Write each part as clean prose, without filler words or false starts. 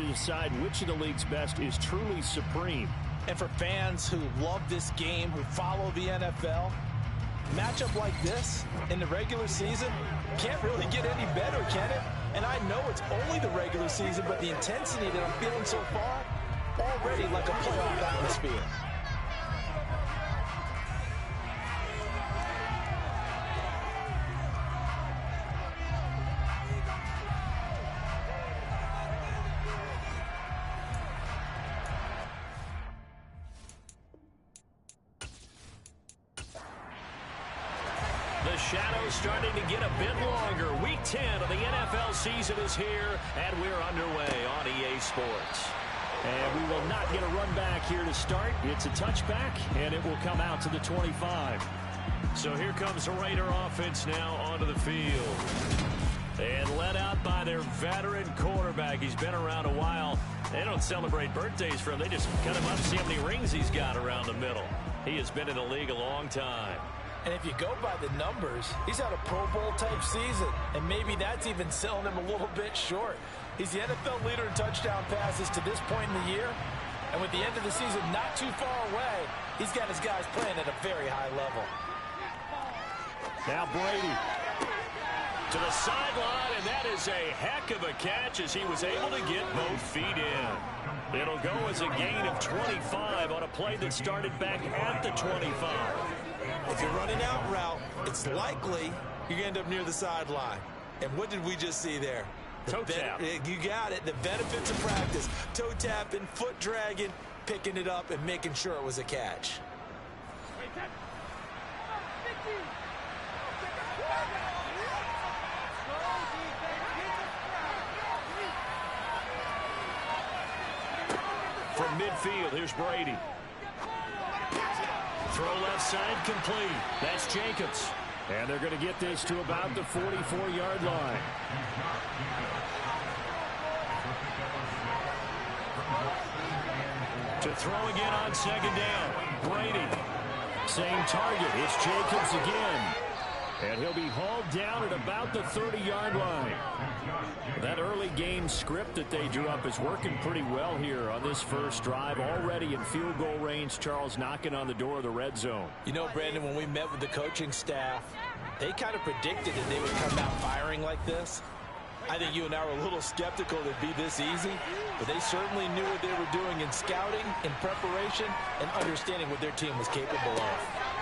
to decide which of the league's best is truly supreme. And for fans who love this game, who follow the NFL, a matchup like this in the regular season can't really get any better, can it? And I know it's only the regular season, but the intensity that I'm feeling so far, already like a playoff atmosphere. The shadow's starting to get a bit longer. Week 10 of the NFL season is here, and we're underway on EA Sports. And we will not get a run back here to start. It's a touchback, and it will come out to the 25. So here comes the Raider offense now onto the field. And led out by their veteran quarterback. He's been around a while. They don't celebrate birthdays for him. They just cut him up, see how many rings he's got around the middle. He has been in the league a long time. And if you go by the numbers, he's had a Pro Bowl type season. And maybe that's even selling him a little bit short. He's the NFL leader in touchdown passes to this point in the year. And with the end of the season not too far away, he's got his guys playing at a very high level. Now Brady to the sideline, and that is a heck of a catch as he was able to get both feet in. It'll go as a gain of 25 on a play that started back at the 25. If you're running out route, it's likely you're going to end up near the sideline. And what did we just see there? Toe tap. You got it. The benefits of practice. Toe tapping, foot dragging, picking it up, and making sure it was a catch. From midfield, here's Brady. Throw left side complete. That's Jacobs. And they're going to get this to about the 44-yard line. To throw again on second down. Brady. Same target. It's Jacobs again. And he'll be hauled down at about the 30-yard line. That early game script that they drew up is working pretty well here on this first drive. Already in field goal range, Charles knocking on the door of the red zone. You know, Brandon, when we met with the coaching staff, they kind of predicted that they would come out firing like this. I think you and I were a little skeptical that it'd be this easy, but they certainly knew what they were doing in scouting, in preparation, and understanding what their team was capable of.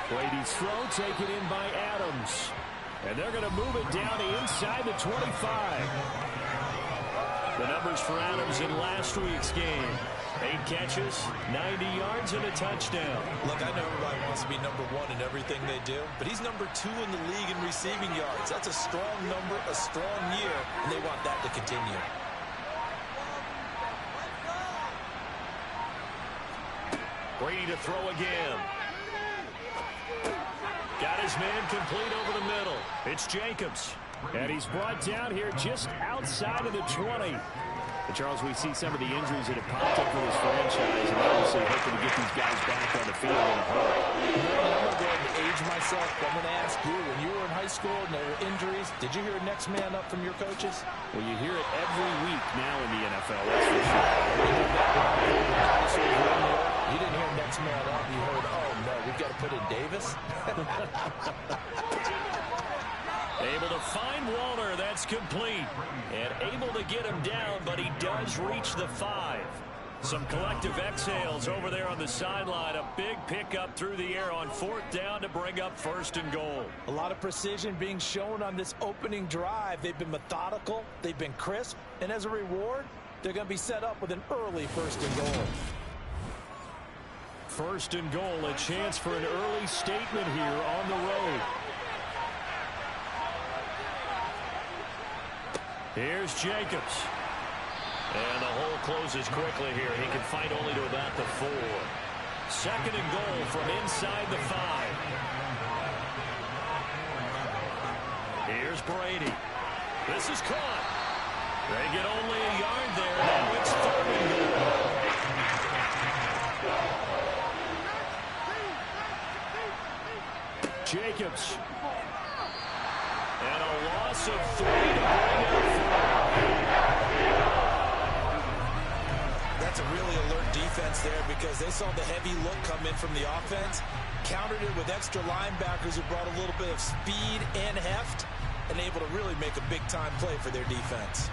Brady's throw taken in by Adams. And they're going to move it down to inside the 25. The numbers for Adams in last week's game. 8 catches, 90 yards, and a touchdown. Look, I know everybody wants to be number one in everything they do, but he's number 2 in the league in receiving yards. That's a strong number, a strong year, and they want that to continue. Brady to throw again. Got his man complete over the middle. It's Jacobs. And he's brought down here just outside of the 20. But Charles, we see some of the injuries that have popped up for this franchise, and obviously hoping to get these guys back on the field in a hurry. I'm going to go ahead and age myself. I'm going to ask you, when you were in high school and there were injuries, did you hear next man up from your coaches? Well, you hear it every week now in the NFL, that's for sure. You didn't hear next man up. You heard, oh, no, we've got to put in Davis. Able to find Walter. That's complete. And able to get him down, but he does reach the 5. Some collective exhales over there on the sideline. A big pickup through the air on 4th down to bring up 1st and goal. A lot of precision being shown on this opening drive. They've been methodical. They've been crisp. And as a reward, they're going to be set up with an early 1st and goal. 1st and goal, a chance for an early statement here on the road. Here's Jacobs. And the hole closes quickly here. He can fight only to about the 4. 2nd and goal from inside the 5. Here's Brady. This is caught. They get only a yard there. Now it's 3rd and goal. Jacobs. And a loss of 3 to bring up 4. That's a really alert defense there because they saw the heavy look come in from the offense, countered it with extra linebackers who brought a little bit of speed and heft, and able to really make a big-time play for their defense.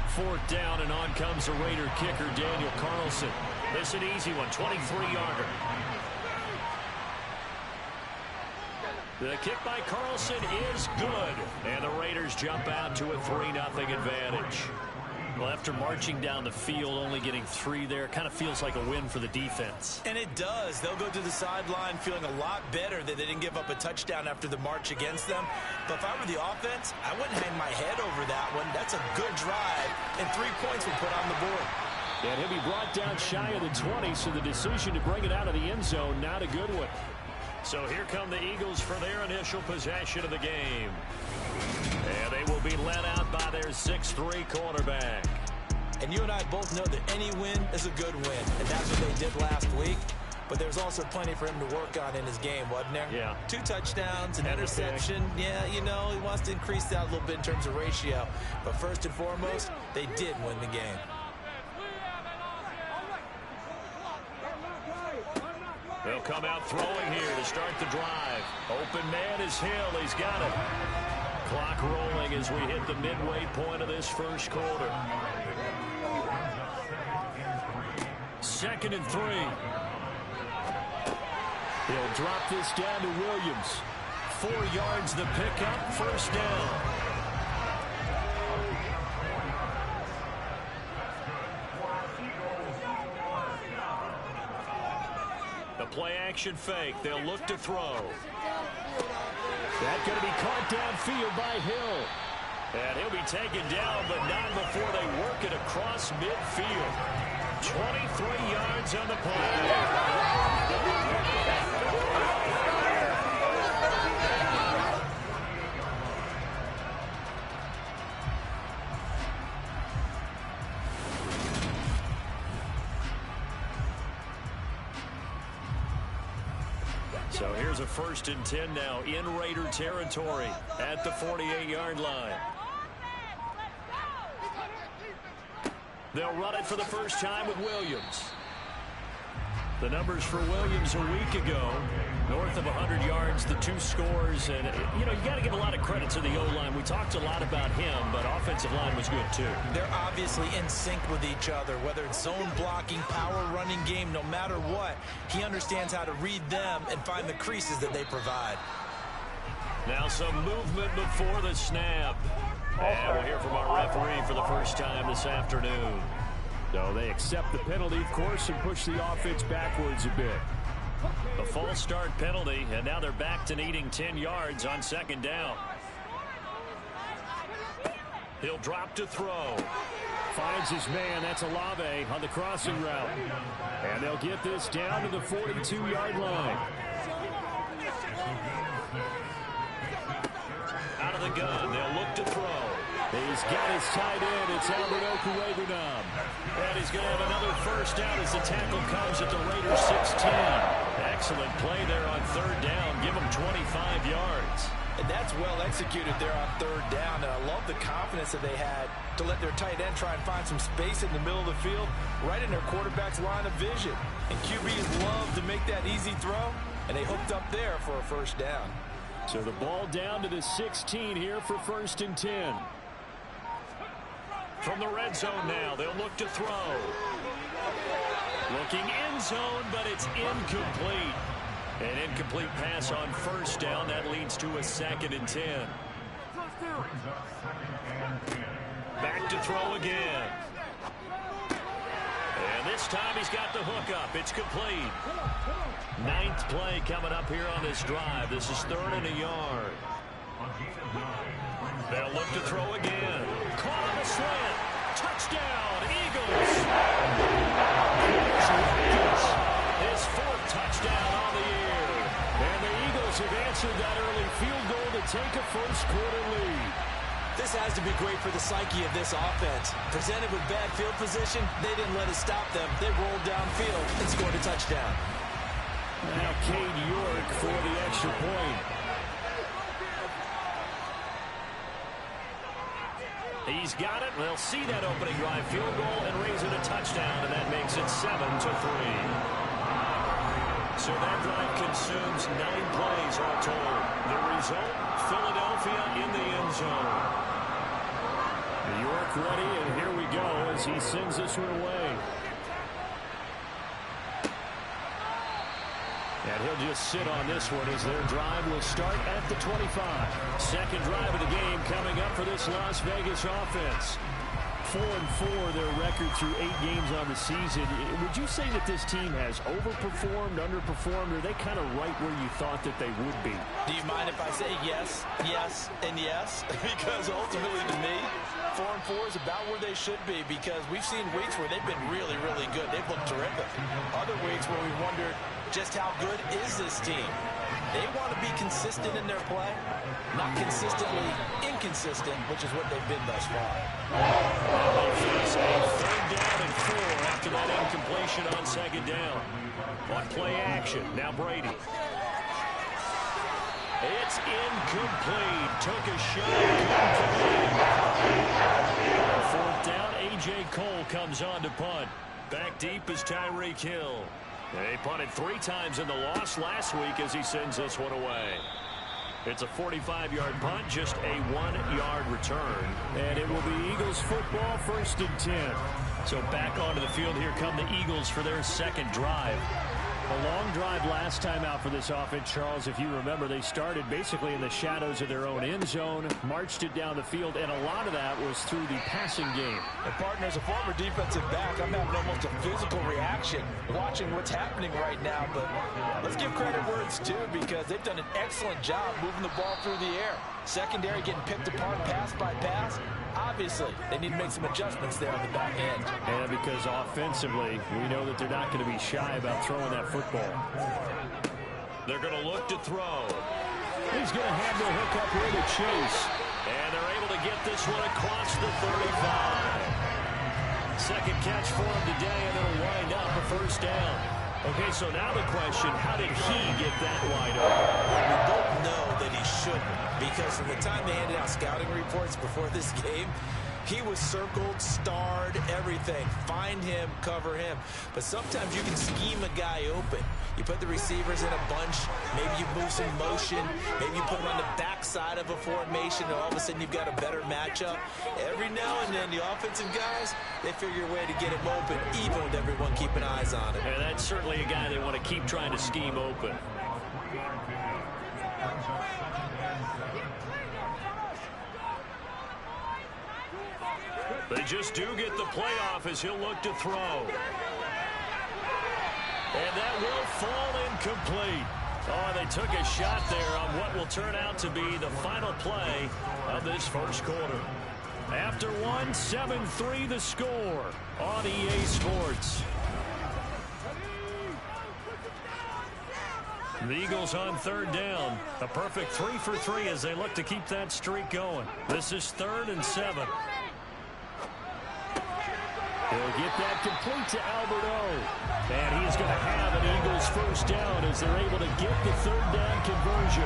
Fourth down, and on comes the Raider kicker, Daniel Carlson. This an easy one, 23-yarder. The kick by Carlson is good, and the Raiders jump out to a 3-0 advantage. Well, after marching down the field, only getting 3 there, kind of feels like a win for the defense. And it does. They'll go to the sideline feeling a lot better that they didn't give up a touchdown after the march against them. But if I were the offense, I wouldn't hang my head over that one. That's a good drive, and 3 points were put on the board. And he'll be brought down shy of the 20, so the decision to bring it out of the end zone, not a good one. So here come the Eagles for their initial possession of the game. And they will be led out by their 6'3" quarterback. And you and I both know that any win is a good win, and that's what they did last week. But there's also plenty for him to work on in his game, wasn't there? Yeah. 2 touchdowns, an interception. Yeah, you know, he wants to increase that a little bit in terms of ratio. But first and foremost, they did win the game. They'll come out throwing here to start the drive. Open man is Hill. He's got it. Clock rolling as we hit the midway point of this first quarter. 2nd and 3. He'll drop this down to Williams. 4 yards the pickup, first down. The play action fake. They'll look to throw. That's going to be caught downfield by Hill. And he'll be taken down, but not before they work it across midfield. 23 yards on the play. So here's a 1st and 10 now in Raider territory at the 48-yard line. They'll run it for the first time with Williams. The numbers for Williams a week ago, north of 100 yards, the 2 scores. And, you know, you got to give a lot of credit to the O-line. We talked a lot about him, but offensive line was good, too. They're obviously in sync with each other, whether it's zone blocking, power running game, no matter what. He understands how to read them and find the creases that they provide. Now some movement before the snap. And we'll hear from our referee for the first time this afternoon. So they accept the penalty, of course, and push the offense backwards a bit. A false start penalty, and now they're back to needing 10 yards on 2nd down. He'll drop to throw. Finds his man. That's Olave on the crossing route. And they'll get this down to the 42-yard line. Out of the gun. They'll look to throw. He's got his tight end. It's Albert Okwuegbunam. And he's going to have another first down as the tackle comes at the Raiders 16. Excellent play there on 3rd down. Give them 25 yards. And that's well executed there on 3rd down. And I love the confidence that they had to let their tight end try and find some space in the middle of the field, right in their quarterback's line of vision. And QBs love to make that easy throw, and they hooked up there for a first down. So the ball down to the 16 here for 1st and 10. From the red zone now, they'll look to throw. Looking end zone, but it's incomplete. An incomplete pass on 1st down. That leads to a 2nd and 10. Back to throw again. And this time he's got the hook up. It's complete. 9th play coming up here on this drive. This is 3rd and a yard. They'll look to throw again. Caught on the slant. Touchdown, Eagles. His 4th touchdown on the year. And the Eagles have answered that early field goal to take a first quarter lead. This has to be great for the psyche of this offense. Presented with bad field position, they didn't let it stop them. They rolled downfield and scored a touchdown. Now Cade York for the extra point. He's got it. They'll see that opening drive field goal and raise it a touchdown, and that makes it 7-3. So that drive consumes 9 plays all told. The result, Philadelphia in the end zone. New York ready, and here we go as he sends this one away. And he'll just sit on this one as their drive will start at the 25. Second drive of the game coming up for this Las Vegas offense. 4-4 their record through 8 games on the season. Would you say that this team has overperformed, underperformed, or are they kind of right where you thought that they would be? Do you mind if I say yes, yes, and yes? Because ultimately to me, 4-4 is about where they should be, because we've seen weeks where they've been really, really good. They've looked terrific. Other weeks where we wondered just how good is this team. They want to be consistent in their play, not consistently inconsistent, which is what they've been thus far. They face a 3rd down and 4 after that incompletion on 2nd down. On play action, now Brady. It's incomplete. Took a shot. On 4th down, A.J. Cole comes on to punt. Back deep is Tyreek Hill. They punted 3 times in the loss last week as he sends this one away. It's a 45-yard punt, just a 1-yard return. And it will be Eagles football, 1st and 10. So back onto the field, here come the Eagles for their second drive. A long drive last time out for this offense, Charles. If you remember, they started basically in the shadows of their own end zone, marched it down the field, and a lot of that was through the passing game. And partner, as a former defensive back, I'm having almost a physical reaction watching what's happening right now. But let's give credit where it's due, because they've done an excellent job moving the ball through the air. Secondary getting picked apart pass by pass. Obviously, they need to make some adjustments there on the back end. And because offensively, we know that they're not going to be shy about throwing that football. They're going to look to throw. He's going to have the hook up here to Chase. And they're able to get this one across the 35. Second catch for him today, and it'll wind up a 1st down. Okay, so now the question, how did he get that wide open? We both know that he shouldn't, because from the time they handed out scouting reports before this game, he was circled, starred, everything. Find him, cover him. But sometimes you can scheme a guy open. You put the receivers in a bunch. Maybe you move some motion. Maybe you put them on the backside of a formation, and all of a sudden you've got a better matchup. Every now and then, the offensive guys, they figure a way to get him open, even with everyone keeping eyes on him. And that's certainly a guy they want to keep trying to scheme open. They just do get the playoff as he'll look to throw. And that will fall incomplete. Oh, they took a shot there on what will turn out to be the final play of this first quarter. After 1, 7-3 the score on EA Sports. The Eagles on 3rd down. A perfect 3 for 3 as they look to keep that streak going. This is 3rd and 7. He'll get that complete to Albert O. And he is going to have an Eagles 1st down as they're able to get the 3rd down conversion.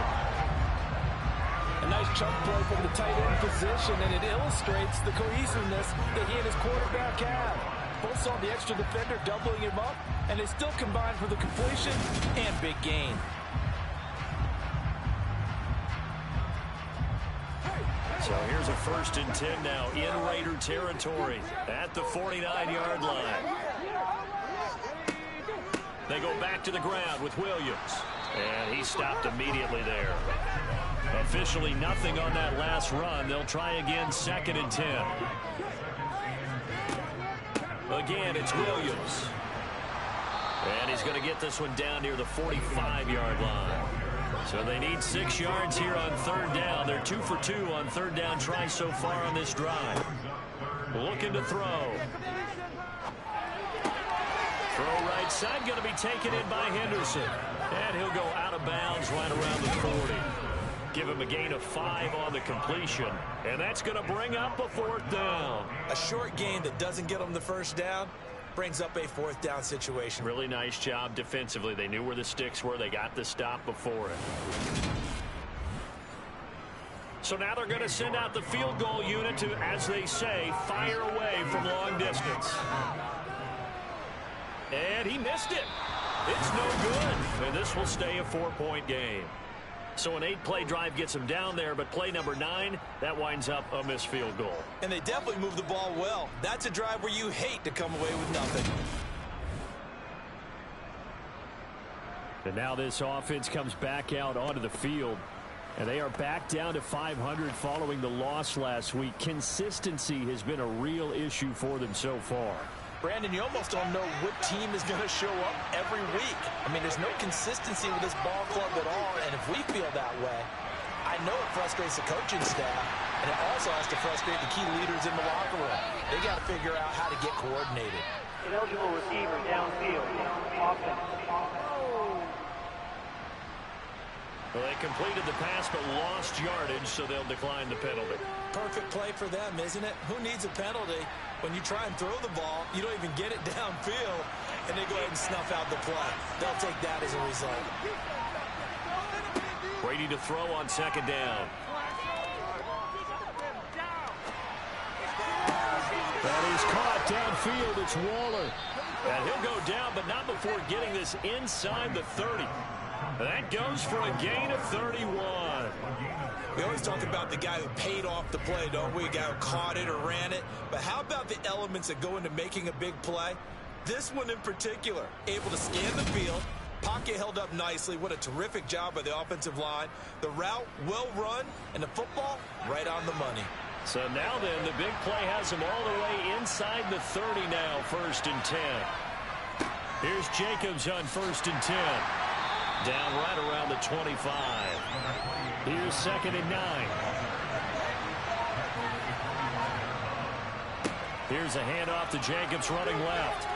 A nice chunk play from the tight end position, and it illustrates the cohesiveness that he and his quarterback have. Both saw the extra defender doubling him up, and they still combined for the completion and big gain. So here's a 1st and 10 now in Raider territory at the 49-yard line. They go back to the ground with Williams. And he stopped immediately there. Officially nothing on that last run. They'll try again 2nd and 10. Again, it's Williams. And he's going to get this one down near the 45-yard line. So they need 6 yards here on 3rd down. They're 2 for 2 on 3rd down tries so far on this drive. Looking to throw. Throw right side, going to be taken in by Henderson. And he'll go out of bounds right around the 40. Give him a gain of 5 on the completion. And that's going to bring up a 4th down. A short gain that doesn't get them the 1st down brings up a 4th down situation. Really nice job defensively. They knew where the sticks were. They got the stop before it. So now they're going to send out the field goal unit to, as they say, fire away from long distance. And he missed it. It's no good. And this will stay a 4-point game. So an 8-play drive gets him down there, but play number 9, that winds up a missed field goal. And they definitely moved the ball well. That's a drive where you hate to come away with nothing. And now this offense comes back out onto the field. And they are back down to 500 following the loss last week. Consistency has been a real issue for them so far. Brandon, you almost don't know what team is going to show up every week. I mean, there's no consistency with this ball club at all, and if we feel that way, I know it frustrates the coaching staff, and it also has to frustrate the key leaders in the locker room. They got to figure out how to get coordinated. Ineligible receiver downfield. Offense. Well, they completed the pass but lost yardage, so they'll decline the penalty. Perfect play for them, isn't it? Who needs a penalty? When you try and throw the ball, you don't even get it downfield, and they go ahead and snuff out the play. They'll take that as a result. Brady to throw on second down. That is caught downfield. It's Waller. And he'll go down, but not before getting this inside the 30. That goes for a gain of 31. We always talk about the guy who paid off the play, don't we? A guy who caught it or ran it. But how about the elements that go into making a big play? This one in particular, able to scan the field. Pocket held up nicely. What a terrific job by the offensive line. The route, well run, and the football, right on the money. So now then, the big play has him all the way inside the 30 now, 1st and 10. Here's Jacobs on 1st and 10. Down right around the 25. Here's 2nd and 9. Here's a handoff to Jacobs running left.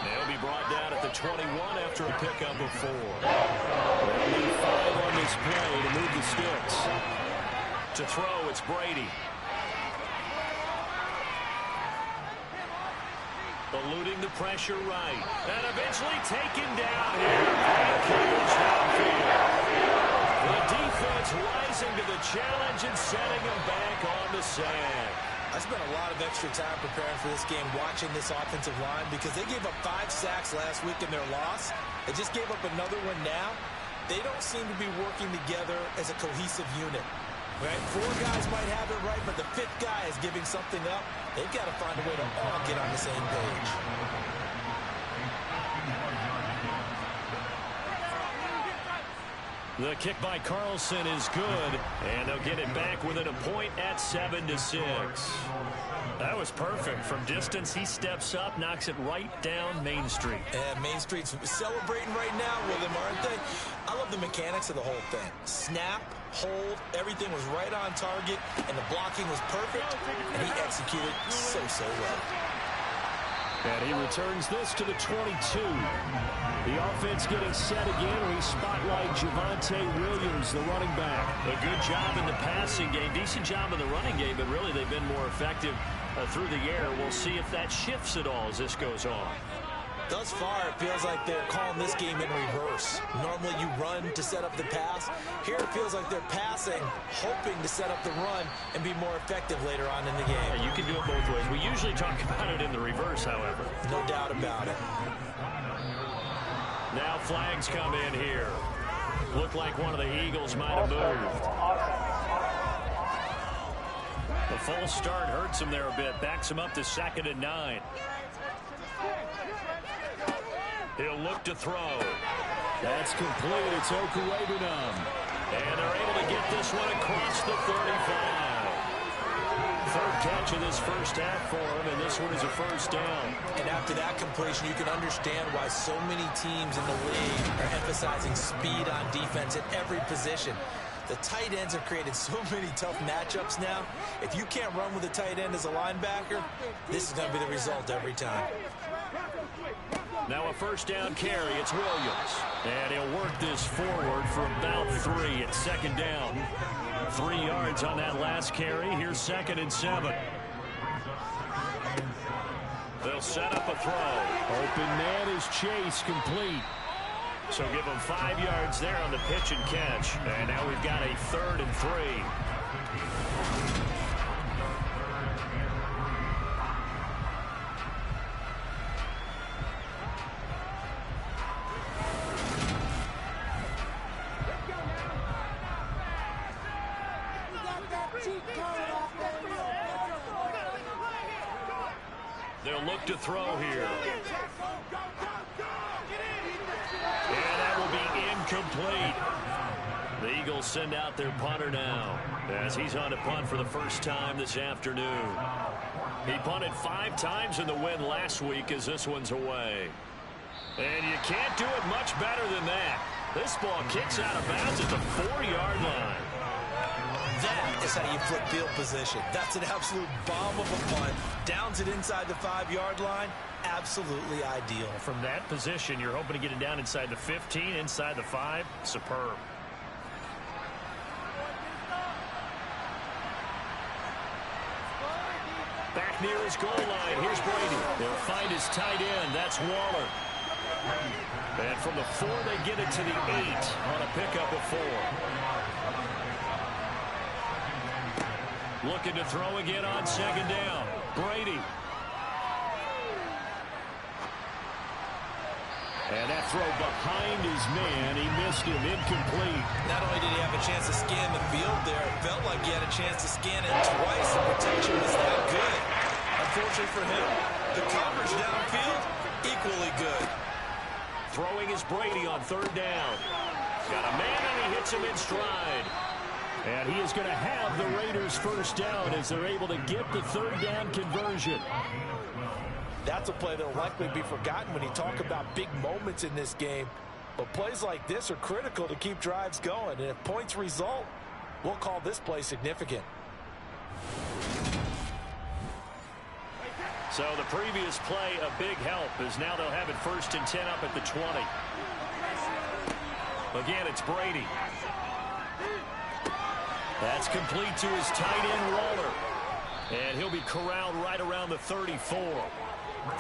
They'll be brought down at the 21 after a pickup of 4. They'll need 5 on this play to move the sticks. To throw, it's Brady. Eluding the pressure right. And eventually taken down here. The defense rising to the challenge and setting him back on the sand. I spent a lot of extra time preparing for this game, watching this offensive line, because they gave up 5 sacks last week in their loss. They just gave up another one now. They don't seem to be working together as a cohesive unit. Right? 4 guys might have it right, but the 5th guy is giving something up. They've got to find a way to all get on the same page. The kick by Carlson is good, and they'll get it back within a point at 7-6. That was perfect. From distance, he steps up, knocks it right down Main Street. And Main Street's celebrating right now with him, aren't they? I love the mechanics of the whole thing. Snap, hold, everything was right on target, and the blocking was perfect, and he executed so well. And he returns this to the 22. The offense getting set again. We spotlight Javonte Williams, the running back. A good job in the passing game. Decent job in the running game, but really they've been more effective through the air. We'll see if that shifts at all as this goes on. Thus far, it feels like they're calling this game in reverse. Normally you run to set up the pass. Here it feels like they're passing, hoping to set up the run and be more effective later on in the game. Yeah, you can do it both ways. We usually talk about it in the reverse, however. No doubt about it. Now flags come in here. Looked like one of the Eagles might have moved. The false start hurts him there a bit. Backs him up to 2nd and 9. He'll look to throw. That's complete. It's Okuwebunam. And they're able to get this one across the 35. 3rd catch of this first half for him, and this one is a 1st down. And after that completion, you can understand why so many teams in the league are emphasizing speed on defense at every position. The tight ends have created so many tough matchups now. If you can't run with a tight end as a linebacker, this is going to be the result every time. Now a 1st down carry. It's Williams. And he'll work this forward for about 3 at 2nd down. 3 yards on that last carry. Here's 2nd and 7. They'll set up a throw. Open man is Chase, complete. So give him 5 yards there on the pitch and catch. And now we've got a 3rd and 3. They'll look to throw here. And that will be incomplete. The Eagles send out their punter now as he's on to punt for the first time this afternoon. He punted 5 times in the win last week as this one's away. And you can't do it much better than that. This ball kicks out of bounds at the 4-yard line. That is how you flip field position. That's an absolute bomb of a punt. Downs it inside the 5-yard line. Absolutely ideal. From that position, you're hoping to get it down inside the 15, inside the 5. Superb. Back near his goal line. Here's Brady. They'll find his tight end. That's Waller. And from the 4, they get it to the 8 on a pickup of 4. Looking to throw again on second down. Brady. And that throw behind his man. He missed him. Incomplete. Not only did he have a chance to scan the field there, it felt like he had a chance to scan it twice. The protection was that good. Unfortunately for him, the coverage downfield, equally good. Throwing is Brady on 3rd down. Got a man and he hits him in stride. And he is going to have the Raiders first down as they're able to get the 3rd down conversion. That's a play that will likely be forgotten when you talk about big moments in this game. But plays like this are critical to keep drives going. And if points result, we'll call this play significant. So the previous play a big help as now they'll have it 1st and 10 up at the 20. Again, it's Brady. That's complete to his tight end, Waller. And he'll be corralled right around the 34.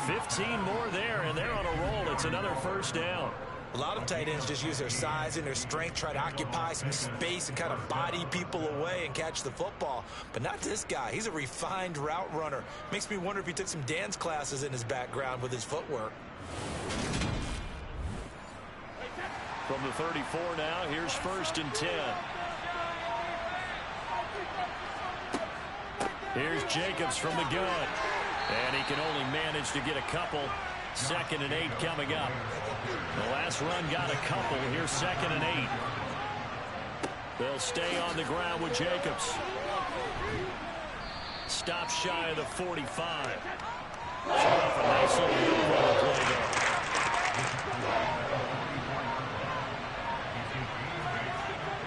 15 more there, and they're on a roll. It's another first down. A lot of tight ends just use their size and their strength, try to occupy some space and kind of body people away and catch the football. But not this guy. He's a refined route runner. Makes me wonder if he took some dance classes in his background with his footwork. From the 34 now, here's 1st and 10. Here's Jacobs from the gun. And he can only manage to get a couple. 2nd and 8 coming up. The last run got a couple. Here's 2nd and 8. They'll stay on the ground with Jacobs. Stop shy of the 45. Showed off a nice little move on the play there.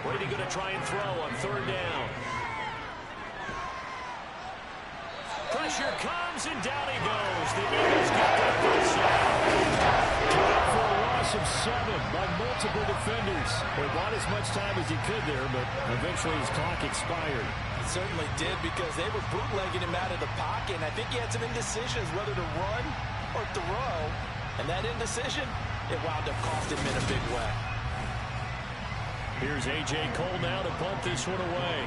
Brady going to try and throw on 3rd down. Pressure comes, and down he goes. The Eagles get that first down. For a loss of 7 by multiple defenders. He bought as much time as he could there, but eventually his clock expired. It certainly did because they were bootlegging him out of the pocket, and I think he had some indecisions whether to run or throw. And that indecision, it wound up costing him in a big way. Here's A.J. Cole now to punt this one away.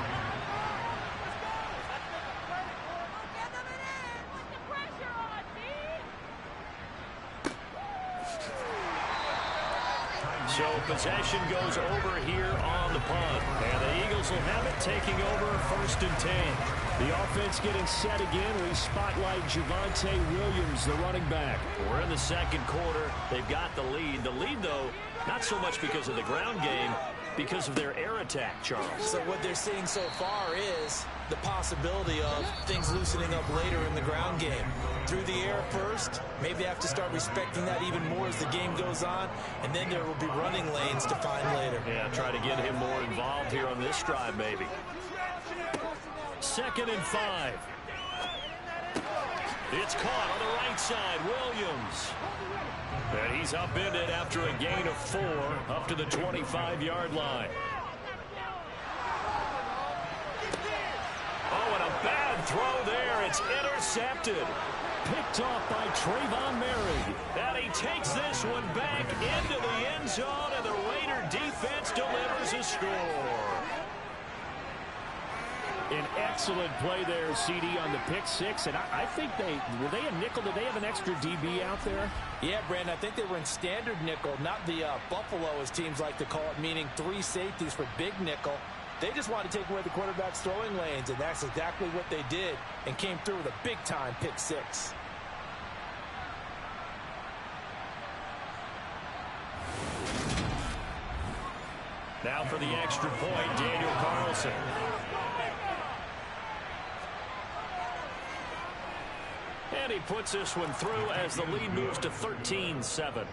So possession goes over here on the punt. And the Eagles will have it taking over 1st and 10. The offense getting set again. We spotlight Javonte Williams, the running back. We're in the 2nd quarter. They've got the lead. The lead, though, not so much because of the ground game, because of their air attack, Charles. So what they're seeing so far is the possibility of things loosening up later in the ground game. Through the air first, maybe they have to start respecting that even more as the game goes on, and then there will be running lanes to find later. Yeah, try to get him more involved here on this drive, maybe. 2nd and 5. It's caught on the right side, Williams. And he's upended after a gain of 4 up to the 25-yard line. Oh, and a bad throw there. It's intercepted. Picked off by Trayvon Merrick. And he takes this one back into the end zone, and the Raider defense delivers a score. An excellent play there, CD, on the pick six. And I think were they a nickel? Did they have an extra DB out there? Yeah, Brandon, I think they were in standard nickel, not the Buffalo, as teams like to call it, meaning 3 safeties for big nickel. They just wanted to take away the quarterback's throwing lanes, and that's exactly what they did, and came through with a big-time pick six. Now for the extra point, Daniel Carlson. And he puts this one through as the lead moves to 13-7.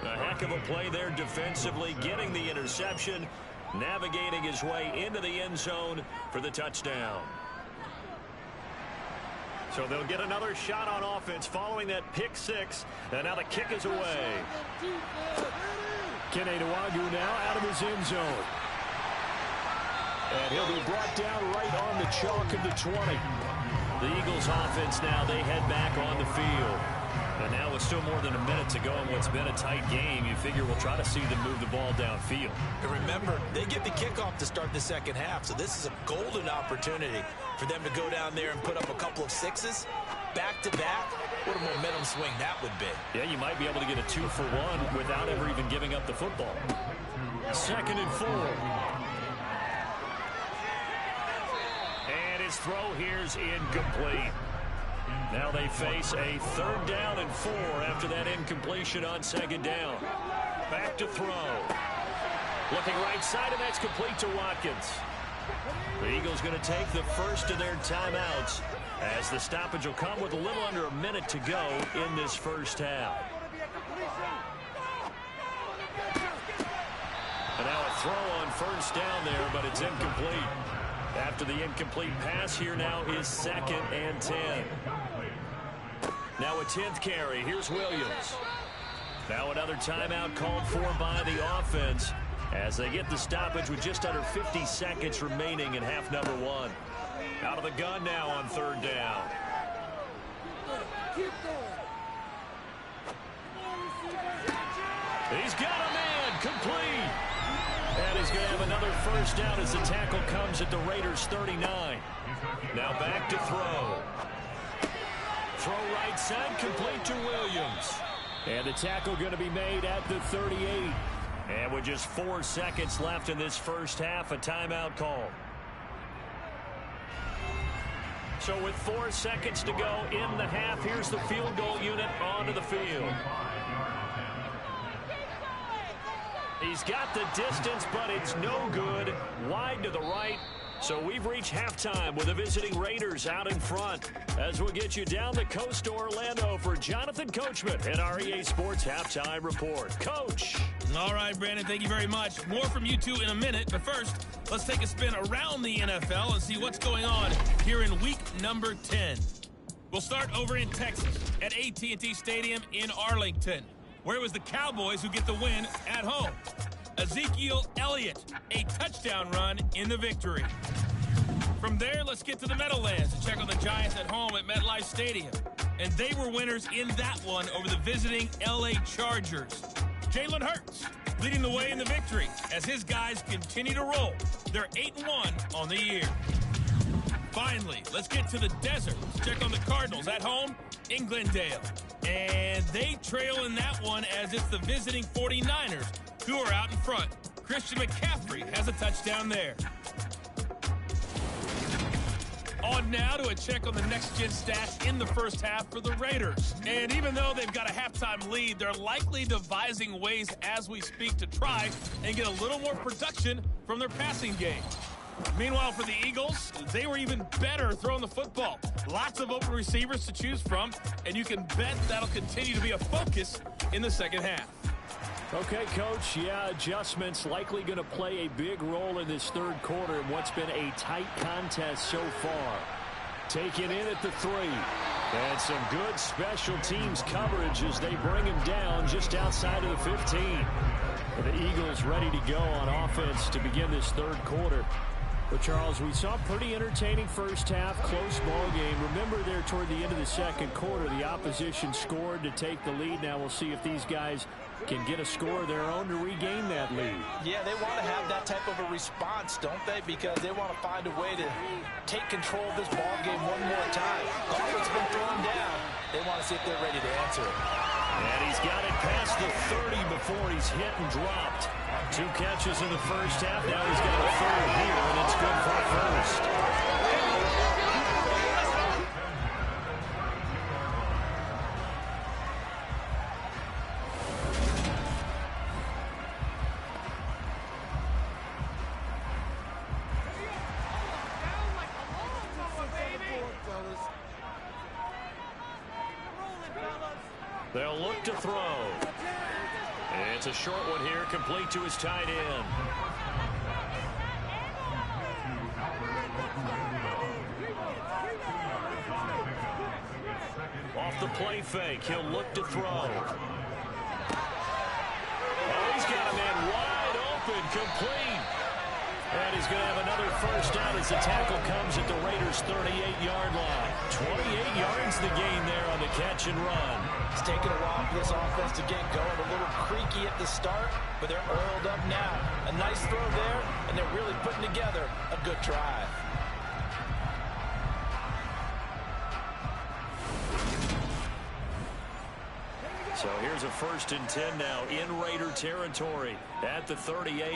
A heck of a play there defensively, getting the interception, navigating his way into the end zone for the touchdown. So they'll get another shot on offense following that pick six, and now the kick is away. Kene Nwangwu now out of his end zone. And he'll be brought down right on the chalk of the 20. The Eagles offense now, they head back on the field. And now with still more than a minute to go in what's been a tight game, you figure we'll try to see them move the ball downfield. And remember, they get the kickoff to start the second half, so this is a golden opportunity for them to go down there and put up a couple of sixes back-to-back. What a momentum swing that would be. Yeah, you might be able to get a 2-for-1 without ever even giving up the football. 2nd and 4. And his throw here's incomplete. Now they face a 3rd down and 4 after that incompletion on 2nd down. Back to throw. Looking right side, and that's complete to Watkins. The Eagles going to take the first of their timeouts as the stoppage will come with a little under a minute to go in this first half. And now a throw on 1st down there, but it's incomplete. After the incomplete pass, here now is 2nd and 10. Now a 10th carry. Here's Williams. Now another timeout called for by the offense as they get the stoppage with just under 50 seconds remaining in half number 1. Out of the gun now on 3rd down. He's got a man complete. And he's going to have another 1st down as the tackle comes at the Raiders' 39. Now back to throw. Throw right side, complete to Williams. And the tackle going to be made at the 38. And with just 4 seconds left in this first half, a timeout call. So with 4 seconds to go in the half, here's the field goal unit onto the field. He's got the distance, but it's no good. Wide to the right. So we've reached halftime with the visiting Raiders out in front. As we'll get you down the coast to Orlando for Jonathan Coachman at our EA Sports Halftime Report. Coach. All right, Brandon, thank you very much. More from you two in a minute. But first, let's take a spin around the NFL and see what's going on here in week number 10. We'll start over in Texas at AT&T Stadium in Arlington, where it was the Cowboys who get the win at home. Ezekiel Elliott, a touchdown run in the victory. From there, let's get to the Meadowlands and check on the Giants at home at MetLife Stadium. And they were winners in that one over the visiting L.A. Chargers. Jalen Hurts leading the way in the victory as his guys continue to roll. They're 8-1 on the year. Finally, let's get to the desert. Let's check on the Cardinals at home in Glendale. And they trail in that one as it's the visiting 49ers who are out in front. Christian McCaffrey has a touchdown there. On now to a check on the next-gen stats in the first half for the Raiders. And even though they've got a halftime lead, they're likely devising ways as we speak to try and get a little more production from their passing game. Meanwhile, for the Eagles, they were even better throwing the football. Lots of open receivers to choose from, and you can bet that'll continue to be a focus in the second half. Okay, Coach, yeah, adjustments likely going to play a big role in this third quarter in what's been a tight contest so far. Taken in at the 3. And some good special teams coverage as they bring him down just outside of the 15. And the Eagles ready to go on offense to begin this third quarter. But, Charles, we saw a pretty entertaining first half, close ball game. Remember there toward the end of the second quarter, the opposition scored to take the lead. Now we'll see if these guys can get a score of their own to regain that lead. Yeah, they want to have that type of a response, don't they? Because they want to find a way to take control of this ball game one more time. Gauntlet's been thrown down. They want to see if they're ready to answer it. And he's got it past the 30 before he's hit and dropped. 2 catches in the first half. Now he's got a third here, and it's good for a first. They'll look to throw. It's a short one here, complete to his tight end. Off the play fake, he'll look to throw. Oh, he's got a man wide open, complete. And he's going to have another first down as the tackle comes at the Raiders' 38-yard line. 28 yards the gain there on the catch and run. It's taken a while for this offense to get going. A little creaky at the start, but they're oiled up now. A nice throw there, and they're really putting together a good drive. So here's a 1st and 10 now in Raider territory at the 38.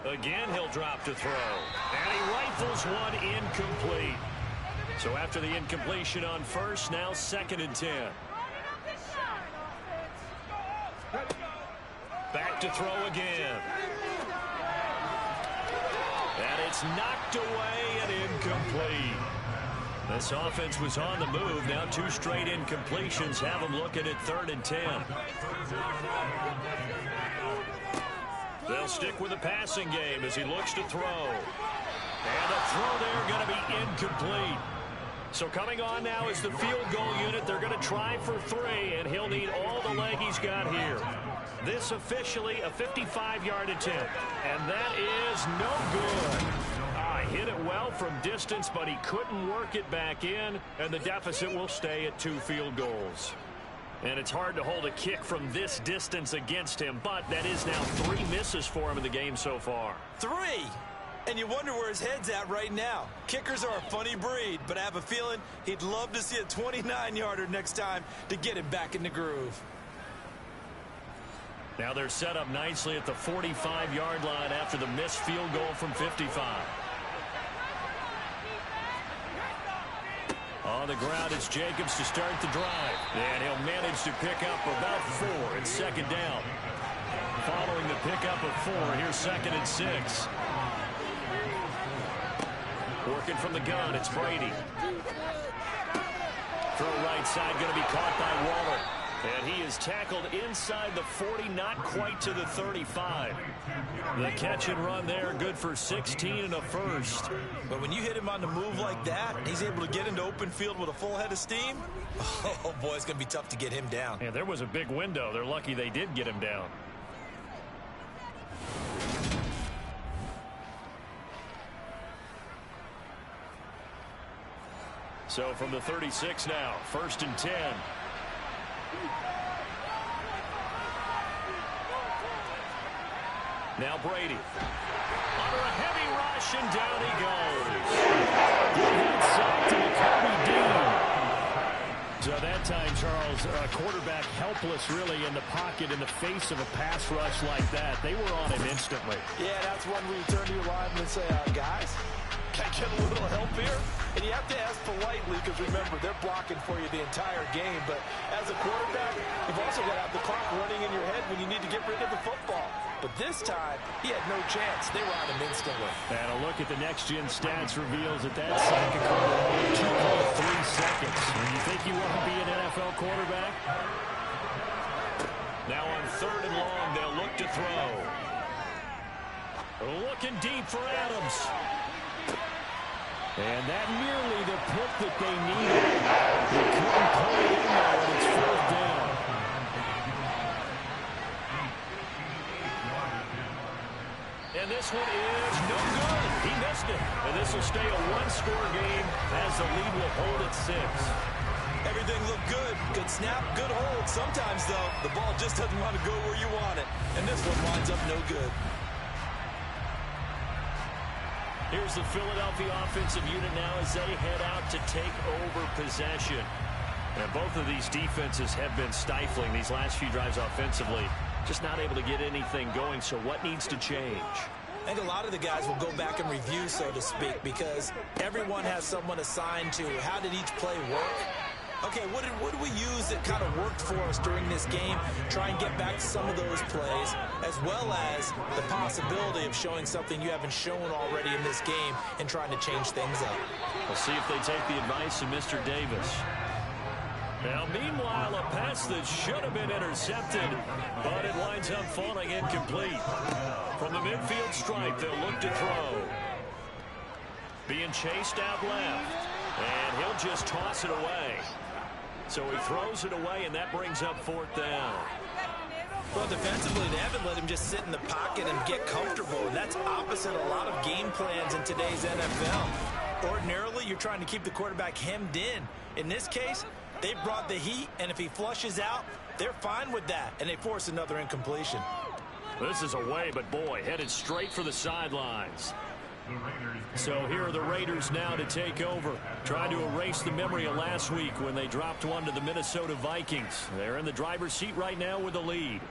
Again, he'll drop to throw. And he rifles one incomplete. So after the incompletion on first, now 2nd and 10. Back to throw again. And it's knocked away and incomplete. This offense was on the move. Now 2 straight incompletions have them looking at 3rd and 10. They'll stick with the passing game as he looks to throw. And the throw there going to be incomplete. So coming on now is the field goal unit. They're going to try for 3, and he'll need all the leg he's got here. This officially a 55-yard attempt, and that is no good. Hit it well from distance, but he couldn't work it back in, and the deficit will stay at 2 field goals. And it's hard to hold a kick from this distance against him, but that is now 3 misses for him in the game so far. 3? And you wonder where his head's at right now. Kickers are a funny breed, but I have a feeling he'd love to see a 29-yarder next time to get him back in the groove. Now they're set up nicely at the 45-yard line after the missed field goal from 55. On the ground, it's Jacobs to start the drive. And he'll manage to pick up about 4. It's 2nd down. Following the pickup of 4, here's 2nd and 6. Working from the gun, it's Brady. Through right side, going to be caught by Waller. And he is tackled inside the 40, not quite to the 35. The catch and run there, good for 16 and a first. But when you hit him on the move like that, he's able to get into open field with a full head of steam. Oh, boy, it's going to be tough to get him down. Yeah, there was a big window. They're lucky they did get him down. So from the 36 now, 1st and 10. Now Brady. Under a heavy rush, and down he goes. Good inside to McCarty Dean. So that time, Charles, quarterback helpless really in the pocket in the face of a pass rush like that. They were on him instantly. Yeah, that's when we turn to your lineman and say, guys, can I get a little help here? And you have to ask politely because, remember, they're blocking for you the entire game. But as a quarterback, you've also got to have the clock running in your head when you need to get rid of the football. But this time, he had no chance. They were on him instantly. And a look at the next-gen stats reveals that sack occurred in 2.3 seconds. When you think you want to be an NFL quarterback? Now on 3rd and long, they'll look to throw. Looking deep for Adams. And that nearly the pick that they needed. They couldn't pull it in there, and it's 4th down. And this one is no good. He missed it. And this will stay a 1-score game as the lead will hold at 6. And Everything looked good. Good snap, good hold. Sometimes, though, the ball just doesn't want to go where you want it. And this one winds up no good. Here's the Philadelphia offensive unit now as they head out to take over possession. And both of these defenses have been stifling these last few drives offensively. Just not able to get anything going, so what needs to change? I think a lot of the guys will go back and review, so to speak, because everyone has someone assigned to how did each play work. Okay, what did we use that kind of worked for us during this game? Try and get back to some of those plays, as well as the possibility of showing something you haven't shown already in this game and trying to change things up. We'll see if they take the advice of Mr. Davis. Now, meanwhile, a pass that should have been intercepted, but it winds up falling incomplete. From the midfield stripe, they'll look to throw. Being chased out left, and he'll just toss it away. So he throws it away, and that brings up 4th down. Well, defensively, they haven't let him just sit in the pocket and get comfortable, and that's opposite a lot of game plans in today's NFL. Ordinarily, you're trying to keep the quarterback hemmed in. In this case, they brought the heat, and if he flushes out, they're fine with that, and they force another incompletion. This is away, but boy, headed straight for the sidelines. So here are the Raiders now to take over, trying to erase the memory of last week when they dropped one to the Minnesota Vikings. They're in the driver's seat right now with the lead.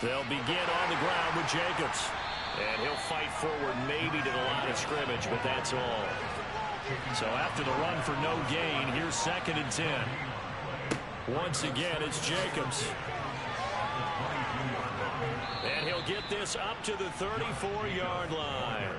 They'll begin on the ground with Jacobs. And he'll fight forward maybe to the line of scrimmage, but that's all. So after the run for no gain, here's 2nd and 10. Once again, it's Jacobs. And he'll get this up to the 34-yard line.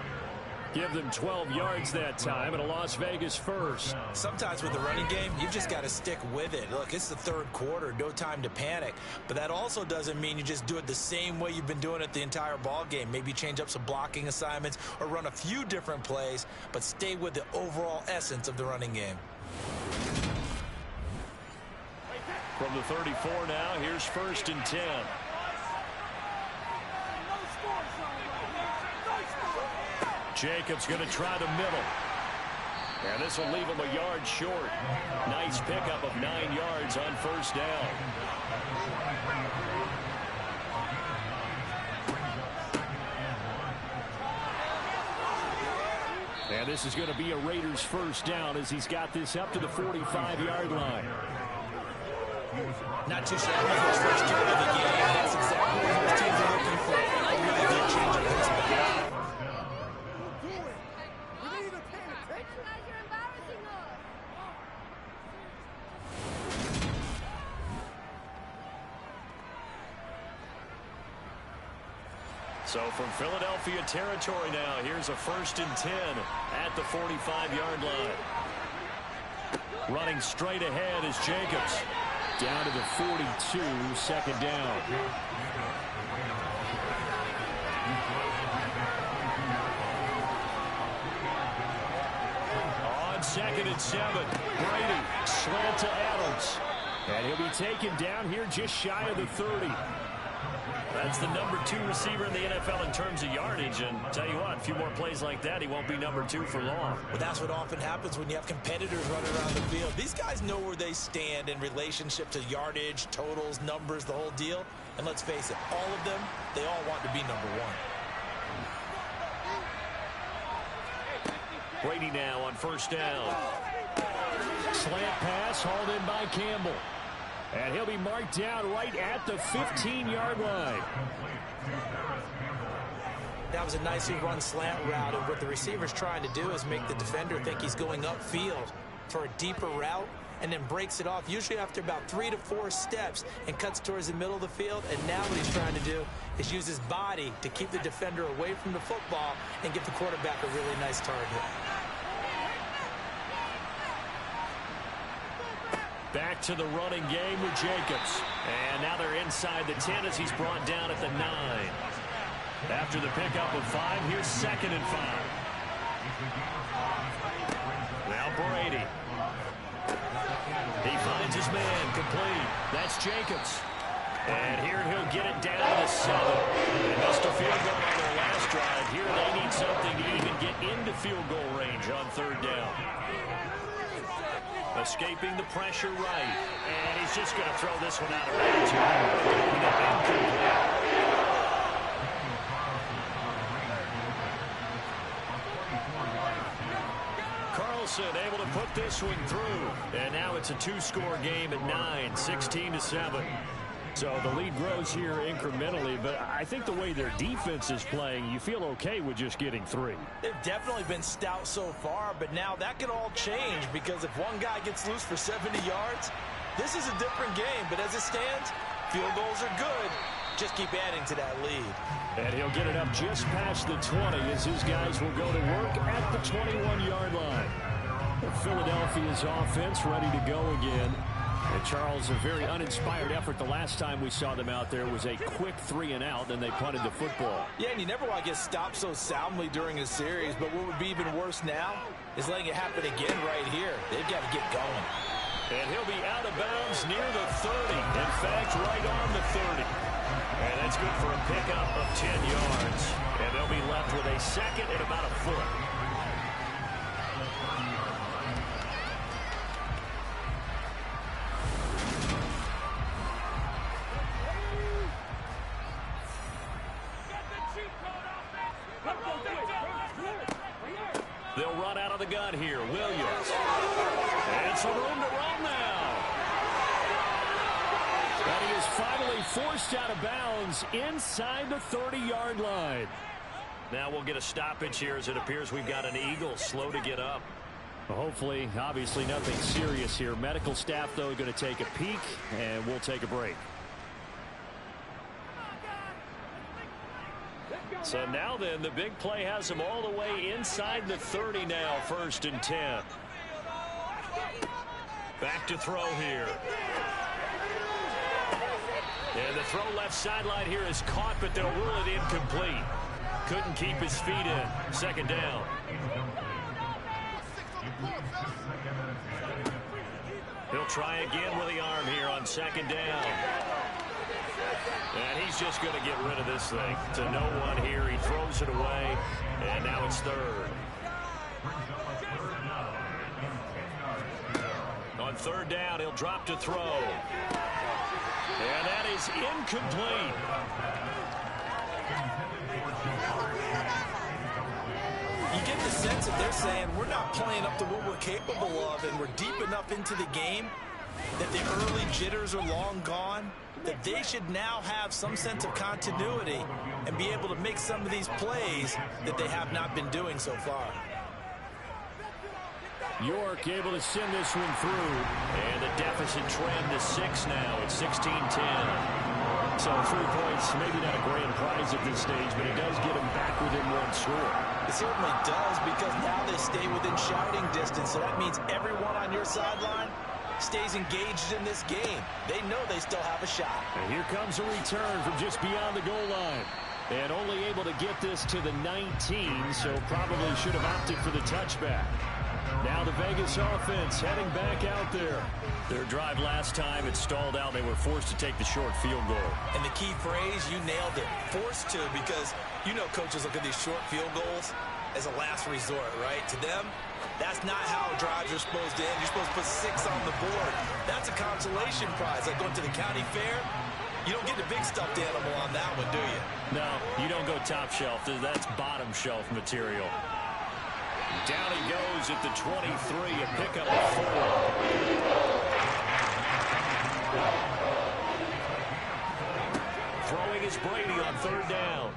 Give them 12 yards that time and a Las Vegas first. Sometimes with the running game, you've just got to stick with it. Look, it's the 3rd quarter, no time to panic. But that also doesn't mean you just do it the same way you've been doing it the entire ball game. Maybe change up some blocking assignments or run a few different plays, but stay with the overall essence of the running game. From the 34 now, here's 1st and 10. Jacobs going to try the middle. And this will leave him a yard short. Nice pickup of 9 yards on 1st down. And this is going to be a Raiders 1st down as he's got this up to the 45-yard line. Not too shabby for his first drive of the game. That's exactly what most teams are looking for. A really good change of pace. So from Philadelphia territory now, here's a 1st and 10 at the 45-yard line. Running straight ahead is Jacobs. Down to the 42, 2nd down. On 2nd and 7, Brady slant to Adams. And he'll be taken down here just shy of the 30. That's the number 2 receiver in the NFL in terms of yardage. And tell you what, a few more plays like that, he won't be number 2 for long. Well, that's what often happens when you have competitors running around the field. These guys know where they stand in relationship to yardage, totals, numbers, the whole deal. And let's face it, all of them, they all want to be number 1. Brady now on 1st down. Slant pass hauled in by Campbell. And he'll be marked down right at the 15-yard line. That was a nicely run slant route, and what the receiver's trying to do is make the defender think he's going upfield for a deeper route and then breaks it off, usually after about 3 to 4 steps, and cuts towards the middle of the field. And now what he's trying to do is use his body to keep the defender away from the football and give the quarterback a really nice target. Back to the running game with Jacobs. And now they're inside the 10 as he's brought down at the 9. After the pickup of 5, here's 2nd and 5. Now Brady. He finds his man complete. That's Jacobs. And here he'll get it down to 7. They missed a field goal on their last drive. Here they need something to even get into field goal range on 3rd down. Escaping the pressure right. And he's just going to throw this one out of bounds. Carlson able to put this one through. And now it's a 2-score game at 9, 16-7. So the lead grows here incrementally, but I think the way their defense is playing, you feel okay with just getting 3. They've definitely been stout so far, but now that could all change because if one guy gets loose for 70 yards, this is a different game. But as it stands, field goals are good. Just keep adding to that lead. And he'll get it up just past the 20 as his guys will go to work at the 21-yard line. Philadelphia's offense ready to go again. And Charles, a very uninspired effort. The last time we saw them out there was a quick 3-and-out, then they punted the football. Yeah, and you never want to get stopped so soundly during a series, but what would be even worse now is letting it happen again right here. They've got to get going. And he'll be out of bounds near the 30. In fact, right on the 30. And that's good for a pickup of 10 yards. And they'll be left with a second and about a foot. They'll run out of the gun here. Williams. And some room to run now. And he is finally forced out of bounds inside the 30-yard line. Now we'll get a stoppage here as it appears we've got an Eagle slow to get up. Well, hopefully, obviously nothing serious here. Medical staff, though, going to take a peek, and we'll take a break. So now then, the big play has them all the way inside the 30 now, 1st and 10. Back to throw here. And the throw left sideline here is caught, but they'll rule it incomplete. Couldn't keep his feet in. 2nd down. He'll try again with the arm here on 2nd down. And he's just going to get rid of this thing. To no one here. He throws it away. And now it's 3rd. On 3rd down, he'll drop to throw. And that is incomplete. You get the sense that they're saying we're not playing up to what we're capable of, and we're deep enough into the game that the early jitters are long gone, that they should now have some sense of continuity and be able to make some of these plays that they have not been doing so far. York able to send this one through. And the deficit trend to 6 now. It's 16-10. So 3 points, maybe not a grand prize at this stage, but it does get them back within 1 score. It certainly does, because now they stay within shouting distance. So that means everyone on your sideline stays engaged in this game. They know they still have a shot. And here comes a return from just beyond the goal line. And only able to get this to the 19, so probably should have opted for the touchback. Now the Vegas offense heading back out there. Their drive last time, it stalled out. They were forced to take the short field goal. And the key phrase, you nailed it. Forced to, because you know coaches look at these short field goals as a last resort, right? To them, that's not how drives are supposed to end. You're supposed to put 6 on the board. That's a consolation prize. Like going to the county fair, you don't get the big stuffed animal on that one, do you? No, you don't go top shelf. That's bottom shelf material. Down he goes at the 23, a pickup of 4. Throwing is Brady on 3rd down.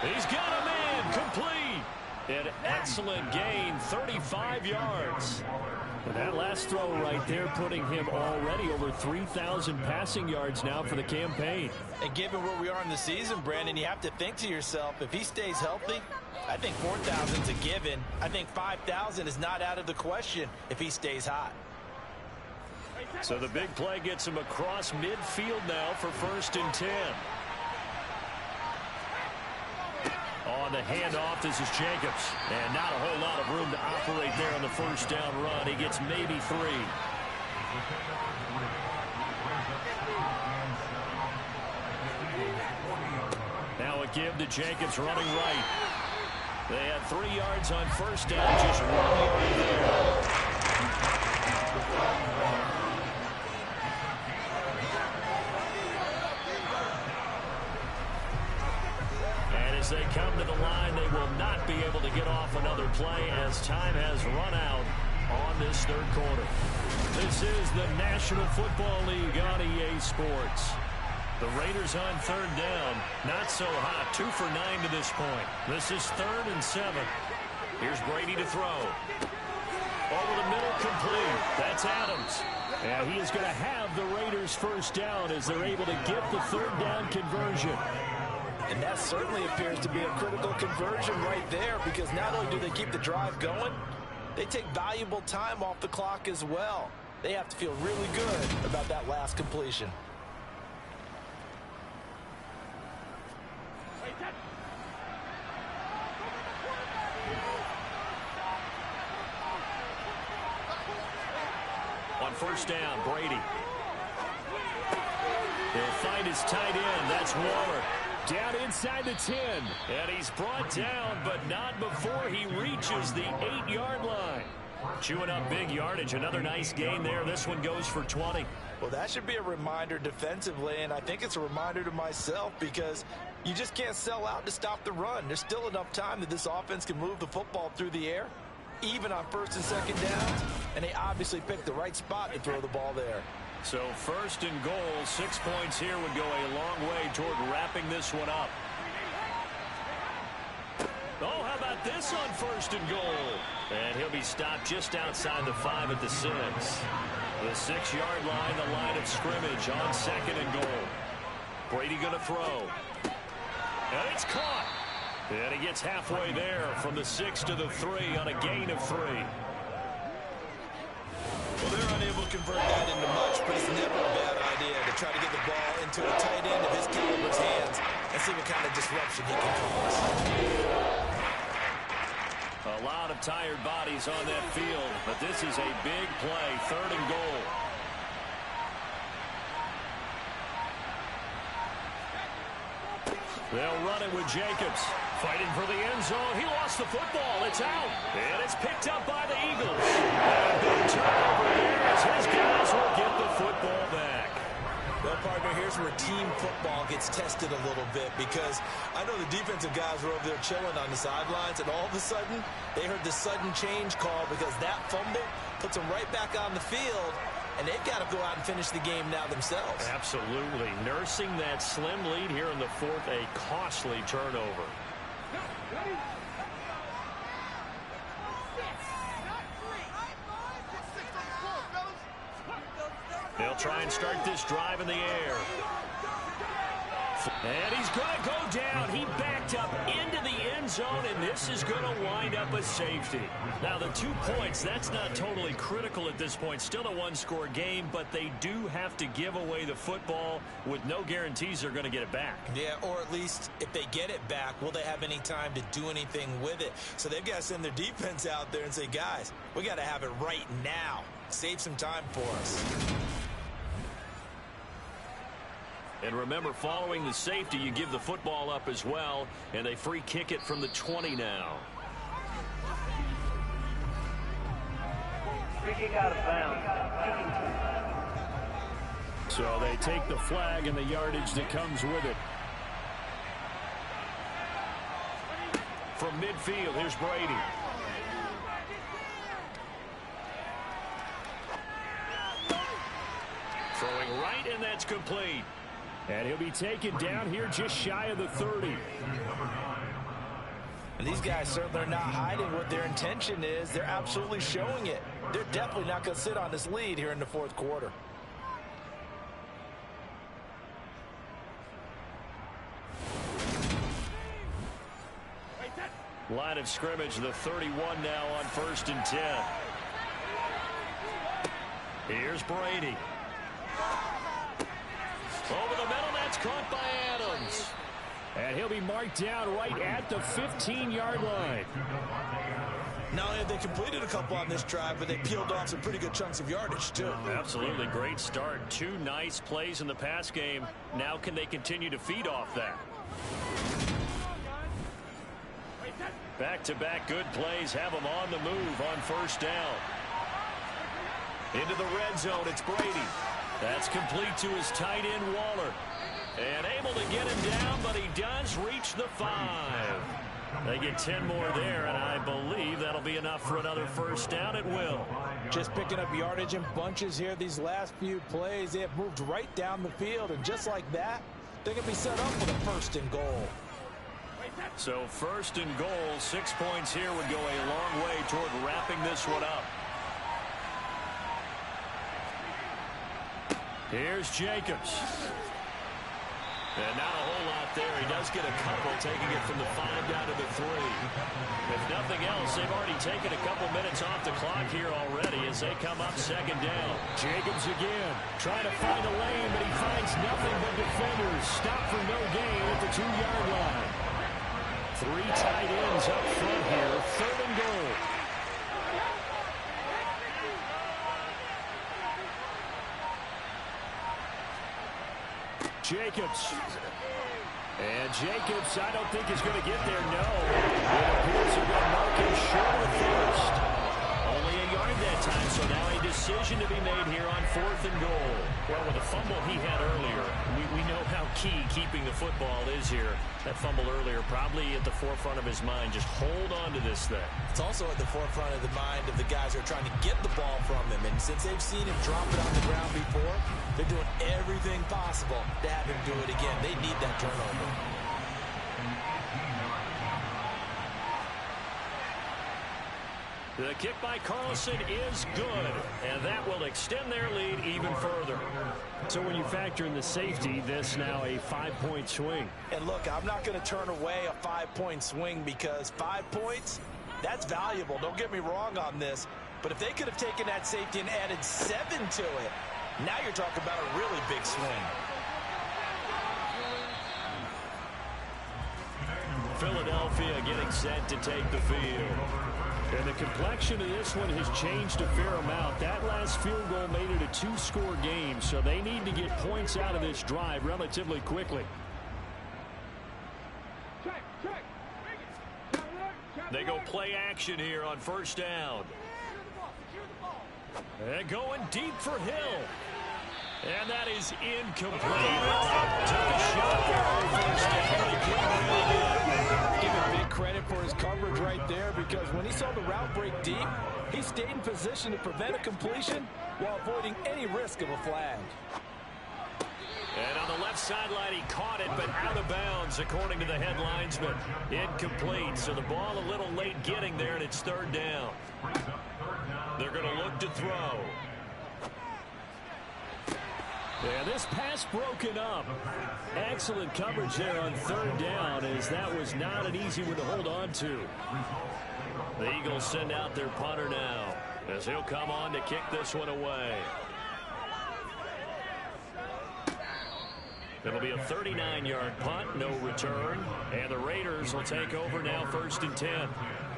He's got a man, complete. An excellent gain, 35 yards. And that last throw right there putting him already over 3,000 passing yards now for the campaign. And given where we are in the season, Brandon, you have to think to yourself, if he stays healthy, I think 4,000 is a given. I think 5,000 is not out of the question if he stays hot. So the big play gets him across midfield now for 1st and 10. On the handoff, this is Jacobs. And not a whole lot of room to operate there on the 1st down run. He gets maybe 3. Now a give to Jacobs running right. They had 3 yards on first down, just 1 yard there. And as they come to the line, they will not be able to get off another play as time has run out on this third quarter. This is the National Football League on EA Sports. The Raiders on third down. Not so hot. 2 for 9 to this point. This is 3rd and 7. Here's Brady to throw. Over the middle, complete. That's Adams. And he is going to have the Raiders first down as they're able to get the third down conversion. And that certainly appears to be a critical conversion right there, because not only do they keep the drive going, they take valuable time off the clock as well. They have to feel really good about that last completion. On first down, Brady. He'll find his tight end. That's Waller. Down inside the 10. And he's brought down, but not before he reaches the 8-yard line. Chewing up big yardage. Another nice gain there. This one goes for 20. Well, that should be a reminder defensively, and I think it's a reminder to myself, because you just can't sell out to stop the run. There's still enough time that this offense can move the football through the air, even on first and second downs, and they obviously picked the right spot to throw the ball there. So 1st and goal, 6 points here would go a long way toward wrapping this one up. Oh, how about this on 1st and goal? And he'll be stopped just outside the 5 at the 6. The 6-yard line, the line of scrimmage on 2nd and goal. Brady going to throw. And it's caught. And he gets halfway there from the 6 to the 3 on a gain of 3. Well, they're unable to convert that into much, but it's never a bad idea to try to get the ball into a tight end of his caliber's hands and see what kind of disruption he can cause. A lot of tired bodies on that field, but this is a big play, 3rd and goal. They'll run it with Jacobs. Fighting for the end zone. He lost the football. It's out. And it's picked up by the Eagles. And a big turnover there as his guys will get the football back. Well, partner, here's where team football gets tested a little bit, because I know the defensive guys were over there chilling on the sidelines, and all of a sudden, they heard the sudden change call, because that fumble puts them right back on the field, and they've got to go out and finish the game now themselves. Absolutely. Nursing that slim lead here in the 4th, a costly turnover. They'll try and start this drive in the air. And he's going to go down. He backed up into the end zone, and this is going to wind up a safety. Now, the 2 points, that's not totally critical at this point. Still a one-score game, but they do have to give away the football with no guarantees they're going to get it back. Yeah, or at least if they get it back, will they have any time to do anything with it? So they've got to send their defense out there and say, guys, we got to have it right now. Save some time for us. And remember, following the safety, you give the football up as well, and they free kick it from the 20 now. Free kick out of bounds. So they take the flag and the yardage that comes with it. From midfield, here's Brady. Throwing right, and that's complete. And he'll be taken down here just shy of the 30. And these guys certainly are not hiding what their intention is. They're absolutely showing it. They're definitely not going to sit on this lead here in the 4th quarter. Line of scrimmage, the 31 now on 1st and 10. Here's Brady. Over the middle, that's caught by Adams. And he'll be marked down right at the 15-yard line. Not only have they completed a couple on this drive, but they peeled off some pretty good chunks of yardage, too. Absolutely great start. 2 nice plays in the pass game. Now can they continue to feed off that? Back-to-back good plays have them on the move on first down. Into the red zone, it's Brady. That's complete to his tight end, Waller. And able to get him down, but he does reach the 5. They get 10 more there, and I believe that'll be enough for another first down. It will. Just picking up yardage in bunches here these last few plays. They have moved right down the field, and just like that, they're going to be set up with a first and goal. So first and goal, 6 points here would go a long way toward wrapping this one up. Here's Jacobs. And not a whole lot there. He does get a couple, taking it from the 5 down to the 3. If nothing else, they've already taken a couple minutes off the clock here already as they come up second down. Jacobs again, trying to find a lane, but he finds nothing but defenders. Stop for no gain at the 2-yard line. 3 tight ends up front here, 3rd and goal. Jacobs. And Jacobs, I don't think is going to get there, no. It appears they're going to mark him short of first. Only a yard that time, so now a decision to be made here on 4th and goal. Well, with the fumble he had earlier, we know how key keeping the football is here. That fumble earlier probably at the forefront of his mind. Just hold on to this thing. It's also at the forefront of the mind of the guys who are trying to get the ball from him. And since they've seen him drop it on the ground before, they're doing everything possible to have him do it again. They need that turnover. The kick by Carlson is good, and that will extend their lead even further. So when you factor in the safety, this now a 5-point swing. And look, I'm not going to turn away a 5-point swing because 5 points, that's valuable. Don't get me wrong on this. But if they could have taken that safety and added 7 to it, now you're talking about a really big swing. Philadelphia getting set to take the field. And the complexion of this one has changed a fair amount. That last field goal made it a 2-score game, so they need to get points out of this drive relatively quickly. They go play action here on first down. And going deep for Hill. And that is incomplete. Took a shot there on first down. He couldn't really do it. Give him big credit for his coverage right there because when he saw the route break deep, he stayed in position to prevent a completion while avoiding any risk of a flag. And on the left sideline, he caught it, but out of bounds, according to the head linesman. Incomplete, so the ball a little late getting there, and it's 3rd down. They're going to look to throw. And this pass broken up. Excellent coverage there on 3rd down, as that was not an easy one to hold on to. The Eagles send out their punter now, as he'll come on to kick this one away. It'll be a 39-yard punt, no return, and the Raiders will take over now 1st and 10.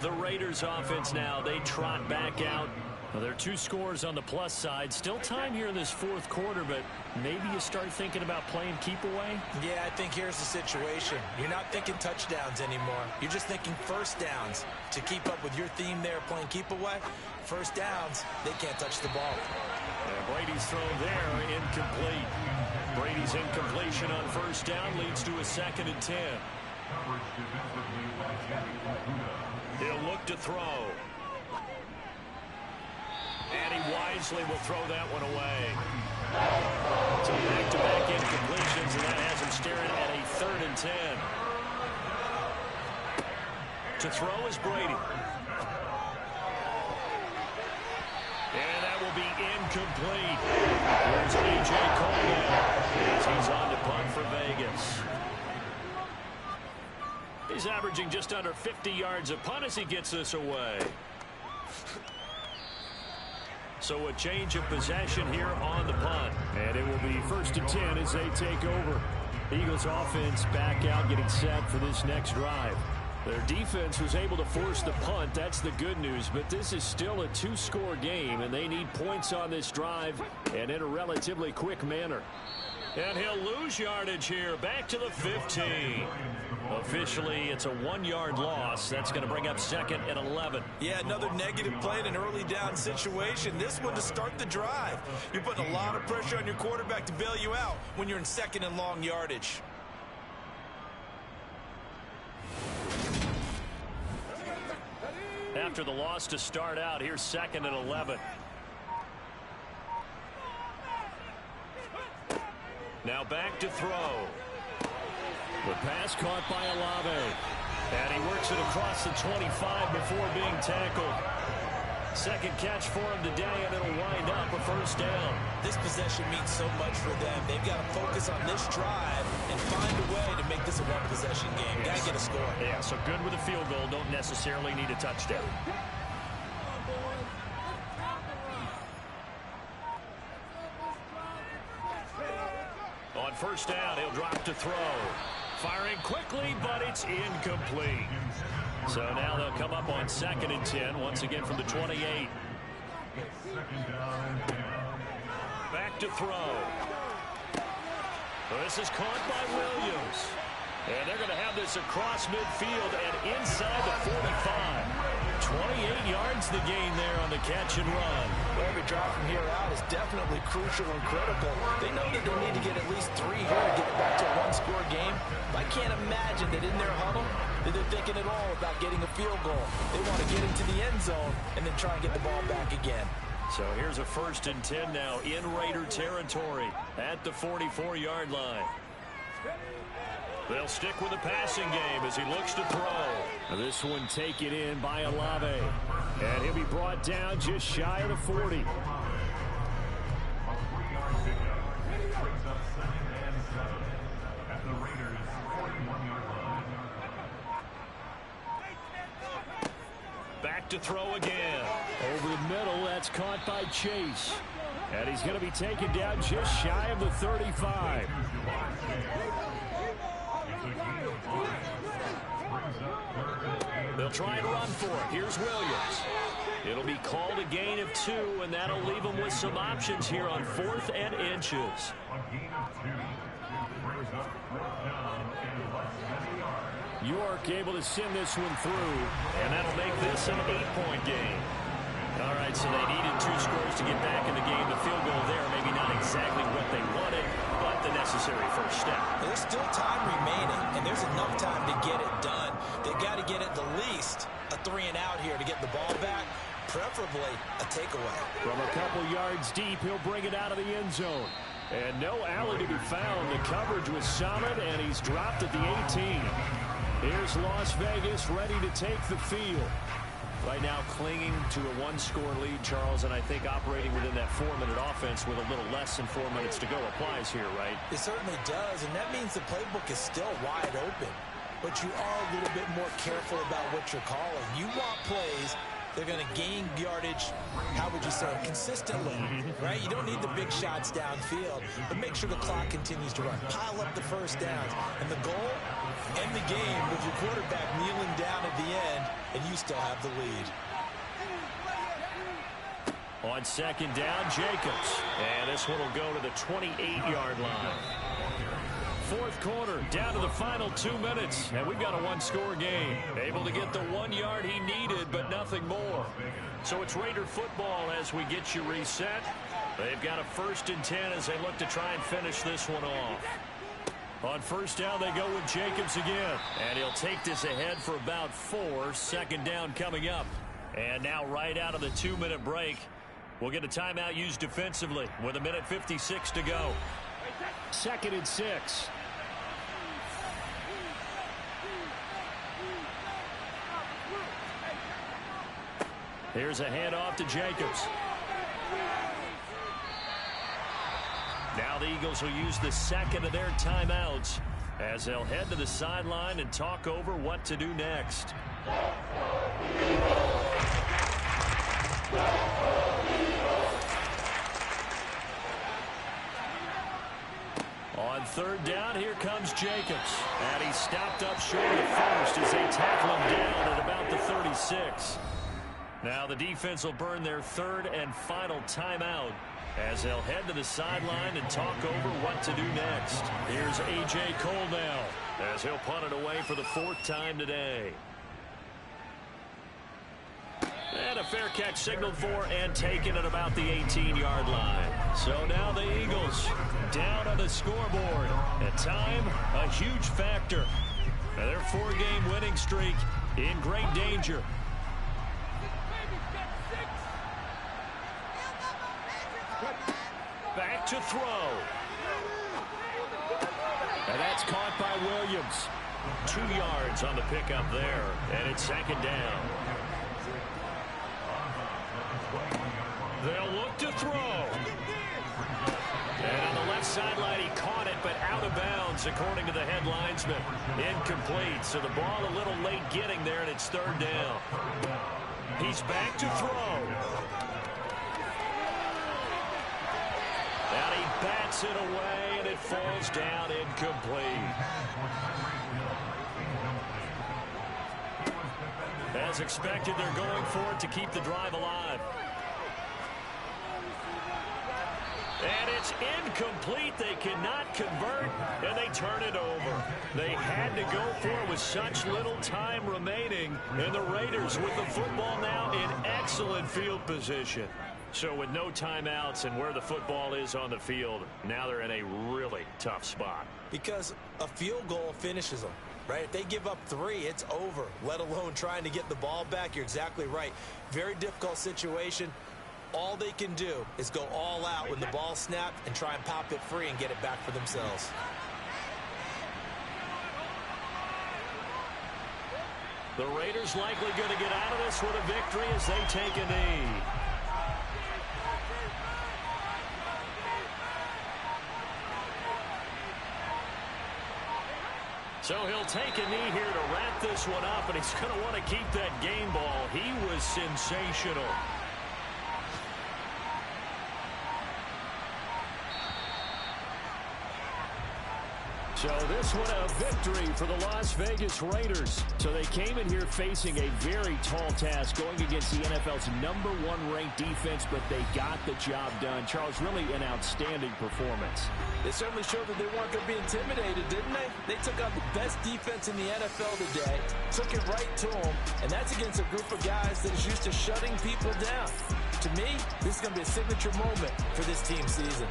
The Raiders offense now, they trot back out. Well, there are 2 scores on the plus side. Still time here in this 4th quarter, but maybe you start thinking about playing keep away? Yeah, I think here's the situation. You're not thinking touchdowns anymore. You're just thinking first downs. To keep up with your theme there, playing keep away, first downs, they can't touch the ball. And Brady's throw there, incomplete. Brady's incompletion on first down leads to a 2nd and 10. He'll look to throw. And he wisely will throw that one away. So back-to-back incompletions, and that has him staring at a 3rd and 10. To throw is Brady. And that will be incomplete. Here's A.J. Cole as he's on to punt for Vegas. He's averaging just under 50 yards a punt as he gets this away. So a change of possession here on the punt. And it will be 1st and 10 as they take over. Eagles offense back out getting set for this next drive. Their defense was able to force the punt. That's the good news. But this is still a two-score game, and they need points on this drive and in a relatively quick manner. And he'll lose yardage here. Back to the 15. Officially, it's a 1-yard loss. That's going to bring up 2nd and 11. Yeah, another negative play in an early down situation. This one to start the drive. You're putting a lot of pressure on your quarterback to bail you out when you're in 2nd and long yardage. After the loss to start out, here's 2nd and 11. Now back to throw. The pass caught by Olave. And he works it across the 25 before being tackled. Second catch for him today, and it'll wind up a first down. This possession means so much for them. They've got to focus on this drive and find a way to make this a one-possession game. Got to get a score. Yeah, so good with a field goal. Don't necessarily need a touchdown. On first down, he'll drop to throw. Firing quickly, but it's incomplete. So now they'll come up on 2nd and 10, once again from the 28. Back to throw. This is caught by Williams. And they're going to have this across midfield and inside the 45. 28 yards the gain there on the catch and run. Well, every drive from here out is definitely crucial and critical. They know that they need to get at least 3 here to get it back to a one-score game. I can't imagine that in their huddle that they're thinking at all about getting a field goal. They want to get into the end zone and then try and get the ball back again. So here's a 1st and 10 now in Raider territory at the 44-yard line. They'll stick with the passing game as he looks to throw. This one taken in by Olave. And he'll be brought down just shy of the 40. Back to throw again. Over the middle, that's caught by Chase. And he's going to be taken down just shy of the 35. They'll try and run for it. Here's Williams. It'll be called a gain of 2, and that'll leave them with some options here on 4th and inches. York able to send this one through, and that'll make this an 8-point game. All right, so they needed 2 scores to get back in the game. The field goal there, maybe not exactly what they wanted, but the necessary first step. There's still time remaining, and there's enough time to get it done. They've got to get at the least a 3 and out here to get the ball back, preferably a takeaway. From a couple yards deep, he'll bring it out of the end zone. And no alley to be found. The coverage was solid, and he's dropped at the 18. Here's Las Vegas ready to take the field. Right now clinging to a 1-score lead, Charles, and I think operating within that 4-minute offense with a little less than 4 minutes to go applies here, right? It certainly does, and that means the playbook is still wide open. But you are a little bit more careful about what you're calling. You want plays they're going to gain yardage, how would you say, consistently, right? You don't need the big shots downfield, but make sure the clock continues to run. Pile up the first downs. And the goal, end the game with your quarterback kneeling down at the end, and you still have the lead. On 2nd down, Jacobs. And this one will go to the 28-yard line. 4th quarter, down to the final 2 minutes, and we've got a 1-score game. Able to get the 1 yard he needed, but nothing more. So it's Raider football as we get you reset. They've got a 1st and 10 as they look to try and finish this one off. On 1st down, they go with Jacobs again, and he'll take this ahead for about 4. 2nd down coming up. And now right out of the 2-minute break, we'll get a timeout used defensively with 1:56 to go. 2nd and 6. Here's a handoff to Jacobs. Now the Eagles will use the 2nd of their timeouts as they'll head to the sideline and talk over what to do next. On third down, here comes Jacobs. And he stopped up short of first as they tackle him down at about the 36. Now the defense will burn their third and final timeout as they'll head to the sideline and talk over what to do next. Here's A.J. Cole now as he'll punt it away for the fourth time today. And a fair catch signaled for and taken at about the 18-yard line. So now the Eagles down on the scoreboard. At time, a huge factor. And their 4-game winning streak in great danger. Back to throw. And that's caught by Williams. 2 yards on the pickup there. And it's second down. They'll look to throw. And on the left sideline, he caught it, but out of bounds, according to the head linesman. Incomplete, so the ball a little late getting there, and it's third down. He's back to throw. And he bats it away, and it falls down incomplete. As expected, they're going for it to keep the drive alive. And it's incomplete. They cannot convert, and they turn it over. They had to go for it with such little time remaining, and the Raiders with the football now in excellent field position. So with no timeouts and where the football is on the field, now they're in a really tough spot. Because a field goal finishes them, right? If they give up 3, it's over, let alone trying to get the ball back. You're exactly right. Very difficult situation. All they can do is go all out when the ball's snapped and try and pop it free and get it back for themselves. The Raiders likely going to get out of this with a victory as they take a knee. So he'll take a knee here to wrap this one up, and he's going to want to keep that game ball. He was sensational. So this one a victory for the Las Vegas Raiders. So they came in here facing a very tall task going against the NFL's #1 ranked defense, but they got the job done. Charles, really an outstanding performance. They certainly showed that they weren't going to be intimidated, didn't they? They took out the best defense in the NFL today, took it right to them, and that's against a group of guys that is used to shutting people down. To me, this is going to be a signature moment for this team season.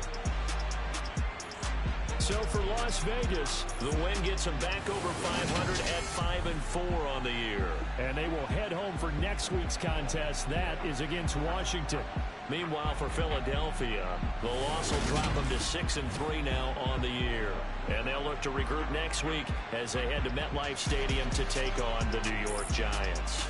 So for Las Vegas, the win gets them back over 500 at 5-4 on the year. And they will head home for next week's contest. That is against Washington. Meanwhile, for Philadelphia, the loss will drop them to 6-3 now on the year. And they'll look to regroup next week as they head to MetLife Stadium to take on the New York Giants.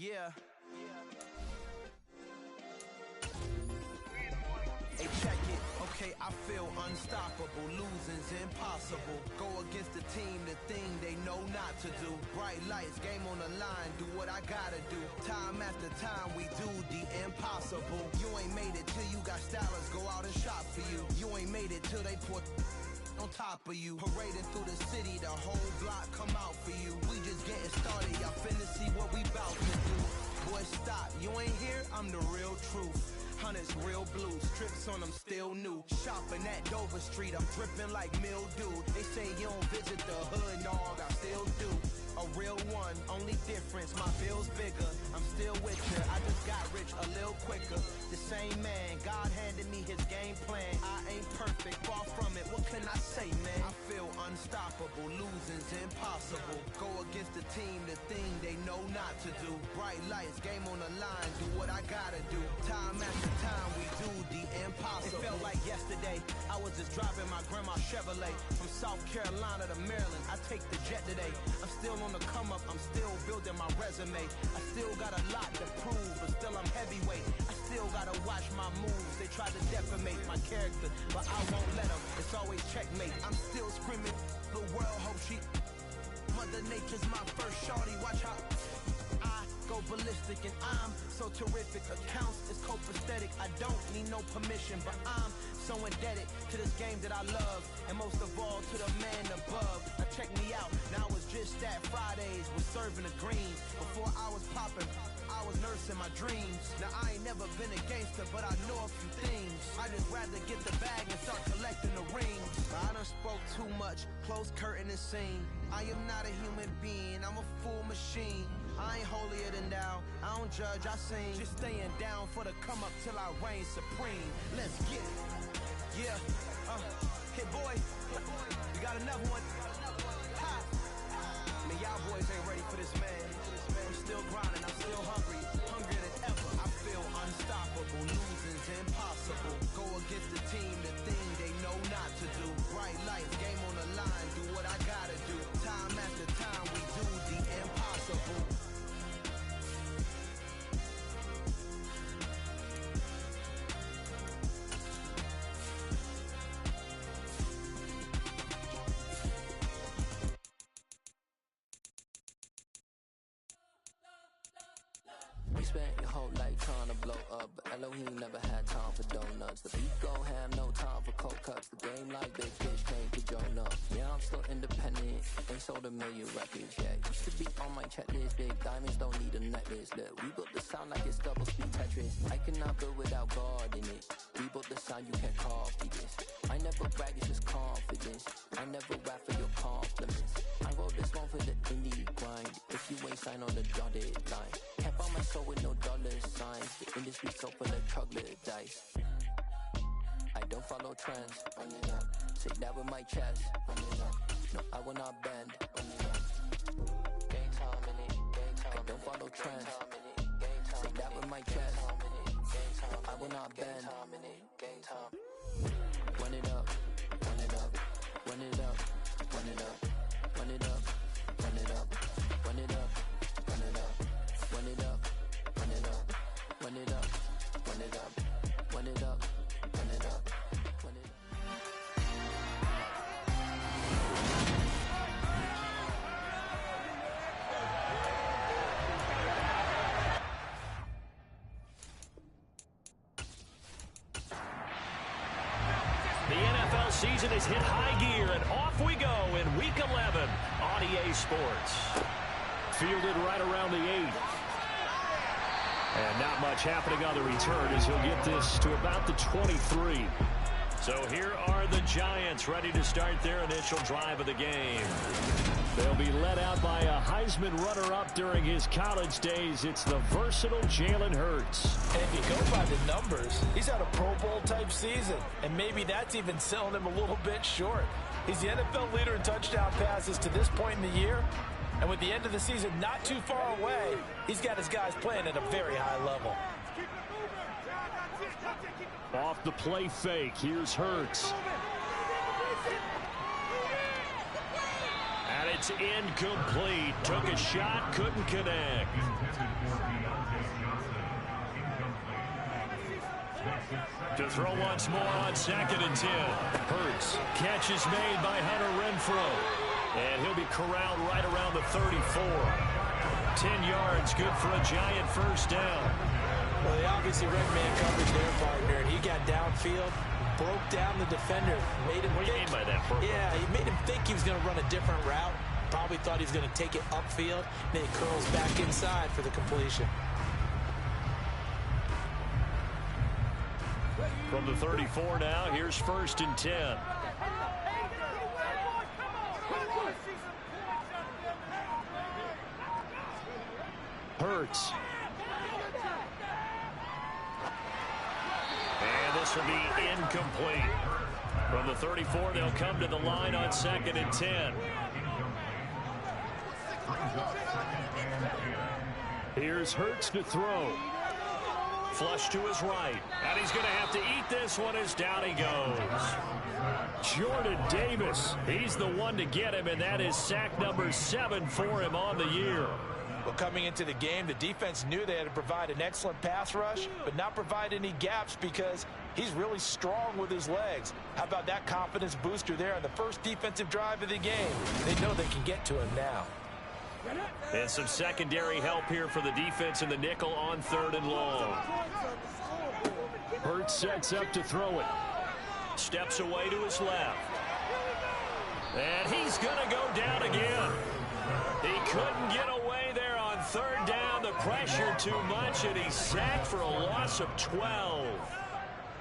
Yeah. Hey, check it. Okay, I feel unstoppable. Losing's impossible. Go against the team, the thing they know not to do. Bright lights, game on the line. Do what I gotta do. Time after time, we do the impossible. You ain't made it till you got stylers go out and shop for you. You ain't made it till they put on top of you. Parading through the city, the whole block come out for you. We just getting started, y'all finna see what we bout to do. Boy, stop, you ain't here, I'm the real truth. Hunters real blue, strips on them still new. Shopping at Dover Street, I'm dripping like mildew. They say you don't visit the hood, dog, I still do. A real one, only difference, my bill's bigger. I'm still with you, I just got rich a little quicker. The same man, God handed me his game plan. I ain't perfect, far from it, what can I say, man? I feel unstoppable, losing's impossible. Go against the team, the thing they know not to do. Bright lights, game on the line, do what I gotta do. Time after time, we do the impossible. It felt like yesterday, I was just driving my grandma's Chevrolet. From South Carolina to Maryland, I take the jet today. I'm still on the come up, I'm still building my resume. I still got a lot to prove, but still I'm heavyweight. I still gotta watch my moves, they try to defamate my character, but I won't let them, it's always checkmate. I'm still screaming, the world hope she, Mother Nature's my first shorty, watch how I go ballistic and I'm so terrific. Accounts is copacetic, I don't need no permission, but I'm so indebted to this game that I love, and most of all to the man above. Now check me out, now it's just that Fridays was serving the greens. Before I was popping, I was nursing my dreams. Now I ain't never been a gangster, but I know a few things. I just rather get the bag and start collecting the rings. I done spoke too much, close curtain and scene. I am not a human being, I'm a full machine. I ain't holier than thou, I don't judge, I sing. Just staying down for the come up till I reign supreme. Let's get it. Yeah, hit boy, we got another one. Ha. Man, y'all boys ain't ready for this, man. I'm still grinding, I'm still hungry, hungrier than ever. I feel unstoppable, losing's impossible. Go against the team, the thing they know not to do. Bright lights, game on the line, do what I gotta do. Time after time, we do the impossible. Spent your whole life trying to blow up, but Elohim never had time for donuts. The beat go ham, no time for cold cuts. The game like big fish came to join up. Yeah, I'm still independent, ain't sold a million records yet. Used to be on my checklist, big diamonds don't need a necklace. Look, we built the sound like it's double speed Tetris. I cannot build without God in it. We built the sound, you can't copy this. I never brag, it's just confidence. I never rap for your compliments. I wrote this one for the indie grind. If you ain't signed on the dotted line, can't buy my soul with no dollar signs. The industry so full of troglodytes. I don't follow trends. Run it up. Say that with my chest. Run it up. No, I will not bend. Run it up. Game time in it. Game time. I don't follow trends. Say that with my chest. I will not bend. Game time. Run it up. Run it up. Run it up. Run it up. Run it up. Run it up. Run it up. Run it up. Run it up. Run it up. Run it up. Run it up. Run it up. Run it up. Run it up. The NFL season has hit high gear, and off we go in Week 11 on EA Sports. Fielded right around the 8. And not much happening on the return as he'll get this to about the 23. So here are the Giants ready to start their initial drive of the game. They'll be led out by a Heisman runner-up during his college days. It's the versatile Jalen Hurts. And if you go by the numbers, he's had a Pro Bowl-type season, and maybe that's even selling him a little bit short. He's the NFL leader in touchdown passes to this point in the year, and with the end of the season not too far away, he's got his guys playing at a very high level. Off the play fake, here's Hurts. And it It's incomplete. Took a shot, couldn't connect. To throw once more on 2nd and 10. Hurts. Catch is made by Hunter Renfrow. And he'll be corralled right around the 34. 10 yards, good for a Giant first down. Well, they obviously read man coverage there, partner, and he got downfield, broke down the defender, made him What do you mean by that, Burke? Yeah, he made him think he was going to run a different route. Probably thought he was going to take it upfield. Then he curls back inside for the completion. From the 34 now, here's 1st and 10. Hurts. And this will be incomplete. From the 34, they'll come to the line on 2nd and 10. Here's Hurts to throw. Flush to his right. And he's going to have to eat this one as down he goes. Jordan Davis, he's the one to get him, and that is sack number 7 for him on the year. Well, coming into the game, the defense knew they had to provide an excellent pass rush, but not provide any gaps because he's really strong with his legs. How about that confidence booster there on the first defensive drive of the game? They know they can get to him now. And some secondary help here for the defense in the nickel on 3rd and long. Hurts sets up to throw it. Steps away to his left. And he's going to go down again. He couldn't get away there on 3rd down. The pressure too much, and he's sacked for a loss of 12.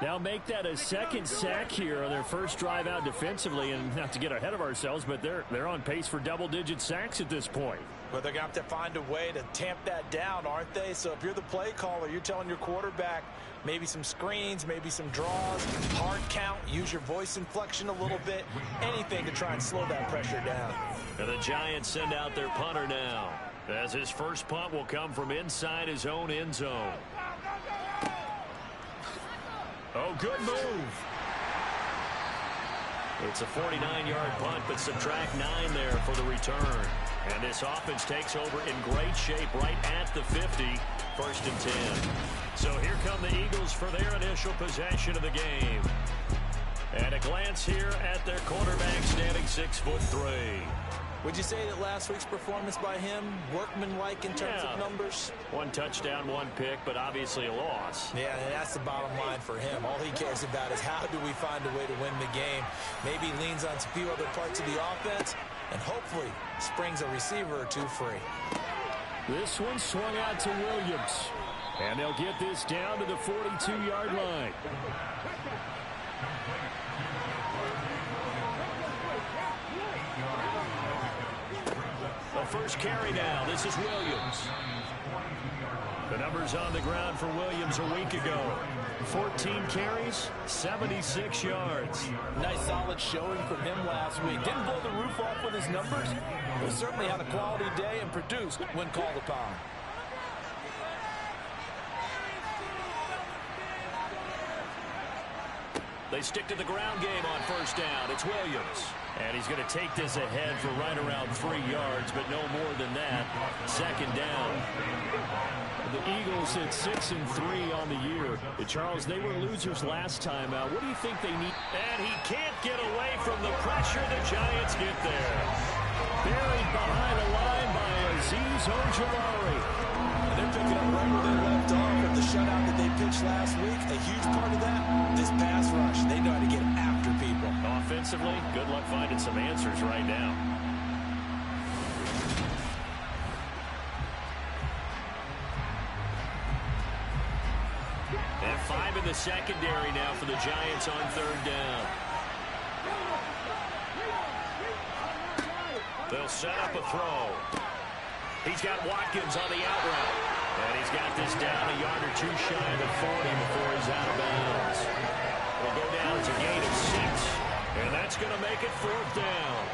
Now make that a second sack here on their first drive out defensively, and not to get ahead of ourselves, but they're on pace for double-digit sacks at this point. Well, they're going to have to find a way to tamp that down, aren't they? So if you're the play caller, you're telling your quarterback maybe some screens, maybe some draws, hard count, use your voice inflection a little bit, anything to try and slow that pressure down. And the Giants send out their punter now, as his first punt will come from inside his own end zone. Oh, good move. It's a 49-yard punt, but subtract 9 there for the return. And this offense takes over in great shape right at the 50, 1st and 10. So here come the Eagles for their initial possession of the game. And a glance here at their quarterback standing 6'3". Would you say that last week's performance by him, workmanlike in terms of numbers? 1 touchdown, 1 pick, but obviously a loss. Yeah, and that's the bottom line for him. All he cares about is how do we find a way to win the game. Maybe he leans on a few other parts of the offense and hopefully springs a receiver or two free. This one swung out to Williams. And they'll get this down to the 42-yard line. The first carry now. This is Williams. The numbers on the ground for Williams a week ago. 14 carries, 76 yards. Nice solid showing from him last week. Didn't blow the roof off with his numbers, but certainly had a quality day and produced when called upon. They stick to the ground game on 1st down. It's Williams. And he's going to take this ahead for right around 3 yards, but no more than that. 2nd down. The Eagles at 6-3 on the year. Charles, they were losers last time out. What do you think they need? And he can't get away from the pressure. The Giants get there. Buried behind the line by Azeez Ojulari. And they're picking up right where they left off with the shutout that they pitched last week. A huge part of that, this pass rush. They know how to get after people. Offensively, good luck finding some answers right now. And 5 in the secondary now for the Giants on 3rd down. They'll set up a throw. He's got Watkins on the out route. And he's got this down a yard or 2 shy of the 40 before he's out of bounds. Will go down as a gain of 6. And that's going to make it 4th down.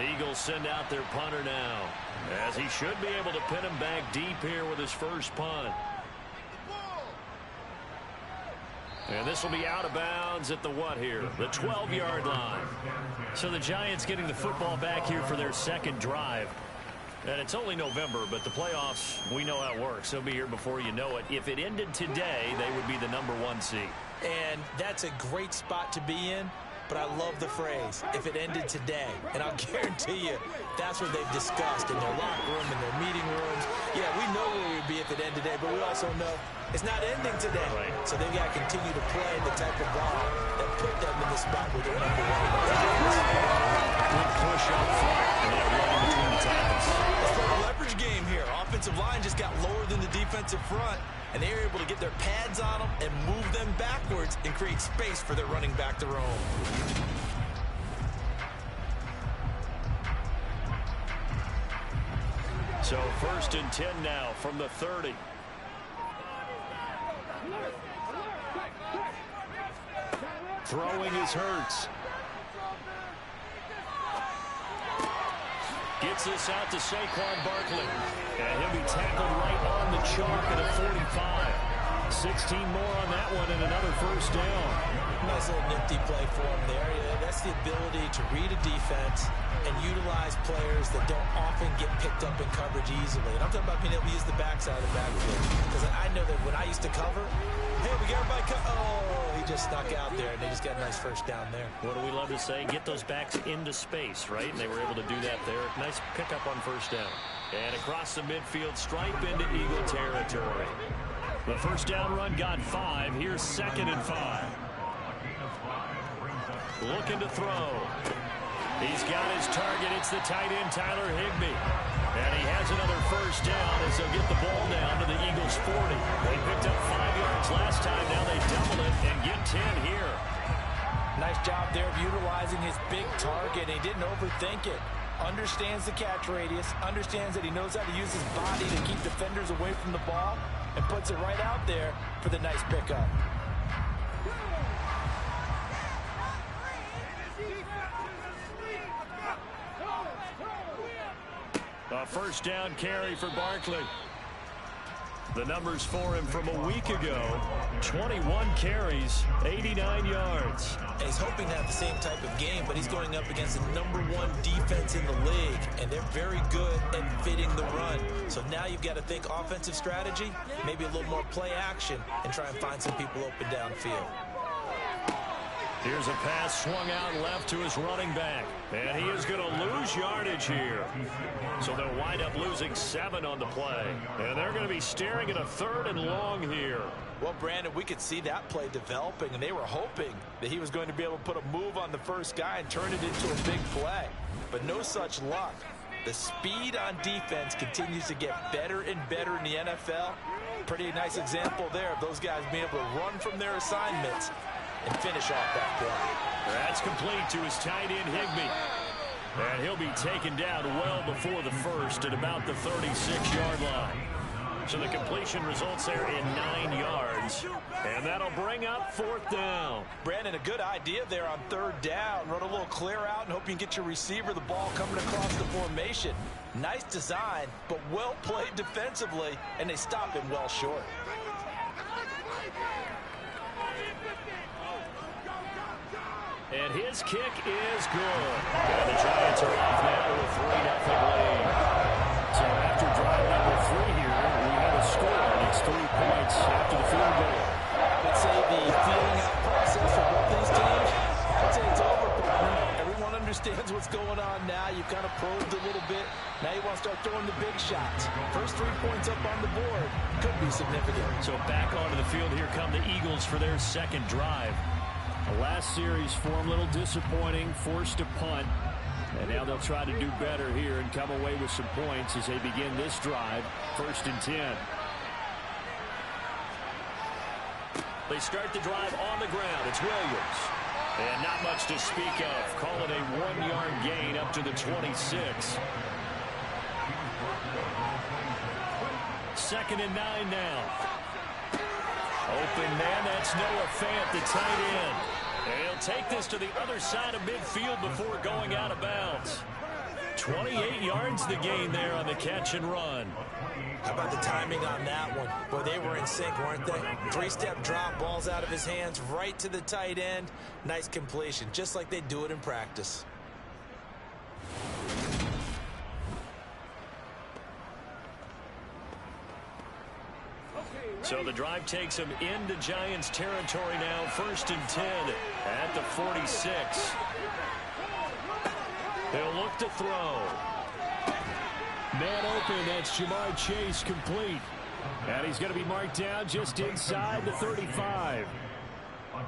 The Eagles send out their punter now, as he should be able to pin him back deep here with his first punt. And this will be out of bounds at the what here? The 12-yard line. So the Giants getting the football back here for their second drive. And it's only November, but the playoffs, we know how it works. They'll be here before you know it. If it ended today, they would be the #1 seed. And that's a great spot to be in. But I love the phrase, if it ended today. And I'll guarantee you, that's what they've discussed in their locker room, in their meeting rooms. Yeah, we know where we'd be if it ended today, but we also know it's not ending today. Right. So they've got to continue to play the type of ball that put them in the spot where they're #1. Good push up front, and they're running between the tackles. Let's play the leverage game here. Offensive line just got lower than the defensive front, and they were able to get their pads on them and move them backwards and create space for their running back to roam. So 1st and 10 now from the 30. Throwing is Hurts. Gets this out to Saquon Barkley. And he'll be tackled right on the chalk at a 45. 16 more on that one and another first down. Nice little nifty play for him there. That's the ability to read a defense and utilize players that don't often get picked up in coverage easily. And I'm talking about being able to use the backside of the backfield. Because I know that when I used to cover, hey, we got everybody oh, he just snuck out there, and they just got a nice first down there. What do we love to say? Get those backs into space, right? And they were able to do that there. Nice pickup on first down. And across the midfield, stripe into Eagle territory. The first down run got 5. Here's 2nd and 5. Looking to throw. He's got his target. It's the tight end, Tyler Higbee. And he has another first down as they'll get the ball down to the Eagles' 40. They picked up 5 yards last time. Now they double it and get 10 here. Nice job there of utilizing his big target. He didn't overthink it. Understands the catch radius. Understands that he knows how to use his body to keep defenders away from the ball. And puts it right out there for the nice pickup. A first down carry for Barkley. The numbers for him from a week ago. 21 carries, 89 yards. And he's hoping to have the same type of game, but he's going up against the #1 defense in the league, and they're very good at fitting the run. So now you've got to think offensive strategy, maybe a little more play action, and try and find some people open downfield. Here's a pass swung out left to his running back. And he is going to lose yardage here. So they'll wind up losing 7 on the play. And they're going to be staring at a 3rd and long here. Well, Brandon, we could see that play developing, and they were hoping that he was going to be able to put a move on the first guy and turn it into a big play. But no such luck. The speed on defense continues to get better and better in the NFL. Pretty nice example there of those guys being able to run from their assignments and finish off that play. That's complete to his tight end, Higbee. And he'll be taken down well before the first at about the 36-yard line. So the completion results there in 9 yards. And that'll bring up 4th down. Brandon, a good idea there on 3rd down. Run a little clear out and hope you can get your receiver the ball coming across the formation. Nice design, but well played defensively, and they stop him well short. And his kick is good. And the Giants are off now to a 3-0 lead. So after drive number 3 here, we have a score, and it's 3 points after the field goal. I'd say the feeling out process for both these teams, I'd say it's over, partner. Everyone understands what's going on now. You've kind of probed a little bit. Now you want to start throwing the big shots. First 3 points up on the board could be significant. So back onto the field, here come the Eagles for their second drive. The last series for them, a little disappointing, forced to punt. And now they'll try to do better here and come away with some points as they begin this drive, 1st and 10. They start the drive on the ground. It's Williams. And not much to speak of. Call it a 1-yard gain up to the 26. 2nd and 9 now. Open man, that's Noah Fant, the tight end. And he'll take this to the other side of midfield before going out of bounds. 28 yards the gain there on the catch and run. How about the timing on that one? Boy, they were in sync, weren't they? Three-step drop, balls out of his hands, right to the tight end. Nice completion, just like they do it in practice. So the drive takes him into Giants territory now. 1st and 10 at the 46. They'll look to throw. Man open, that's Jamar Chase, complete. And he's going to be marked down just inside the 35. I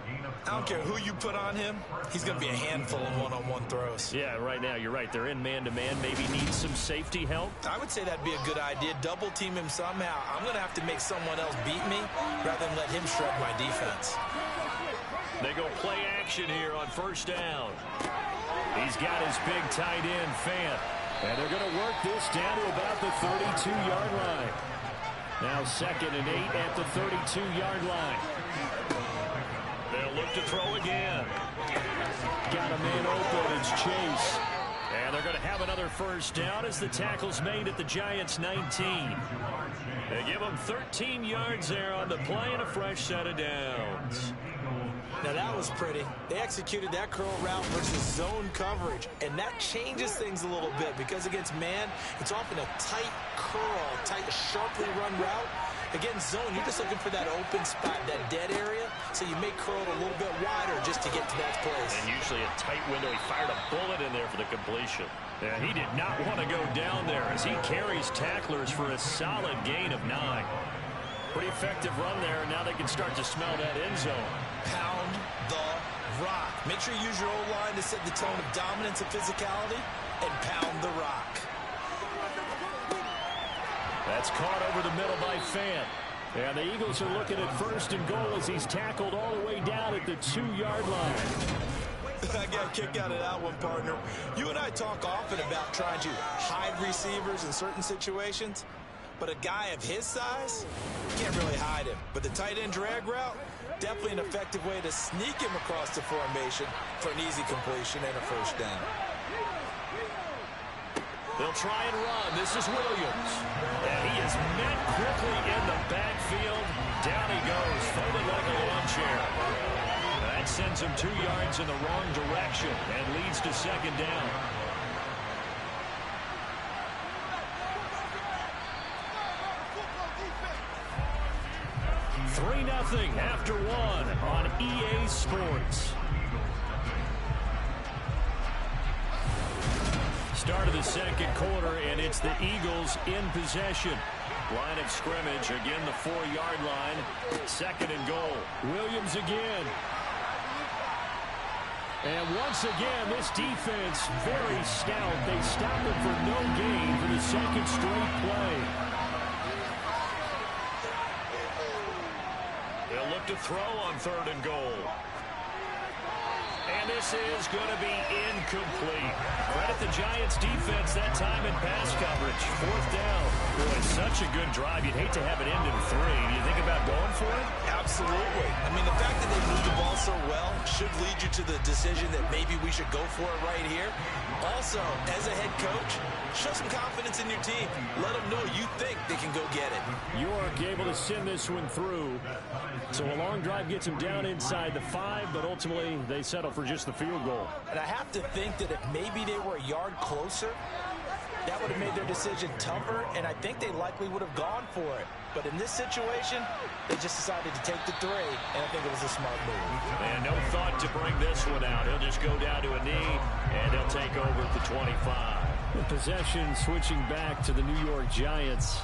don't care who you put on him, he's going to be a handful of one-on-one throws. Yeah, right now, you're right. They're in man-to-man. Maybe needs some safety help. I would say that'd be a good idea. Double team him somehow. I'm going to have to make someone else beat me rather than let him shred my defense. They go play action here on 1st down. He's got his big tight end, Fant. And they're going to work this down to about the 32-yard line. Now 2nd and 8 at the 32-yard line. They'll look to throw again. Got a man open. It's Chase. And they're going to have another 1st down as the tackle's made at the Giants' 19. They give them 13 yards there on the play and a fresh set of downs. Now that was pretty. They executed that curl route versus zone coverage, and that changes things a little bit because against man, it's often a tight curl, tight, sharply run route. Against zone, you're just looking for that open spot, that dead area, so you may curl it a little bit wider just to get to that place. And usually a tight window. He fired a bullet in there for the completion. Yeah, he did not want to go down there as he carries tacklers for a solid gain of 9. Pretty effective run there, and now they can start to smell that end zone. Pound the rock. Make sure you use your O-line to set the tone of dominance and physicality, and pound the rock. That's caught over the middle by Fant. And the Eagles are looking at 1st and goal as he's tackled all the way down at the 2-yard line. I got a kick out of that one, partner. You and I talk often about trying to hide receivers in certain situations, but a guy of his size, can't really hide him. But the tight end drag route, definitely an effective way to sneak him across the formation for an easy completion and a 1st down. They'll try and run. This is Williams. And he is met quickly in the backfield. Down he goes, folded like a lawn chair. That sends him 2 yards in the wrong direction and leads to 2nd down. $3-0 after 1 on EA Sports. Start of the 2nd quarter, and it's the Eagles in possession. Line of scrimmage, again the 4-yard line. 2nd and goal. Williams again. And once again, this defense very stout. They stop it for no gain for the 2nd straight play. They'll look to throw on 3rd and goal. And this is going to be incomplete. Credit the Giants defense that time in pass coverage. 4th down. Boy, such a good drive. You'd hate to have it end in 3. Do you think about going for it? Absolutely. I mean, the fact that they moved the ball so well should lead you to the decision that maybe we should go for it right here. Also, as a head coach, show some confidence in your team. Let them know you think they can go get it. York able to send this one through. So a long drive gets them down inside the 5, but ultimately they settle for just the field goal. And I have to think that if maybe they were a yard closer, that would have made their decision tougher, and I think they likely would have gone for it. But in this situation, they just decided to take the 3, and I think it was a smart move. And no thought to bring this one out. He'll just go down to a knee, and they'll take over at the 25. The possession switching back to the New York Giants.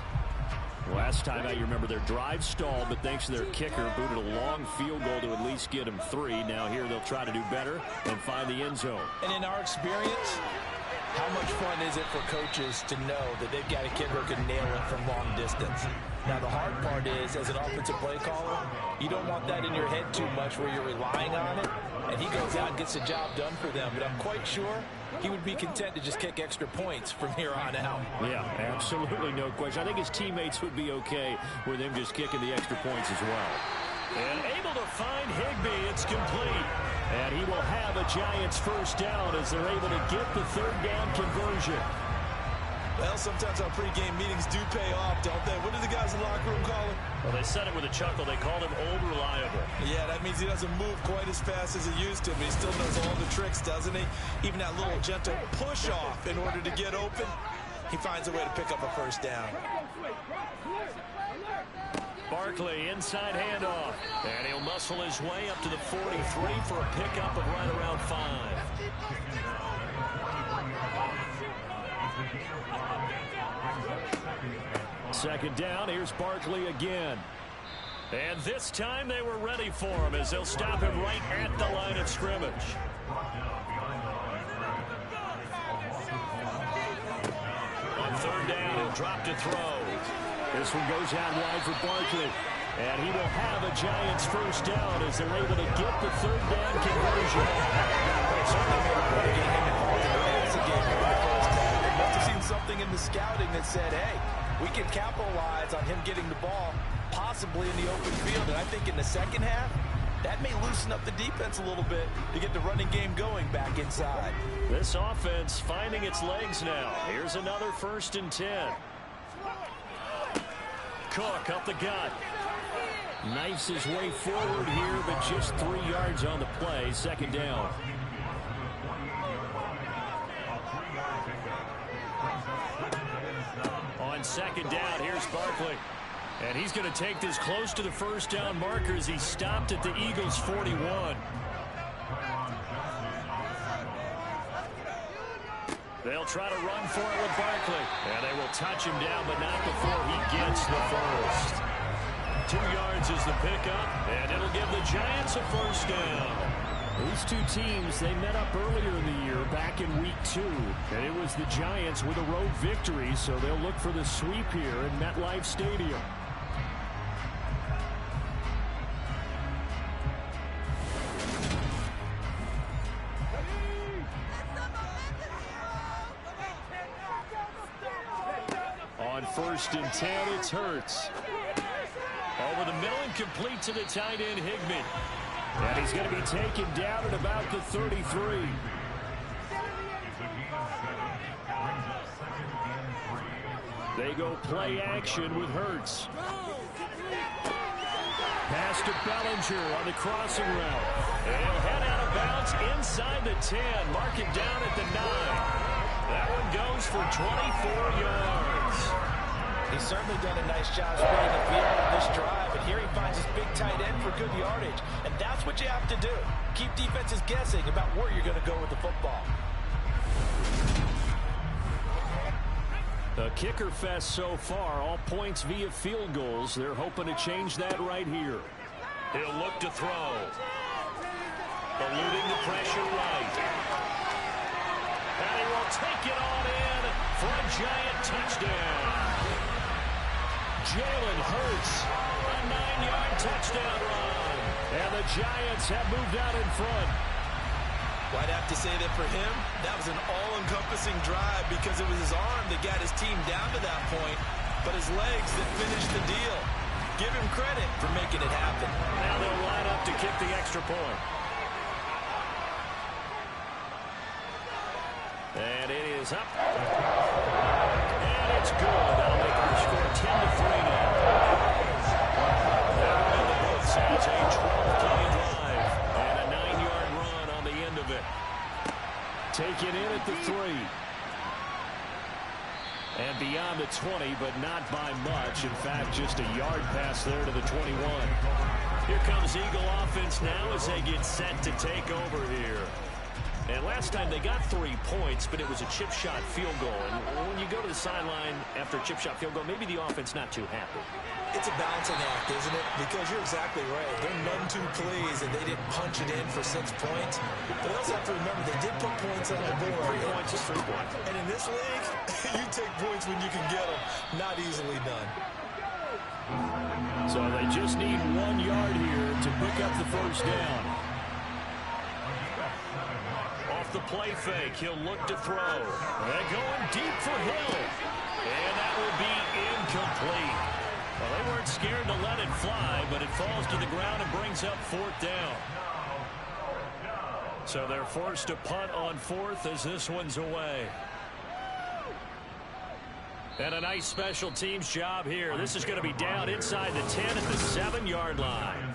Last time out, you remember their drive stalled, but thanks to their kicker, booted a long field goal to at least get them 3. Now here they'll try to do better and find the end zone. And in our experience, how much fun is it for coaches to know that they've got a kicker who can nail it from long distance? Now, the hard part is, as an offensive play caller, you don't want that in your head too much where you're relying on it, and he goes out and gets the job done for them. But I'm quite sure he would be content to just kick extra points from here on out. Yeah, absolutely no question. I think his teammates would be okay with him just kicking the extra points as well. And able to find Higbee. It's complete. And he will have a Giants first down as they're able to get the third down conversion. Well, sometimes our pregame meetings do pay off, don't they? What do the guys in the locker room call him? Well, they said it with a chuckle. They called him Old Reliable. Yeah, that means he doesn't move quite as fast as he used to, but he still knows all the tricks, doesn't he? Even that little gentle push-off in order to get open, he finds a way to pick up a first down. Barkley, inside handoff. And he'll muscle his way up to the 43 for a pickup of right around 5. Second down, here's Barkley again. And this time they were ready for him as they'll stop him right at the line of scrimmage. On third down, he'll drop to throw. This one goes out wide for Barkley. And he will have a Giants first down as they're able to get the third down conversion. Must have seen something in the scouting that said, hey, we can capitalize on him getting the ball possibly in the open field. And I think in the second half, that may loosen up the defense a little bit to get the running game going back inside. This offense finding its legs now. Here's another 1st and 10. Cook up the gut. Knifes his way forward here, but just 3 yards on the play. Second down. On second down, here's Barkley. And he's going to take this close to the first down marker as he stopped at the Eagles' 41. They'll try to run for it with Barkley. And they will touch him down, but not before he gets the first. 2 yards is the pickup, and it'll give the Giants a first down. These two teams, they met up earlier in the year back in week 2. And it was the Giants with a road victory, so they'll look for the sweep here in MetLife Stadium. On 1st and 10, it's Hurts. Over the middle and complete to the tight end, Higbee. And he's going to be taken down at about the 33. They go play action with Hurts. Pass to Bellinger on the crossing route. And he'll head out of bounds inside the 10. Mark it down at the 9. That one goes for 24 yards. He's certainly done a nice job spreading the field on this drive, and here he finds his big tight end for good yardage. And that's what you have to do. Keep defenses guessing about where you're going to go with the football. A kicker fest so far, all points via field goals. They're hoping to change that right here. He'll look to throw. Eluding the pressure right. And he will take it on in for a Giant touchdown. Jalen Hurts, a 9-yard touchdown run. And the Giants have moved out in front. Well, I'd have to say that for him, that was an all-encompassing drive because it was his arm that got his team down to that point, but his legs that finished the deal. Give him credit for making it happen. Now they'll line up to kick the extra point. And it is up. And it's good. That'll make our score 10-3 now. That one in the books has a 12-play drive and a 9-yard run on the end of it. Take it in at the 3. And beyond the 20, but not by much. In fact, just a yard pass there to the 21. Here comes Eagle offense now as they get set to take over here. And last time they got 3 points, but it was a chip shot field goal. And when you go to the sideline after a chip shot field goal, maybe the offense not too happy. It's a balancing act, isn't it? Because you're exactly right. They're none too pleased that they didn't punch it in for 6 points. But they also have to remember they did put points on the board. 3 points is 3 points. And in this league, you take points when you can get them. Not easily done. So they just need 1 yard here to pick up the first down. Off the play fake, he'll look to throw. And going deep for Hill. And that will be incomplete. Well, they weren't scared to let it fly, but it falls to the ground and brings up 4th down. So they're forced to punt on 4th as this one's away. And a nice special teams job here. This is going to be down inside the 10 at the 7-yard line.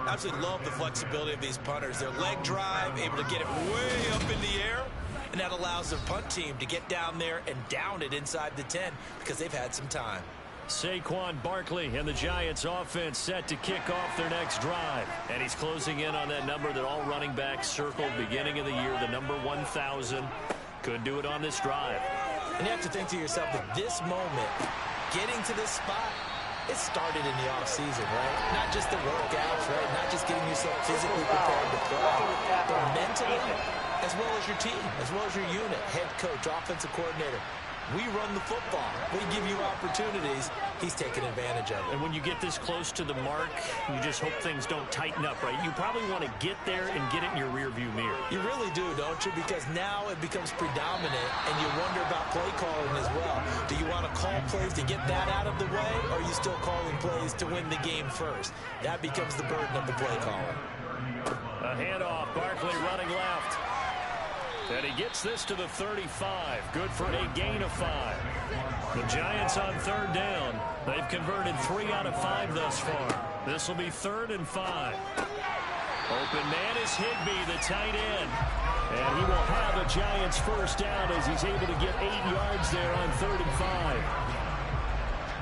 Absolutely love the flexibility of these punters. Their leg drive, able to get it way up in the air, and that allows the punt team to get down there and down it inside the 10 because they've had some time. Saquon Barkley and the Giants offense set to kick off their next drive. And he's closing in on that number that all running backs circled beginning of the year, the number 1,000. Could do it on this drive. And you have to think to yourself that this moment, getting to this spot, it started in the offseason, right? Not just the workouts, right? Not just getting yourself physically prepared to play, but mentally, as well as your team, as well as your unit, head coach, offensive coordinator. We run the football. We give you opportunities. He's taking advantage of it. And when you get this close to the mark, you just hope things don't tighten up, right? You probably want to get there and get it in your rearview mirror. You really do, don't you? Because now it becomes predominant, and you wonder about play calling as well. Do you want to call plays to get that out of the way, or are you still calling plays to win the game first? That becomes the burden of the play caller. A handoff, Barkley running left. And he gets this to the 35. Good for a gain of 5. The Giants on 3rd down. They've converted 3 out of 5 thus far. This will be 3rd and 5. Open man is Higbee, the tight end. And he will have a Giants first down as he's able to get 8 yards there on 3rd and 5.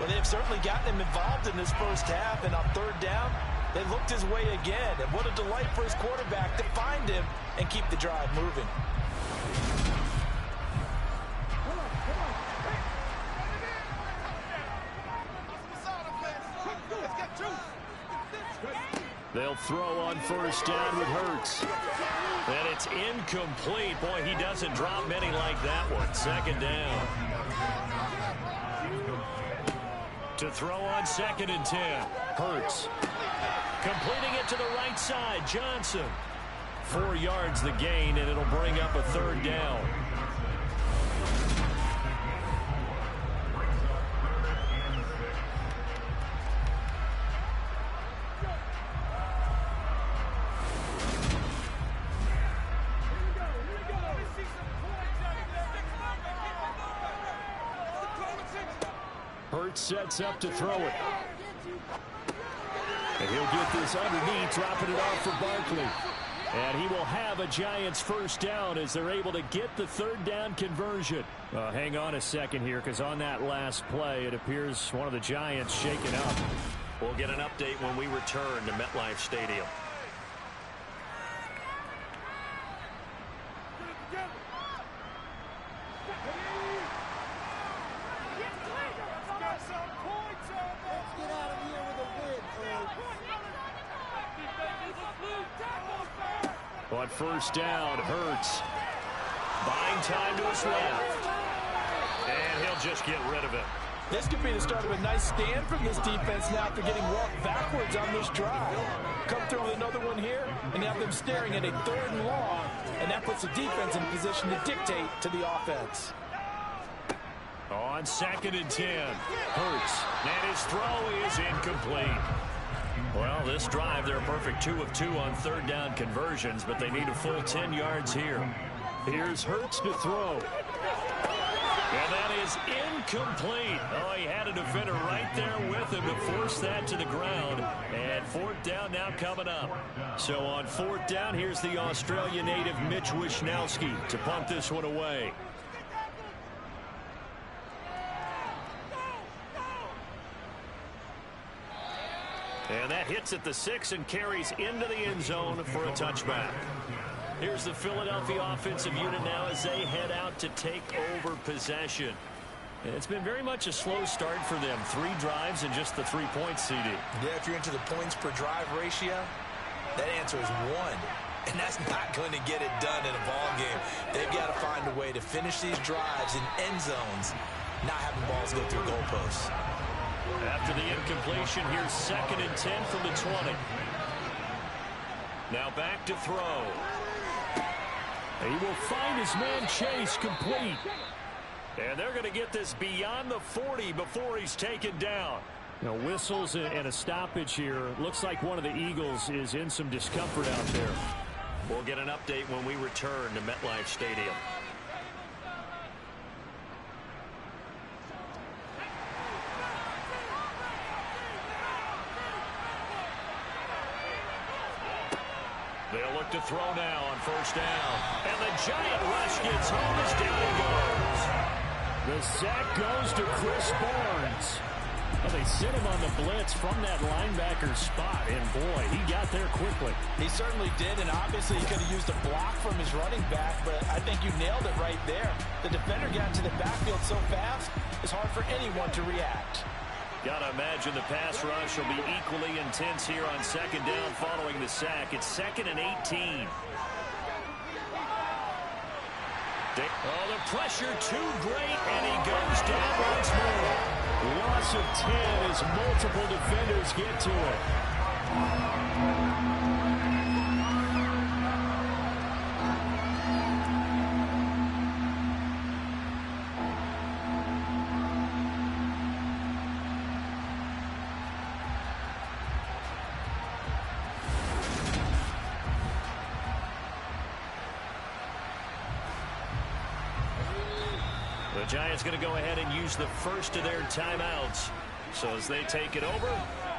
Well, they've certainly gotten him involved in this first half, and on 3rd down, they looked his way again. And what a delight for his quarterback to find him and keep the drive moving. They'll throw on 1st down with Hurts. And it's incomplete. Boy, he doesn't drop many like that one. 2nd down. To throw on 2nd and 10. Hurts. Completing it to the right side. Johnson. 4 yards the gain, and it'll bring up a 3rd down. Hurts sets up to throw it. And he'll get this underneath, dropping it off for Barkley. And he will have a Giants first down as they're able to get the 3rd down conversion. Hang on a second here, because on that last play, it appears one of the Giants shaken up. We'll get an update when we return to MetLife Stadium. On 1st down, Hurts. Buying time to his left. And he'll just get rid of it. This could be the start of a nice stand from this defense now after getting walked backwards on this drive. Come through with another one here, and now them staring at a 3rd and long, and that puts the defense in position to dictate to the offense. On 2nd and 10, Hurts. And his throw is incomplete. Well, this drive, they're a perfect 2 of 2 on 3rd down conversions, but they need a full 10 yards here. Here's Hurts to throw. And that is incomplete. Oh, he had a defender right there with him to force that to the ground. And 4th down now coming up. So on 4th down, here's the Australia native Mitch Wishnowsky to punt this one away. And that hits at the 6 and carries into the end zone for a touchback. Here's the Philadelphia offensive unit now as they head out to take over possession. And it's been very much a slow start for them. 3 drives and just the 3 points, CD. Yeah, if you're into the points per drive ratio, that answer is 1. And that's not going to get it done in a ball game. They've got to find a way to finish these drives in end zones, not having balls go through goalposts. After the incompletion, here's 2nd and 10 from the 20. Now back to throw. He will find his man Chase complete. And they're going to get this beyond the 40 before he's taken down. Whistles and a stoppage here. Looks like one of the Eagles is in some discomfort out there. We'll get an update when we return to MetLife Stadium. They'll look to throw now on first down. And the giant rush gets home as down he goes. The sack goes to Chris Barnes. Well, they sit him on the blitz from that linebacker spot, and boy, he got there quickly. He certainly did, and obviously he could have used a block from his running back, but I think you nailed it right there. The defender got to the backfield so fast, it's hard for anyone to react. Gotta imagine the pass rush will be equally intense here on second down following the sack. It's 2nd and 18. Oh, the pressure too great, and he goes down once more. Loss of 10 as multiple defenders get to it. The Giants going to go ahead and use the first of their timeouts. So as they take it over,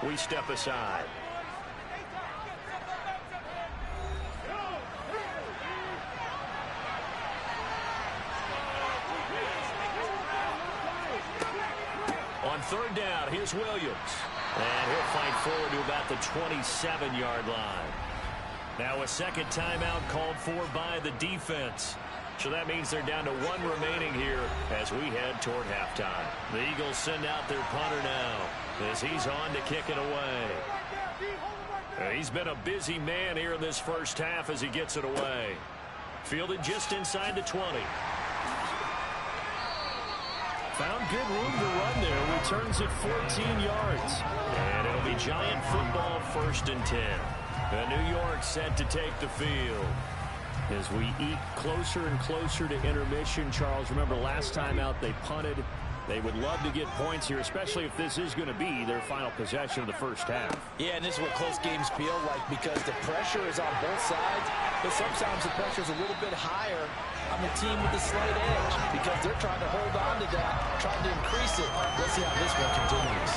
we step aside. On third down, here's Williams. And he'll fight forward to about the 27-yard line. Now a second timeout called for by the defense. So that means they're down to 1 remaining here as we head toward halftime. The Eagles send out their punter now as he's on to kick it away. He's been a busy man here in this first half as he gets it away. Fielded just inside the 20. Found good room to run there. Returns it 14 yards. And it'll be Giant football, 1st and 10. The New York set to take the field. As we eat closer and closer to intermission, Charles, remember last time out they punted. They would love to get points here, especially if this is going to be their final possession of the first half. Yeah, and this is what close games feel like because the pressure is on both sides, but sometimes the pressure is a little bit higher on the team with the slight edge because they're trying to hold on to that, trying to increase it. Let's see how this one continues.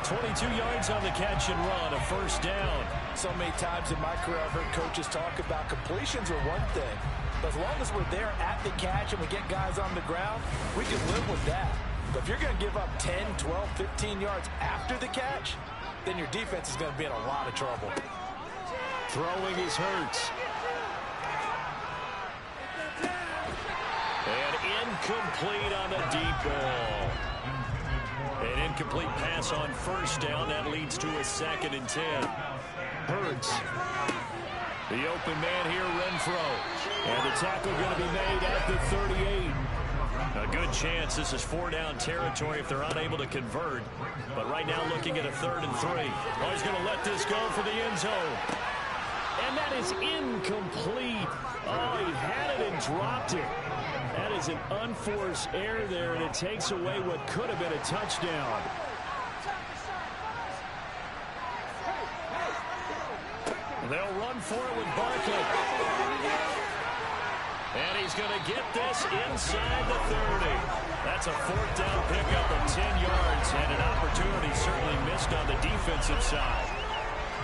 22 yards on the catch and run, a first down. So many times in my career I've heard coaches talk about completions are one thing, but as long as we're there at the catch and we get guys on the ground, we can live with that. But if you're going to give up 10, 12, 15 yards after the catch, then your defense is going to be in a lot of trouble. Throwing is Hurts. And incomplete on the deep ball. An incomplete pass on first down. That leads to a 2nd and 10. Hurts. The open man here, Renfro. And the tackle going to be made at the 38. A good chance this is 4-down territory if they're unable to convert. But right now looking at a 3rd and 3. Oh, he's going to let this go for the end zone. And that is incomplete. Oh, he had it and dropped it. That is an unforced error there, and it takes away what could have been a touchdown. They'll run for it with Barkley. And he's going to get this inside the 30. That's a 4th down pickup of 10 yards, and an opportunity certainly missed on the defensive side.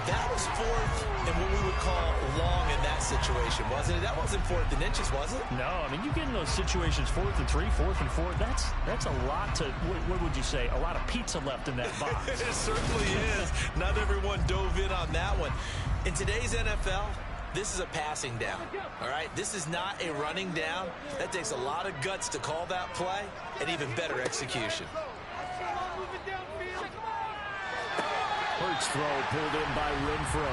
That was 4th and what we would call long in that situation, wasn't it? That wasn't 4th and inches, was it? No, I mean, you get in those situations 4th and 3, 4th and 4. That's a lot to, what would you say, a lot of pizza left in that box. It certainly is. Not everyone dove in on that one. In today's NFL, this is a passing down, all right? This is not a running down. That takes a lot of guts to call that play and even better execution. Hurts throw pulled in by Renfro.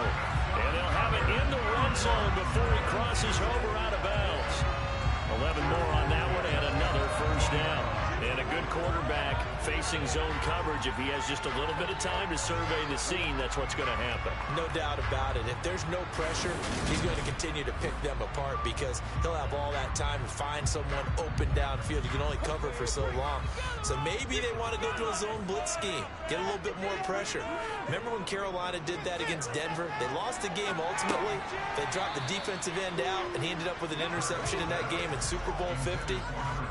And they'll have it in the red zone before he crosses over out of bounds. 11 more on that one and another first down. And a good quarterback facing zone coverage, if he has just a little bit of time to survey the scene, that's what's going to happen. No doubt about it. If there's no pressure, he's going to continue to pick them apart because he'll have all that time to find someone open downfield. You can only cover for so long. So maybe they want to go to a zone blitz scheme, get a little bit more pressure. Remember when Carolina did that against Denver? They lost the game ultimately. They dropped the defensive end out, and he ended up with an interception in that game in Super Bowl 50.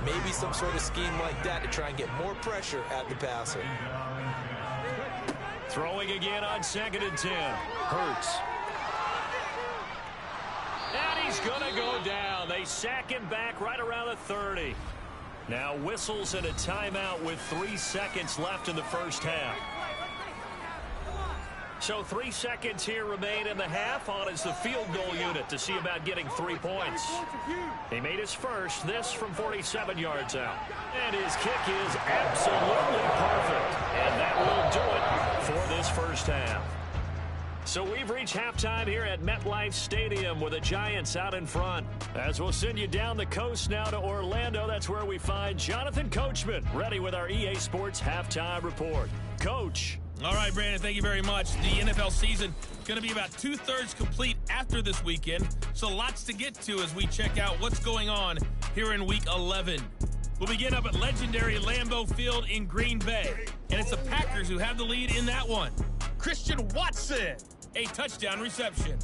Maybe some sort of scheme like that to try and get more pressure at the passer. Throwing again on 2nd and 10. Hurts. And he's going to go down. They sack him back right around the 30. Now whistles and a timeout with 3 seconds left in the first half. So 3 seconds here remain in the half. On is the field goal unit to see about getting 3 points. He made his first, this from 47 yards out. And his kick is absolutely perfect. And that will do it for this first half. So we've reached halftime here at MetLife Stadium with the Giants out in front. As we'll send you down the coast now to Orlando, that's where we find Jonathan Coachman ready with our EA Sports Halftime Report. Coach. All right, Brandon, thank you very much. The NFL season going to be about 2/3 complete after this weekend, so lots to get to as we check out what's going on here in Week 11. We'll begin up at legendary Lambeau Field in Green Bay, and it's the Packers who have the lead in that one. Christian Watson, a touchdown reception.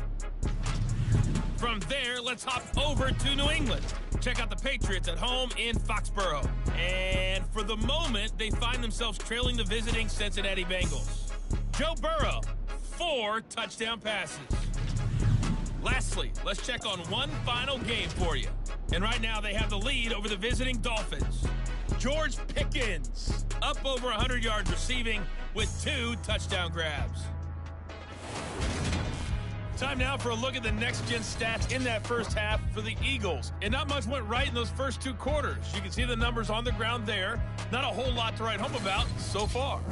From there, let's hop over to New England. Check out the Patriots at home in Foxborough. And for the moment, they find themselves trailing the visiting Cincinnati Bengals. Joe Burrow, 4 touchdown passes. Lastly, let's check on one final game for you. And right now, they have the lead over the visiting Dolphins. George Pickens, up over 100 yards receiving with 2 touchdown grabs. Time now for a look at the next-gen stats in that first half for the Eagles. And not much went right in those first 2 quarters. You can see the numbers on the ground there. Not a whole lot to write home about so far.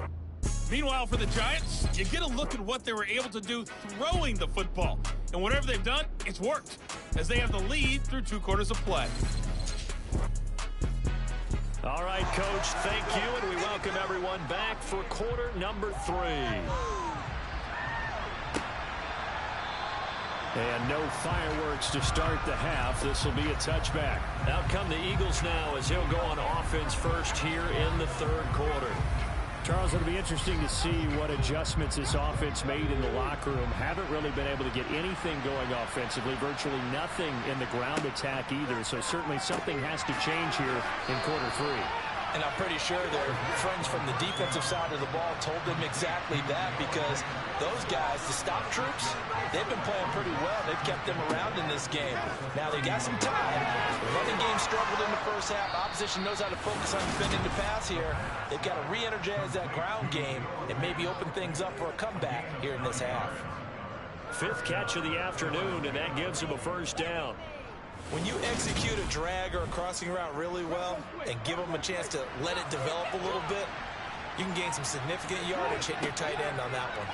Meanwhile, for the Giants, you get a look at what they were able to do throwing the football. And whatever they've done, it's worked, as they have the lead through 2 quarters of play. All right, Coach, thank you, and we welcome everyone back for quarter number 3. And no fireworks to start the half. This will be a touchback. Out come the Eagles now as he'll go on offense first here in the 3rd quarter. Charles, it'll be interesting to see what adjustments this offense made in the locker room. Haven't really been able to get anything going offensively. Virtually nothing in the ground attack either. So certainly something has to change here in quarter 3. And I'm pretty sure their friends from the defensive side of the ball told them exactly that, because those guys, the stop troops, they've been playing pretty well. They've kept them around in this game. Now, they got some time. The running game struggled in the first half. Opposition knows how to focus on defending the pass here. They've got to re-energize that ground game and maybe open things up for a comeback here in this half. 5th catch of the afternoon, and that gives him a first down. When you execute a drag or a crossing route really well and give them a chance to let it develop a little bit, you can gain some significant yardage hitting your tight end on that one.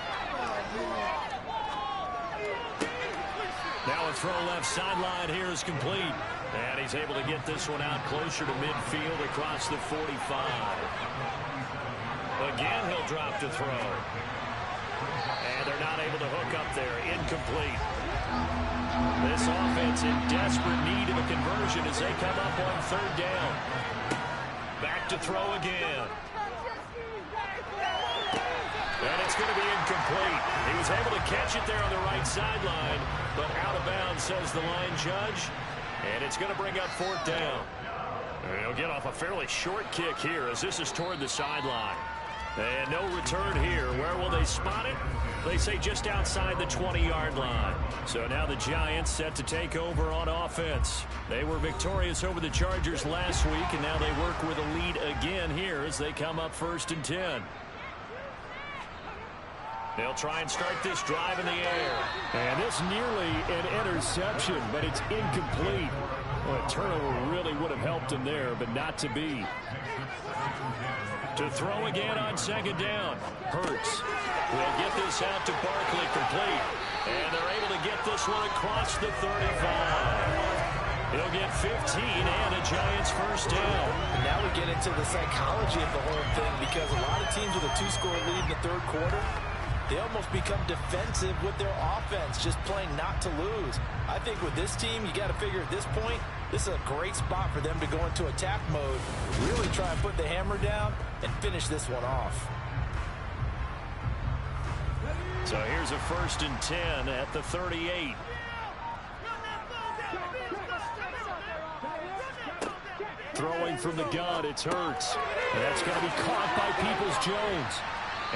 Now a throw left sideline here is complete. And he's able to get this one out closer to midfield across the 45. Again, he'll drop to throw. And they're not able to hook up there. Incomplete. This offense in desperate need of a conversion as they come up on 3rd down. Back to throw again. And it's going to be incomplete. He was able to catch it there on the right sideline, but out of bounds, says the line judge. And it's going to bring up 4th down. And he'll get off a fairly short kick here as this is toward the sideline. And no return here. Where will they spot it? They say just outside the 20-yard line. So now the Giants set to take over on offense. They were victorious over the Chargers last week, and now they work with a lead again here as they come up 1st and 10. They'll try and start this drive in the air. And this nearly an interception, but it's incomplete. Well, a turnover really would have helped him there, but not to be. To throw again on 2nd down. Hurts will get this out to Barkley complete. And they're able to get this one across the 35. He'll get 15 and a Giants first down. And now we get into the psychology of the whole thing, because a lot of teams with a 2-score lead in the third quarter, they almost become defensive with their offense, just playing not to lose. I think with this team, you got to figure at this point, this is a great spot for them to go into attack mode, really try and put the hammer down and finish this one off. So here's a 1st and 10 at the 38. Throwing from the gun, it's Hurts. And that's going to be caught by Peoples-Jones.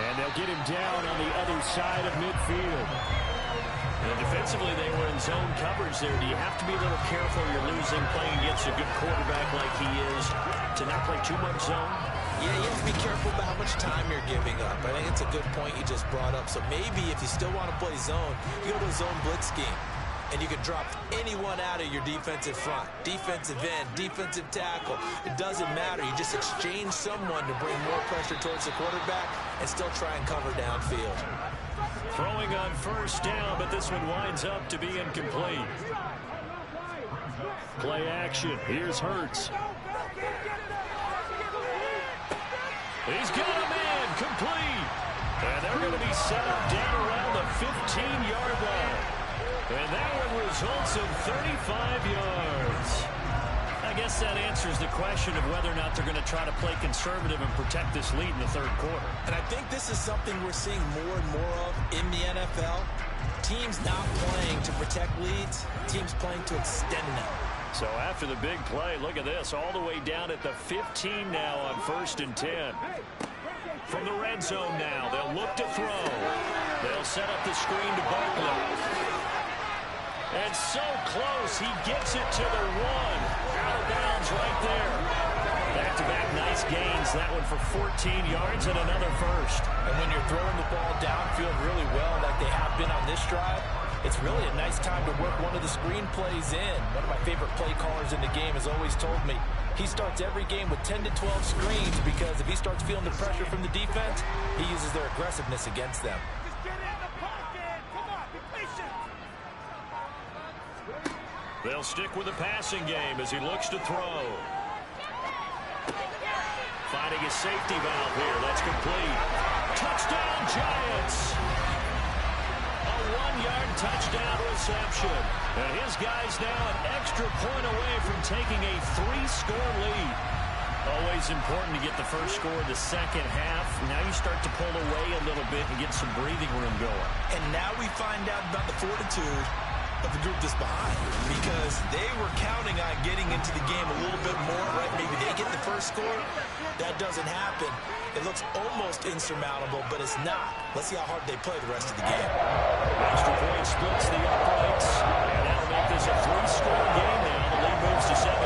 And they'll get him down on the other side of midfield. And defensively, they were in zone coverage there. Do you have to be a little careful? You're losing, playing against a good quarterback like he is, to not play too much zone? Yeah, you have to be careful about how much time you're giving up. I think it's a good point you just brought up. So maybe if you still want to play zone, you go to a zone blitz scheme. And you can drop anyone out of your defensive front. Defensive end, defensive tackle. It doesn't matter. You just exchange someone to bring more pressure towards the quarterback and still try and cover downfield. Throwing on 1st down, but this one winds up to be incomplete. Play action. Here's Hurts. He's got a man complete. And they're going to be set up down around the 15-yard line. And that one results in 35 yards. I guess that answers the question of whether or not they're going to try to play conservative and protect this lead in the third quarter. And I think this is something we're seeing more and more of in the NFL. Teams not playing to protect leads, teams playing to extend them. So after the big play, look at this, all the way down at the 15 now on 1st and 10. From the red zone now, they'll look to throw. They'll set up the screen to Barkley. And so close, he gets it to the 1. Out of bounds right there. Back-to-back nice gains. That one for 14 yards and another first. And when you're throwing the ball downfield really well like they have been on this drive, it's really a nice time to work one of the screen plays in. One of my favorite play callers in the game has always told me he starts every game with 10 to 12 screens, because if he starts feeling the pressure from the defense, he uses their aggressiveness against them. They'll stick with the passing game as he looks to throw. Finding a safety valve here. That's complete. Touchdown, Giants! A 1-yard touchdown reception. And his guys now an extra point away from taking a 3-score lead. Always important to get the first score in the second half. Now you start to pull away a little bit and get some breathing room going. And now we find out about the fortitude of the group that's behind, because they were counting on getting into the game a little bit more, right? Maybe they get the first score. That doesn't happen. It looks almost insurmountable, but it's not. Let's see how hard they play the rest of the game. Extra point splits the uprights, and that'll make this a 3-score game now. The lead moves to 17.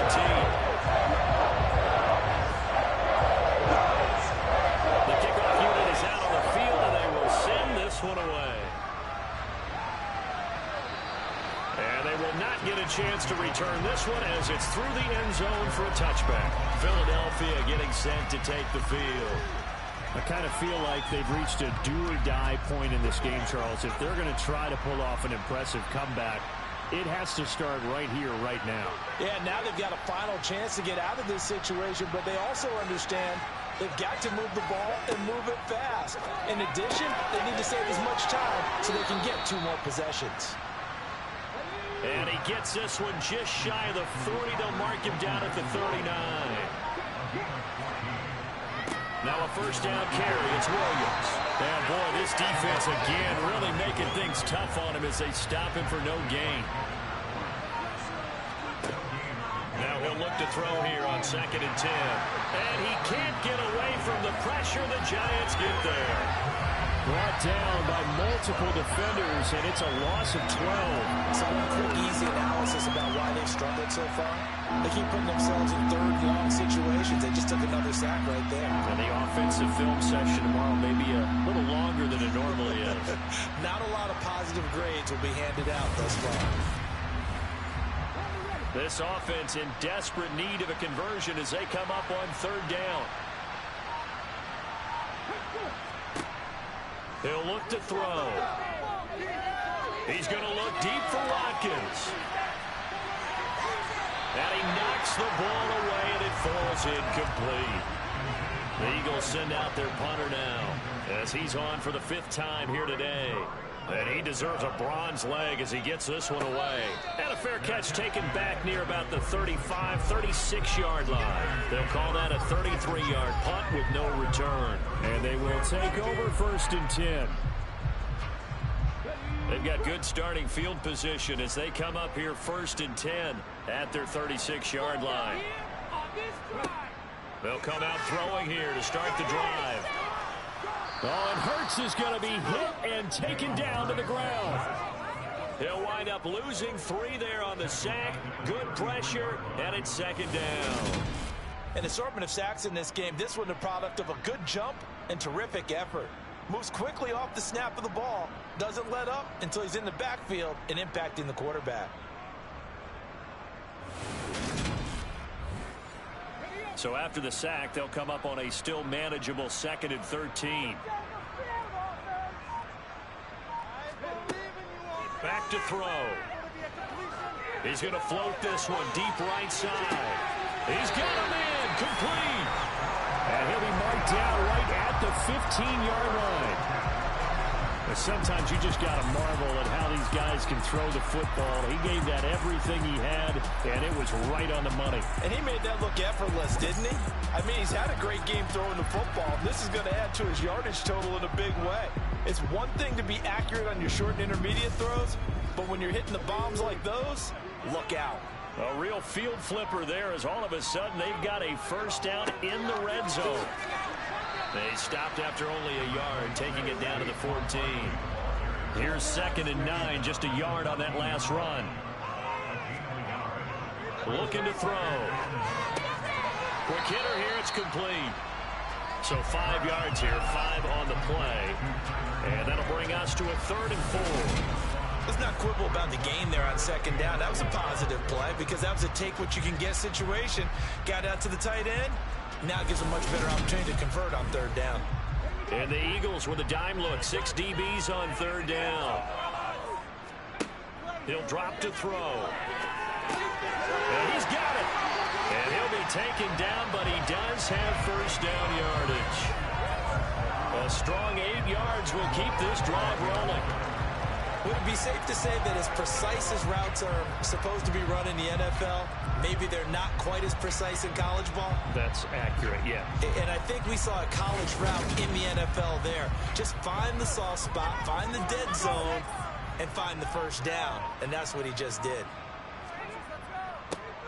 The kickoff unit is out on the field, and they will send this one away. And they will not get a chance to return this one as it's through the end zone for a touchback. Philadelphia getting set to take the field. I kind of feel like they've reached a do-or-die point in this game, Charles. If they're going to try to pull off an impressive comeback, it has to start right here, right now. Yeah, now they've got a final chance to get out of this situation, but they also understand they've got to move the ball and move it fast. In addition, they need to save as much time so they can get 2 more possessions. And he gets this one just shy of the 40. They'll mark him down at the 39. Now a first down carry. It's Williams. And boy, this defense again really making things tough on him as they stop him for no gain. Now he'll look to throw here on 2nd and 10. And he can't get away from the pressure. The Giants get there. Brought down by multiple defenders, and it's a loss of 12. Some quick, easy analysis about why they've struggled so far. They keep putting themselves in 3rd and long situations. They just took another sack right there. And the offensive film session tomorrow may be a little longer than it normally is. Not a lot of positive grades will be handed out thus far. This offense in desperate need of a conversion as they come up on 3rd down. He'll look to throw. He's going to look deep for Watkins. And he knocks the ball away, and it falls incomplete. The Eagles send out their punter now as he's on for the 5th time here today. And he deserves a bronze leg as he gets this one away. And a fair catch taken back near about the 35, 36-yard line. They'll call that a 33-yard punt with no return. And they will take over 1st and 10. They've got good starting field position as they come up here 1st and 10 at their 36-yard line. They'll come out throwing here to start the drive. Oh, and Hurts is going to be hit and taken down to the ground. He'll wind up losing 3 there on the sack. Good pressure, and it's 2nd down. An assortment of sacks in this game. This one the product of a good jump and terrific effort. Moves quickly off the snap of the ball. Doesn't let up until he's in the backfield and impacting the quarterback. So after the sack, they'll come up on a still manageable 2nd and 13. Back to throw. He's going to float this one deep right side. He's got him in. Complete. And he'll be marked down right at the 15-yard line. But sometimes you just got to marvel at how these guys can throw the football. He gave that everything he had, and it was right on the money. And he made that look effortless, didn't he? I mean, he's had a great game throwing the football. This is going to add to his yardage total in a big way. It's one thing to be accurate on your short and intermediate throws, but when you're hitting the bombs like those, look out. A real field flipper there as all of a sudden they've got a 1st down in the red zone. They stopped after only a yard, taking it down to the 14. Here's 2nd and 9, just a yard on that last run. Looking to throw. Quick hitter here, it's complete. So 5 yards here, 5 on the play. And that'll bring us to a 3rd and 4. Let's not quibble about the gain there on 2nd down. That was a positive play because that was a take-what-you-can-get situation. Got out to the tight end. Now gives a much better opportunity to convert on 3rd down. And the Eagles with a dime look. 6 DBs on 3rd down. He'll drop to throw. And he's got it. And he'll be taken down, but he does have 1st down yardage. A strong 8 yards will keep this drive rolling. Would it be safe to say that as precise as routes are supposed to be run in the NFL, maybe they're not quite as precise in college ball? That's accurate, yeah. And I think we saw a college route in the NFL there. Just find the soft spot, find the dead zone, and find the 1st down. And that's what he just did.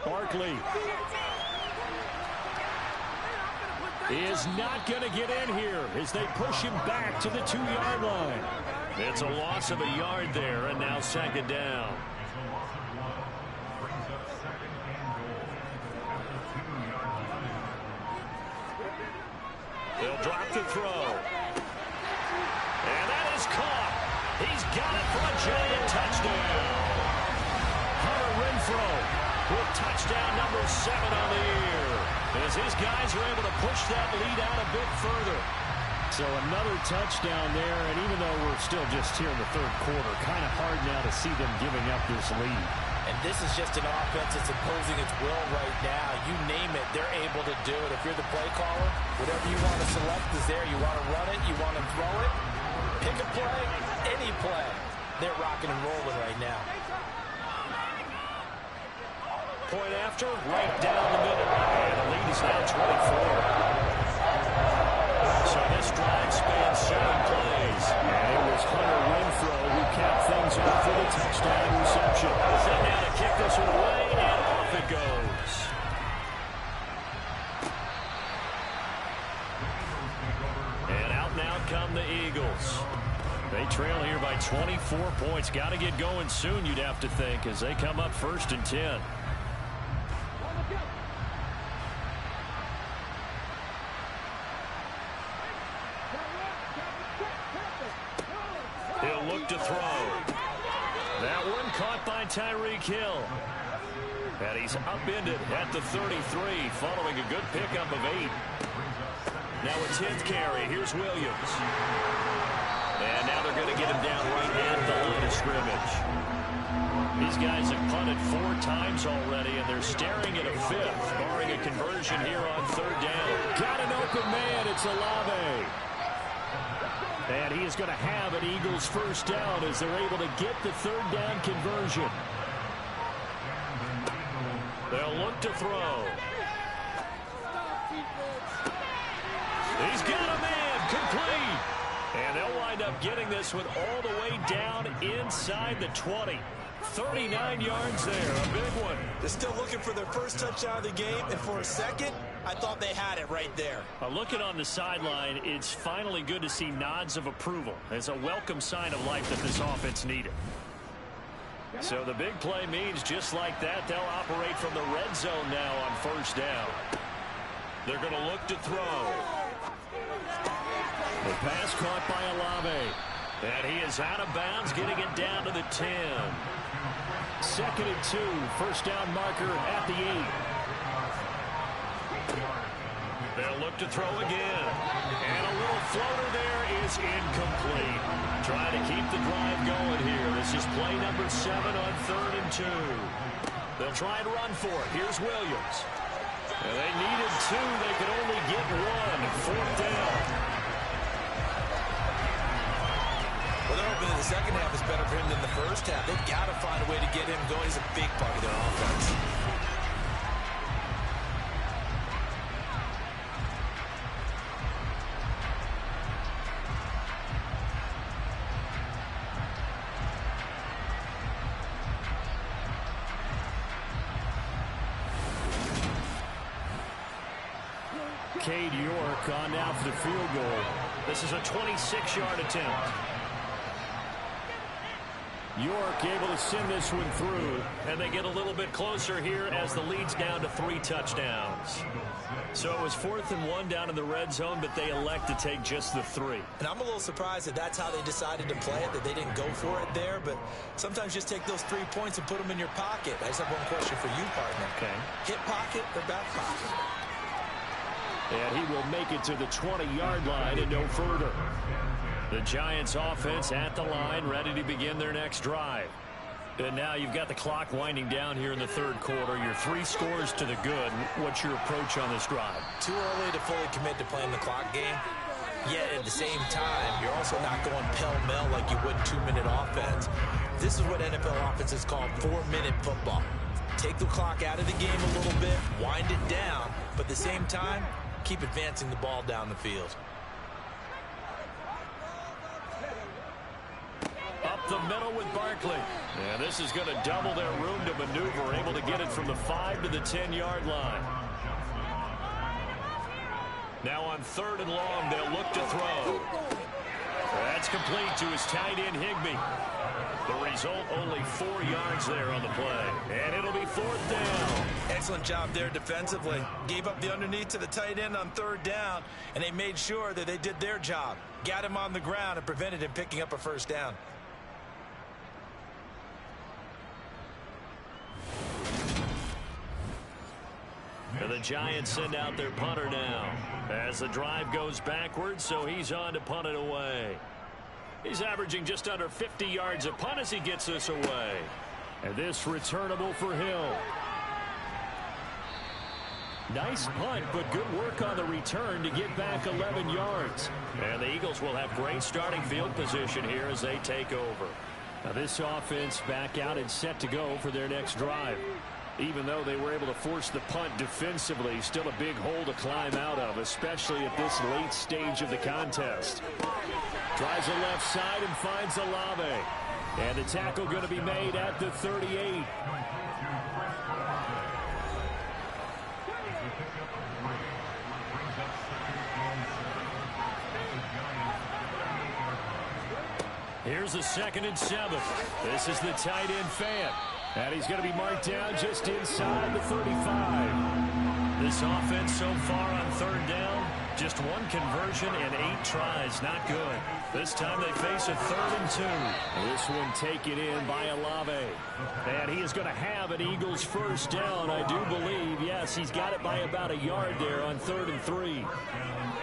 Barkley is not going to get in here as they push him back to the 2-yard line. It's a loss of a yard there, and now 2nd down. They'll drop the throw. And that is caught. He's got it for a giant touchdown. Hunter Renfrow with touchdown number 7 on the year, as his guys are able to push that lead out a bit further. So another touchdown there, and even though we're still just here in the 3rd quarter, kind of hard now to see them giving up this lead. And this is just an offense that's imposing its will right now. You name it, they're able to do it. If you're the play caller, whatever you want to select is there. You want to run it, you want to throw it, pick a play, any play. They're rocking and rolling right now. Point after, right down the middle. And the lead is now 24. So this drive spans 7 plays. And it was Hunter Renfrow who capped things off with a touchdown reception. Set down to kick this one away, and off it goes. And out come the Eagles. They trail here by 24 points. Got to get going soon, you'd have to think, as they come up 1st and 10. He'll look to throw. That one caught by Tyreek Hill. And he's upended at the 33 following a good pickup of 8. Now a 10th carry. Here's Williams. And now they're going to get him down right at the line of scrimmage. These guys have punted 4 times already, and they're staring at a 5th, barring a conversion here on 3rd down. Got an open man. It's Olave. And he is going to have an Eagles first down as they're able to get the 3rd down conversion. They'll look to throw. He's got a man, complete. And they'll wind up getting this one all the way down inside the 20. 39 yards there, a big one. They're still looking for their first touchdown of the game, and for a second, I thought they had it right there. Looking on the sideline, it's finally good to see nods of approval. It's a welcome sign of life that this offense needed. So the big play means just like that, they'll operate from the red zone now on 1st down. They're going to look to throw. The pass caught by Olave. And he is out of bounds, getting it down to the 10. 2nd and 2, first down marker at the 8. They'll look to throw again. And a little floater there is incomplete. Trying to keep the drive going here. This is play number 7 on 3rd and 2. They'll try and run for it. Here's Williams. And they needed 2. They could only get 1. 4th down. Well, they're hoping that the second half is better for him than the first half. They've got to find a way to get him going. He's a big part of their offense. Cade York on now for the field goal. This is a 26-yard attempt. York able to send this one through, and they get a little bit closer here as the lead's down to 3 touchdowns. So it was 4th and 1 down in the red zone, but they elect to take just the 3. And I'm a little surprised that that's how they decided to play it, that they didn't go for it there, but sometimes just take those 3 points and put them in your pocket. I just have one question for you, partner. Okay. Hip pocket or back pocket? And he will make it to the 20-yard line and no further. The Giants offense at the line, ready to begin their next drive. And now you've got the clock winding down here in the 3rd quarter. You're 3 scores to the good. What's your approach on this drive? Too early to fully commit to playing the clock game. Yet at the same time, you're also not going pell-mell like you would 2-minute offense. This is what NFL offenses call 4-minute football. Take the clock out of the game a little bit, wind it down, but at the same time, keep advancing the ball down the field. Up the middle with Barkley. And this is going to double their room to maneuver, able to get it from the 5 to the 10-yard line. Now on 3rd and long, they'll look to throw. That's complete to his tight end, Higbee. The result, only 4 yards there on the play. And it'll be 4th down. Excellent job there defensively. Gave up the underneath to the tight end on 3rd down, and they made sure that they did their job. Got him on the ground and prevented him picking up a first down. And the Giants send out their punter now as the drive goes backwards, so he's on to punt it away. He's averaging just under 50 yards a punt as he gets this away. And this returnable for Hill. Nice punt, but good work on the return to get back 11 yards. And the Eagles will have great starting field position here as they take over. Now this offense back out and set to go for their next drive. Even though they were able to force the punt defensively, still a big hole to climb out of, especially at this late stage of the contest. Tries the left side and finds Olave. And the tackle going to be made at the 38. Here's the 2nd and 7. This is the tight end Fant. And he's going to be marked down just inside the 35. This offense so far on 3rd down, just 1 conversion and 8 tries. Not good. This time they face a 3rd and 2. This one taken in by Olave. And he is going to have an Eagles first down, I do believe. Yes, he's got it by about a yard there on 3rd and 3.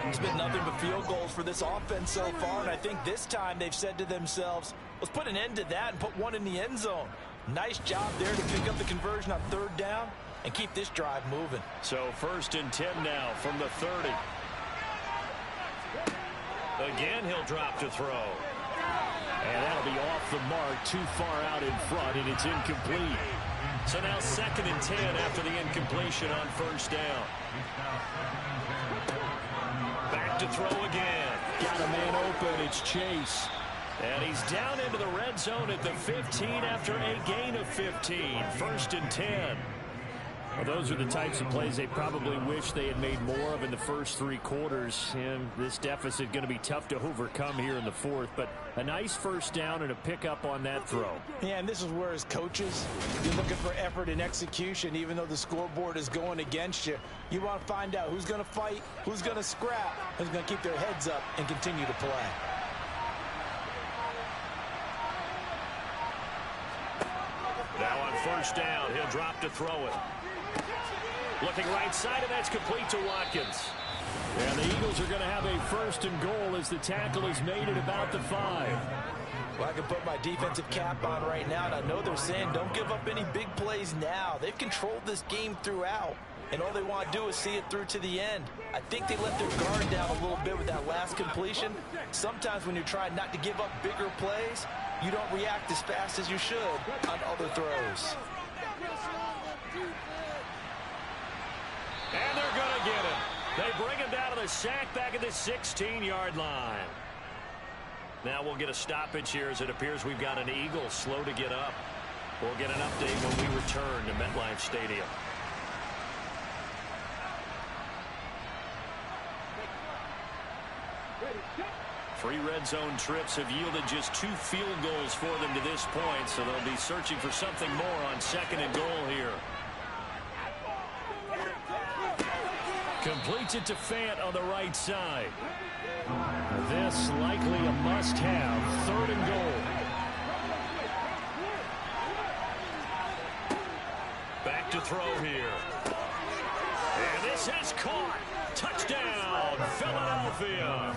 It's been nothing but field goals for this offense so far, and I think this time they've said to themselves, let's put an end to that and put one in the end zone. Nice job there to pick up the conversion on 3rd down and keep this drive moving. So 1st and 10 now from the 30. Again, he'll drop to throw. And that'll be off the mark, too far out in front, and it's incomplete. So now 2nd and 10 after the incompletion on 1st down. Back to throw again. Got a man open. It's Chase. And he's down into the red zone at the 15 after a gain of 15. 1st and 10. Well, those are the types of plays they probably wish they had made more of in the first 3 quarters. And this deficit going to be tough to overcome here in the 4th. But a nice first down and a pickup on that throw. Yeah, and this is where as coaches, you're looking for effort and execution. Even though the scoreboard is going against you, you want to find out who's going to fight, who's going to scrap, who's going to keep their heads up and continue to play. Now on 1st down, he'll drop to throw it. Looking right side, and that's complete to Watkins. And the Eagles are going to have a 1st and goal as the tackle is made at about the 5. Well, I can put my defensive cap on right now, and I know they're saying don't give up any big plays now. They've controlled this game throughout, and all they want to do is see it through to the end. I think they let their guard down a little bit with that last completion. Sometimes when you're trying not to give up bigger plays, you don't react as fast as you should on other throws. And they're going to get him. They bring him down to the sack back at the 16-yard line. Now we'll get a stoppage here as it appears we've got an Eagle slow to get up. We'll get an update when we return to MetLife Stadium. 3 red zone trips have yielded just 2 field goals for them to this point, so they'll be searching for something more on 2nd and goal here. Completes it to Fant on the right side. This likely a must-have. 3rd and goal. Back to throw here. And this is caught. Touchdown, Philadelphia.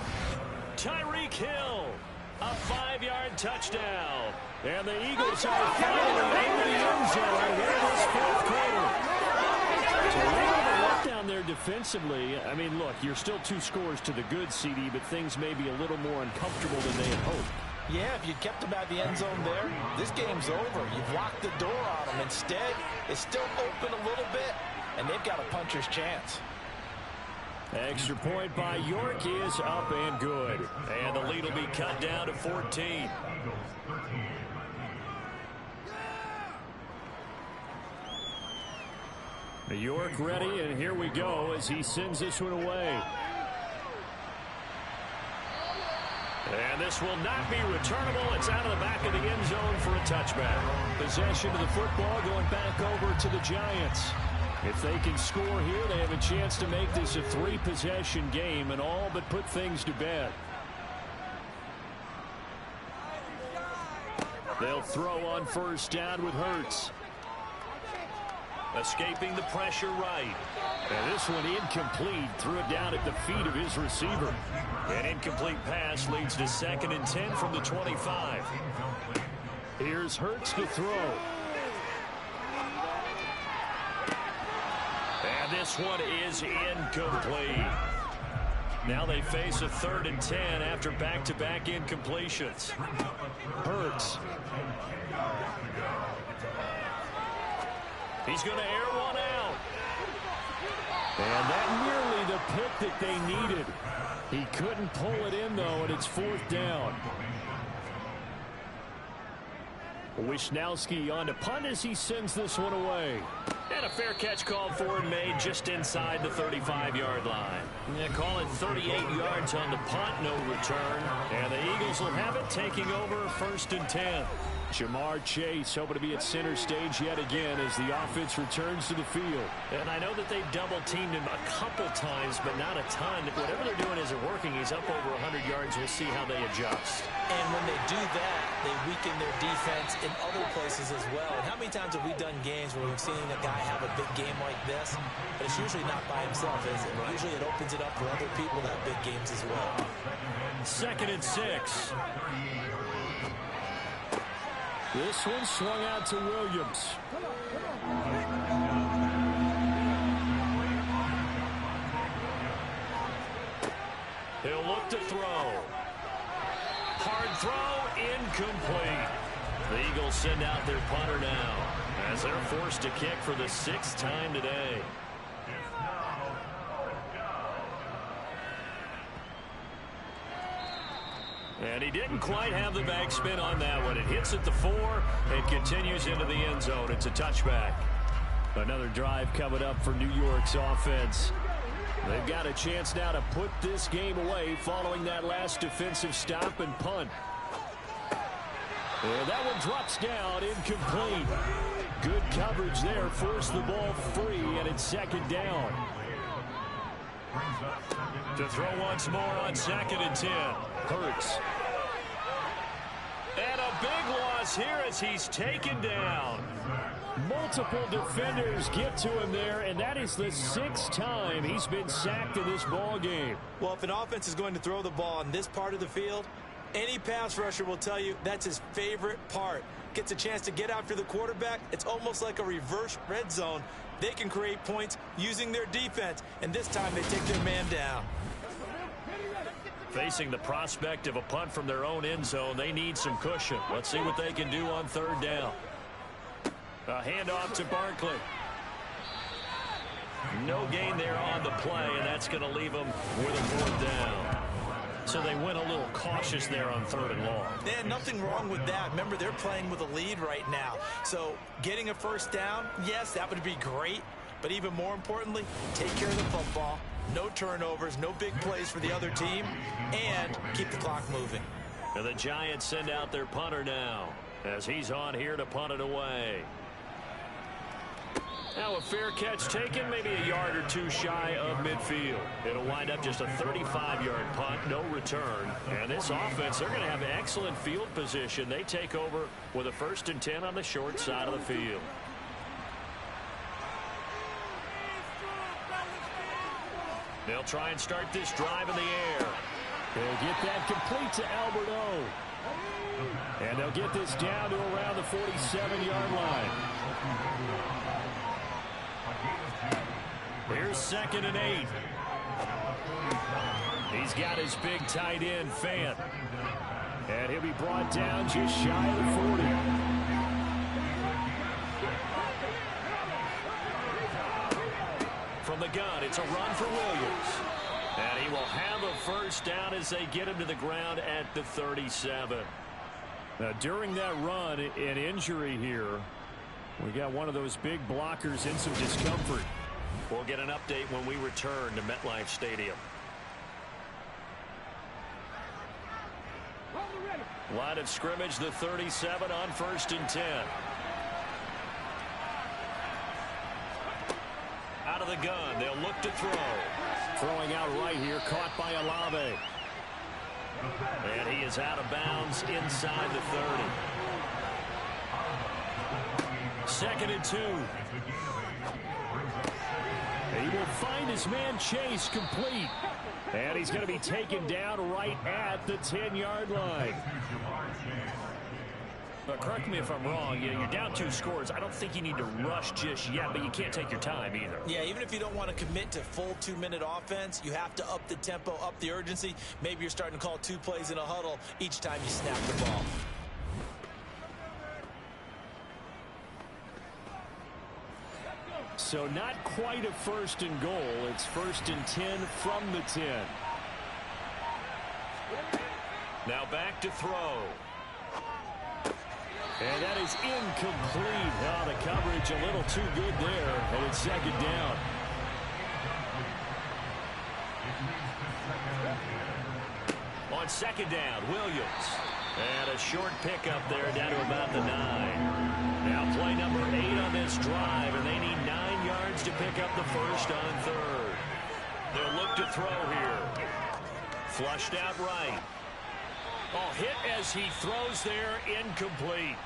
Tyreek Hill, a 5-yard touchdown. And the Eagles are finally into the end zone here in this 4th quarter. So a little bit of letdown there defensively. I mean, look, you're still 2 scores to the good, CD, but things may be a little more uncomfortable than they had hoped. Yeah, if you kept them at the end zone there, this game's over. You've locked the door on them. Instead, it's still open a little bit, and they've got a puncher's chance. Extra point by York is up and good. And the lead will be cut down to 14. York ready, and here we go as he sends this one away. And this will not be returnable. It's out of the back of the end zone for a touchback. Possession of the football going back over to the Giants. If they can score here, they have a chance to make this a 3-possession game and all but put things to bed. They'll throw on 1st down with Hurts. Escaping the pressure right. And this one incomplete. Threw it down at the feet of his receiver. An incomplete pass leads to 2nd and 10 from the 25. Here's Hurts to throw. And this one is incomplete. Now they face a 3rd and 10 after back-to-back incompletions. Hurts. He's going to air one out. And that nearly the pick that they needed. He couldn't pull it in, though, and it's 4th down. Wisnowski on to punt as he sends this one away. And a fair catch called for and made just inside the 35-yard line. Yeah, call it 38 yards on the punt, no return. And the Eagles will have it, taking over 1st and 10. Jamar Chase hoping to be at center stage yet again as the offense returns to the field. And I know that they've double-teamed him a couple times, but not a ton. Whatever they're doing isn't working. He's up over 100 yards. We'll see how they adjust. And when they do that, they weaken their defense in other places as well. And how many times have we done games where we've seen a guy have a big game like this? But it's usually not by himself, is it? Usually it opens it up for other people to have big games as well. 2nd and 6. This one swung out to Williams. He'll look to throw. Hard throw, incomplete. The Eagles send out their punter now as they're forced to kick for the 6th time today. And he didn't quite have the backspin on that one. It hits at the 4 and continues into the end zone. It's a touchback. Another drive coming up for New York's offense. They've got a chance now to put this game away following that last defensive stop and punt. And that one drops down, incomplete. Good coverage there, forced the ball free, and it's 2nd down. To throw once more on 2nd and 10. Hurts. And a big loss here as he's taken down. Multiple defenders get to him there, and that is the 6th time he's been sacked in this ball game. Well, if an offense is going to throw the ball on this part of the field, any pass rusher will tell you that's his favorite part. Gets a chance to get after the quarterback. It's almost like a reverse red zone. They can create points using their defense, and this time they take their man down. Facing the prospect of a punt from their own end zone, they need some cushion. Let's see what they can do on 3rd down. A handoff to Barkley. No gain there on the play, and that's going to leave them with a 4th down. So they went a little cautious there on 3rd and long. Yeah, nothing wrong with that. Remember, they're playing with a lead right now. So getting a 1st down, yes, that would be great. But even more importantly, take care of the football. No turnovers, no big plays for the other team, and keep the clock moving. And the Giants send out their punter now as he's on here to punt it away. Now a fair catch taken, maybe a yard or two shy of midfield. It'll wind up just a 35-yard punt, no return. And this offense, they're going to have excellent field position. They take over with a 1st and 10 on the short side of the field. They'll try and start this drive in the air. They'll get that complete to Albert O. And they'll get this down to around the 47-yard line. Here's 2nd and 8. He's got his big tight end, Fant. And he'll be brought down just shy of the 40. From the gun, it's a run for Williams. And he will have a 1st down as they get him to the ground at the 37. Now, during that run, an injury here. We got one of those big blockers in some discomfort. We'll get an update when we return to MetLife Stadium. Line of scrimmage, the 37 on 1st and 10. Out of the gun, they'll look to throw. Throwing out right here, caught by Olave. And he is out of bounds inside the 30. 2nd and 2. He will find his man Chase complete. And he's going to be taken down right at the 10-yard line. But correct me if I'm wrong, you're down 2 scores. I don't think you need to rush just yet, but you can't take your time either. Yeah, even if you don't want to commit to full 2-minute offense, you have to up the tempo, up the urgency. Maybe you're starting to call 2 plays in a huddle each time you snap the ball. So not quite a 1st and goal. It's 1st and 10 from the 10. Now back to throw. And that is incomplete. Oh, the coverage a little too good there, and it's 2nd down. On 2nd down, Williams. And a short pickup there down to about the 9. Now play number 8 on this drive, and they need 9 yards to pick up the first on third. They'll look to throw here. Flushed out right. Oh, hit as he throws there, incomplete.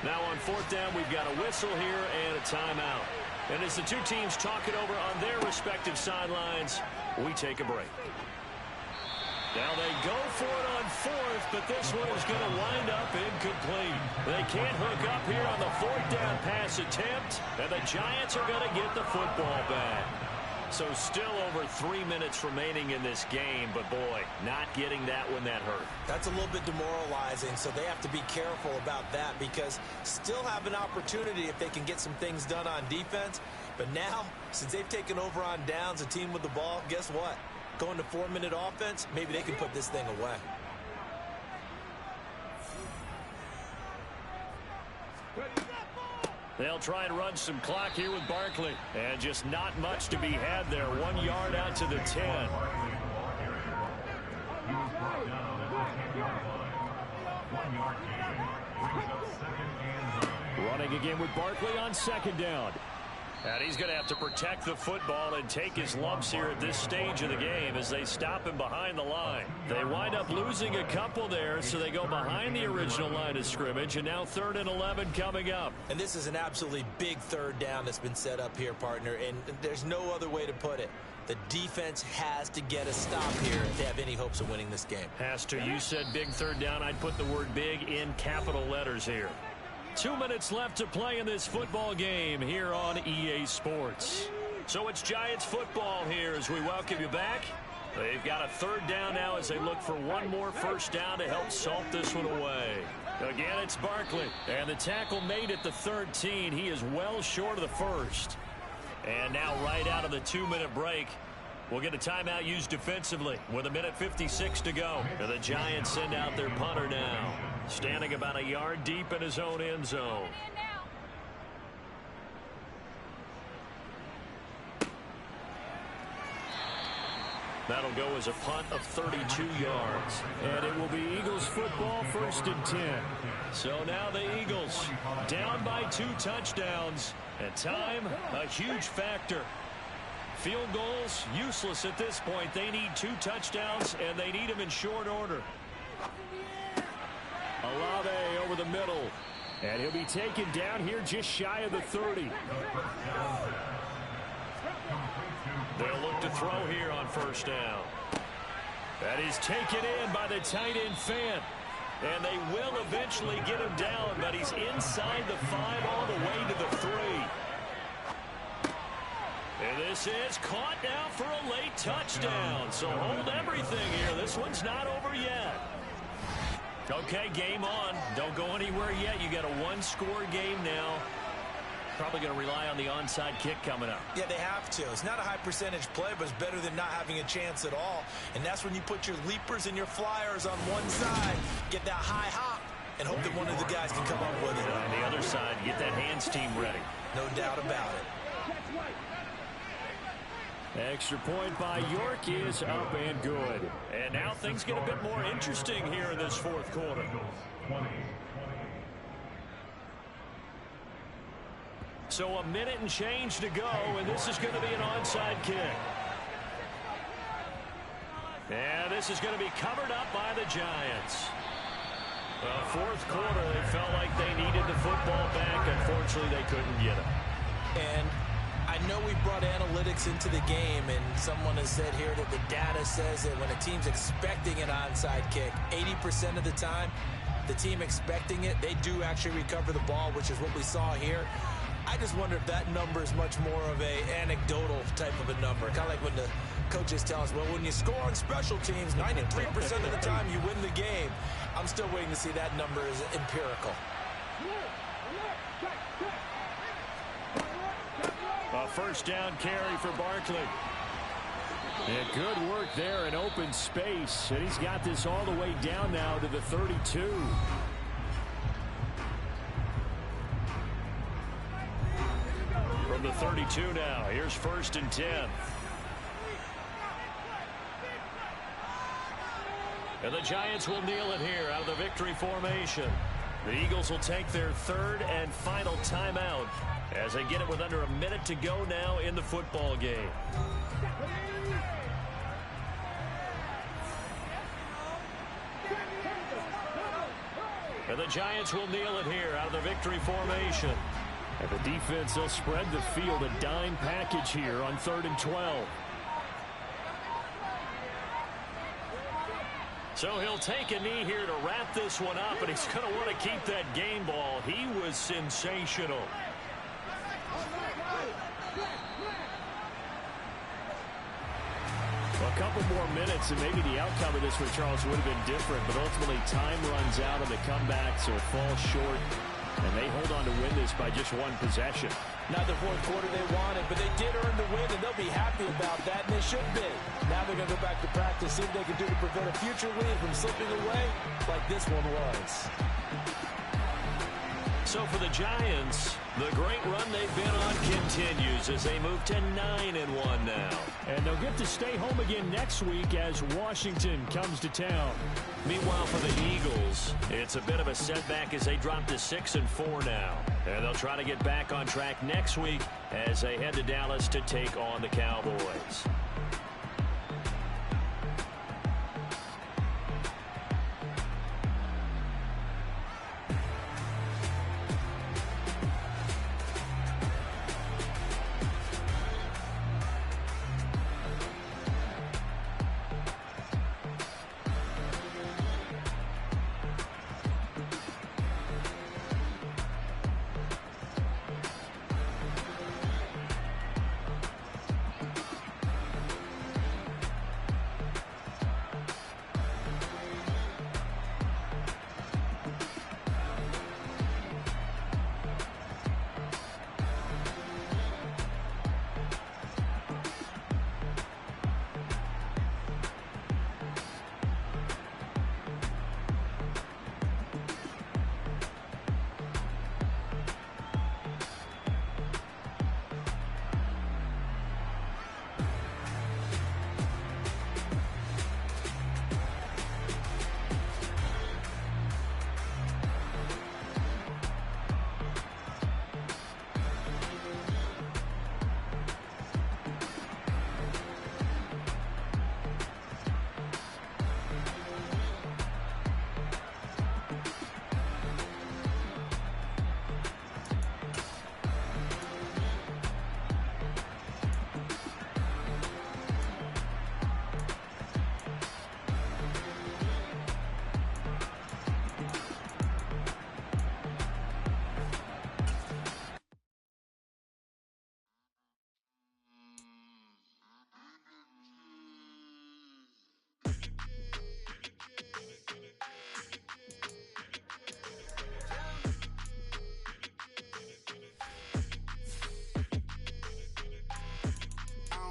Now on fourth down, we've got a whistle here and a timeout. And as the two teams talk it over on their respective sidelines, we take a break. Now they go for it on fourth, but this one is going to wind up incomplete. They can't hook up here on the fourth down pass attempt, and the Giants are going to get the football back. So still over 3 minutes remaining in this game, but boy, not getting that one that hurt. That's a little bit demoralizing, so they have to be careful about that because still have an opportunity if they can get some things done on defense. But now, since they've taken over on downs, a team with the ball, guess what? Going to 4-minute offense, maybe they can put this thing away. They'll try and run some clock here with Barkley. And just not much to be had there. 1 yard out to the 10. Running again with Barkley on second down. And he's going to have to protect the football and take his lumps here at this stage of the game as they stop him behind the line. They wind up losing a couple there, so they go behind the original line of scrimmage, and now 3rd and 11 coming up. And this is an absolutely big third down that's been set up here, partner, and there's no other way to put it. The defense has to get a stop here if they have any hopes of winning this game. Has to. You said big third down. I'd put the word big in capital letters here. 2 minutes left to play in this football game here on EA Sports. So it's Giants football here as we welcome you back. They've got a third down now as they look for one more first down to help salt this one away. Again, it's Barkley. And the tackle made at the 13. He is well short of the first. And now right out of the 2-minute break, we'll get a timeout used defensively with 1:56 to go. And the Giants send out their punter now, standing about a yard deep in his own end zone. That'll go as a punt of 32 yards. And it will be Eagles football, 1st and 10. So now the Eagles down by 2 touchdowns. And time, a huge factor. Field goals, useless at this point. They need 2 touchdowns, and they need them in short order. Olave over the middle. And he'll be taken down here just shy of the 30. They'll look to throw here on first down. That is taken in by the tight end Fant. And they will eventually get him down, but he's inside the 5 all the way to the 3. And this is caught now for a late touchdown. So hold everything here. This one's not over yet. Okay, game on. Don't go anywhere yet. You got a 1-score game now. Probably going to rely on the onside kick coming up. Yeah, they have to. It's not a high percentage play, but it's better than not having a chance at all. And that's when you put your leapers and your flyers on one side, get that high hop, and hope that one of the guys can come up with it. On the other side, get that hands team ready. No doubt about it. Extra point by York is up and good. And now things get a bit more interesting here in this 4th quarter. So a minute and change to go, and this is going to be an onside kick. And this is going to be covered up by the Giants. Well, 4th quarter, they felt like they needed the football back. Unfortunately, they couldn't get it. And I know we brought analytics into the game, and someone has said here that the data says that when a team's expecting an onside kick, 80% of the time, the team expecting it, they do actually recover the ball, which is what we saw here. I just wonder if that number is much more of a anecdotal type of a number. Kind of like when the coaches tell us, well, when you score on special teams, 93% of the time you win the game. I'm still waiting to see that number is empirical. A first down carry for Barkley. And good work there in open space. And he's got this all the way down now to the 32. From the 32 now, here's 1st and 10. And the Giants will kneel it here out of the victory formation. The Eagles will take their third and final timeout as they get it with under a minute to go now in the football game. And the Giants will kneel it here out of the victory formation. And the defense, they'll spread the field, a dime package here on 3rd and 12. So he'll take a knee here to wrap this one up, and he's going to want to keep that game ball. He was sensational. Well, a couple more minutes, and maybe the outcome of this with Charles would have been different, but ultimately time runs out on the comeback, so it falls short, and they hold on to win this by just one possession. Not the fourth quarter they wanted, but they did earn the win, and they'll be happy about that, and they should be. Now they're going to go back to practice, see what they can do to prevent a future lead from slipping away like this one was. So for the Giants, the great run they've been on continues as they move to 9-1 now. And they'll get to stay home again next week as Washington comes to town. Meanwhile, for the Eagles, it's a bit of a setback as they drop to 6-4 now. And they'll try to get back on track next week as they head to Dallas to take on the Cowboys.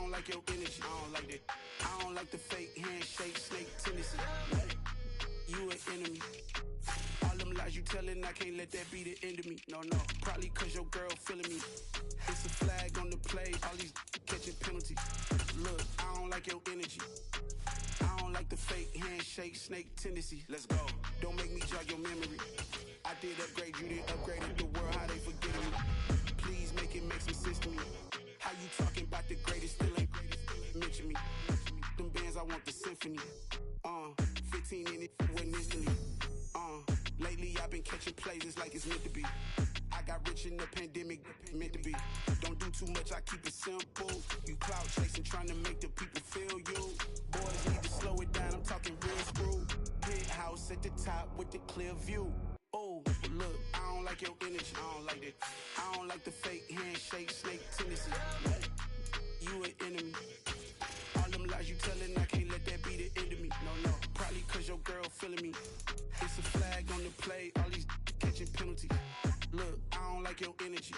Like your energy, I don't like that. I don't like the fake handshake, snake tendency. You an enemy. All them lies you telling, I can't let that be the end of me. No, probably cause your girl feeling me. It's a flag on the play, all these catching penalties. Look, I don't like your energy. I don't like the fake handshake, snake tendency. Let's go. Don't make me jog your memory. I did upgrade, you did upgrade the world, how they forgetting me. Please make it make some sense to me. How you talking about the greatest, still ain't mention me. Them bands, I want the symphony. 15 in it, wasn't instantly. Lately I've been catching plays, it's like it's meant to be. I got rich in the pandemic, meant to be. Don't do too much, I keep it simple. You cloud chasing, trying to make the people feel you. Boys need to slow it down, I'm talking real screw. Penthouse at the top with the clear view. Oh, look, I don't like your energy, I don't like that. I don't like the fake handshake, snake tendency. You an enemy. All them lies you telling, I can't let that be the end of me. No, probably cause your girl feeling me. It's a flag on the play, all these catching penalties. Look, I don't like your energy.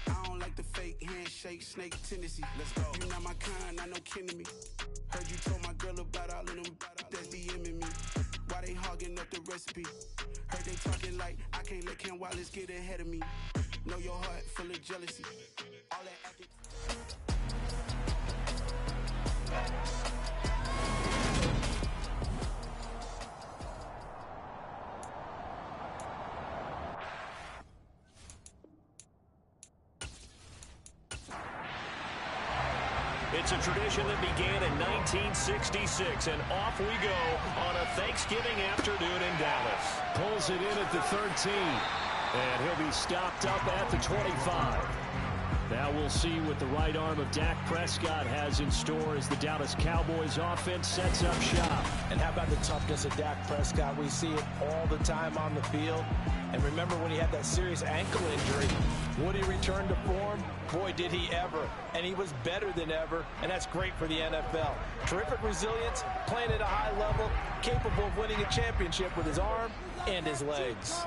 I don't like the fake handshake, snake tendency. Let's go. You not my kind, I know kin to me. Heard you told my girl about all of them that's DMing me. Why they hogging up the recipe? Heard they talking like I can't let Ken Wallace get ahead of me. Know your heart full of jealousy. All that acting. It's a tradition that began in 1966, and off we go on a Thanksgiving afternoon in Dallas. Pulls it in at the 13, and he'll be stopped up at the 25. Now we'll see what the right arm of Dak Prescott has in store as the Dallas Cowboys offense sets up shop. And how about the toughness of Dak Prescott? We see it all the time on the field. And remember when he had that serious ankle injury, would he return to form? Boy, did he ever. And he was better than ever, and that's great for the NFL. Terrific resilience, playing at a high level, capable of winning a championship with his arm and his legs.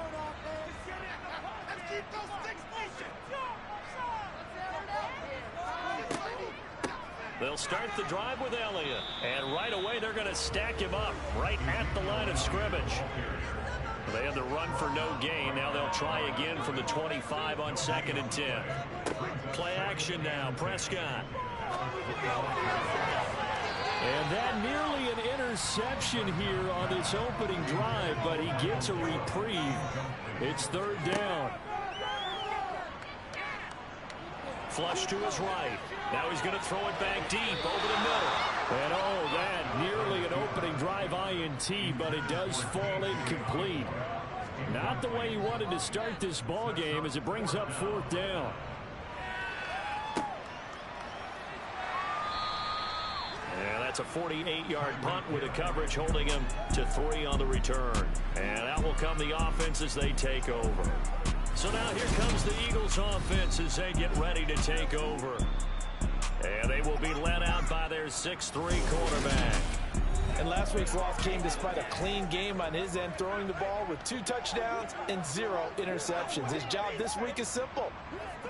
They'll start the drive with Elliott. And right away, they're going to stack him up right at the line of scrimmage. They had the run for no gain. Now they'll try again from the 25 on 2nd and 10. Play action now. Prescott. And that nearly an interception here on this opening drive, but he gets a reprieve. It's 3rd down. Flush to his right. Now he's going to throw it back deep over the middle. And oh, that nearly an opening drive INT, but it does fall incomplete. Not the way he wanted to start this ball game as it brings up 4th down. And that's a 48-yard punt with a coverage holding him to 3 on the return. And out will come the offense as they take over. So now here comes the Eagles offense as they get ready to take over. And they will be led out by their 6'3 quarterback. And last week's loss came despite a clean game on his end, throwing the ball with 2 touchdowns and 0 interceptions. His job this week is simple.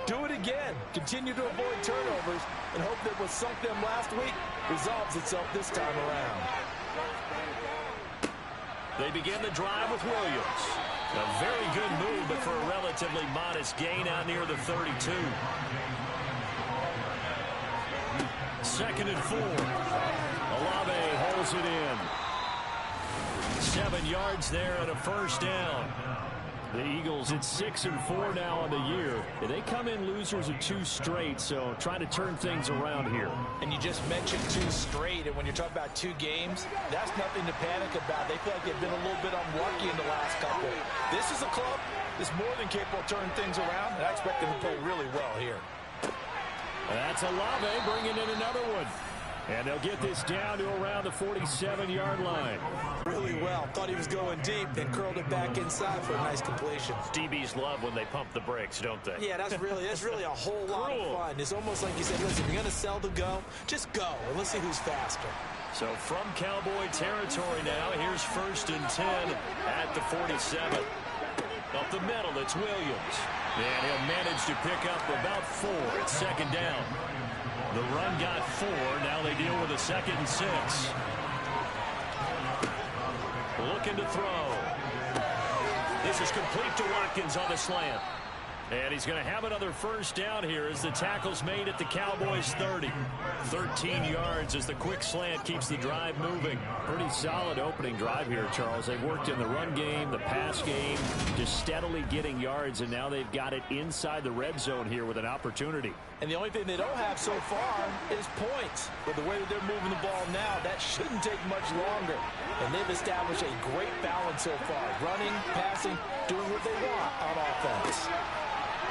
Do it again. Continue to avoid turnovers and hope that what sunk them last week resolves itself this time around. They begin the drive with Williams. A very good move, but for a relatively modest gain out near the 32. 2nd and 4. Olave holds it in. 7 yards there and a 1st down. The Eagles at 6-4 now on the year. They come in losers of 2 straight, so trying to turn things around here. And you just mentioned 2 straight, and when you're talking about 2 games, that's nothing to panic about. They feel like they've been a little bit unlucky in the last couple. This is a club that's more than capable of turning things around, and I expect them to play really well here. That's Olave bringing in another one. And they'll get this down to around the 47-yard line. Really well. Thought he was going deep, then curled it back inside for a nice completion. DBs love when they pump the brakes, don't they? Yeah, that's really a whole lot of fun. It's almost like you said, listen, if you're going to sell the go, just go, and let's see who's faster. So from Cowboy territory now, here's 1st and 10 at the 47. Up the middle, it's Williams. And he'll manage to pick up about 4 at 2nd down. The run got 4. Now they deal with a 2nd and 6. Looking to throw. This is complete to Watkins on the slant. And he's going to have another 1st down here as the tackle's made at the Cowboys 30. 13 yards as the quick slant keeps the drive moving. Pretty solid opening drive here, Charles. They've worked in the run game, the pass game, just steadily getting yards, and now they've got it inside the red zone here with an opportunity. And the only thing they don't have so far is points. But the way that they're moving the ball now, that shouldn't take much longer. And they've established a great balance so far. Running, passing, doing what they want on offense.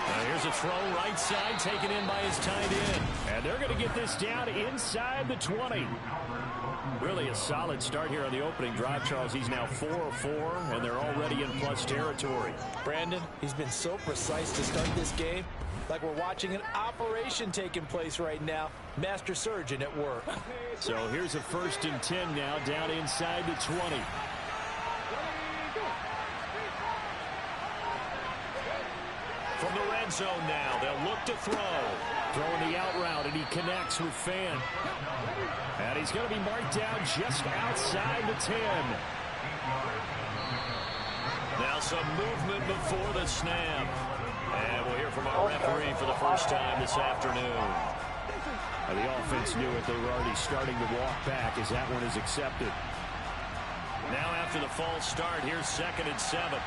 Now here's a throw right side taken in by his tight end. And they're going to get this down inside the 20. Really a solid start here on the opening drive, Charles. He's now 4 of 4, and they're already in plus territory. Brandon, he's been so precise to start this game. Like we're watching an operation taking place right now. Master surgeon at work. So here's a 1st and 10 now down inside the 20. From the red zone now, they'll look to throw. Throwing the out route, and he connects with Fan. And he's going to be marked down just outside the 10. Now some movement before the snap. And we'll hear from our referee for the first time this afternoon. And the offense knew it. They were already starting to walk back as that one is accepted. Now after the false start, here's 2nd and 7.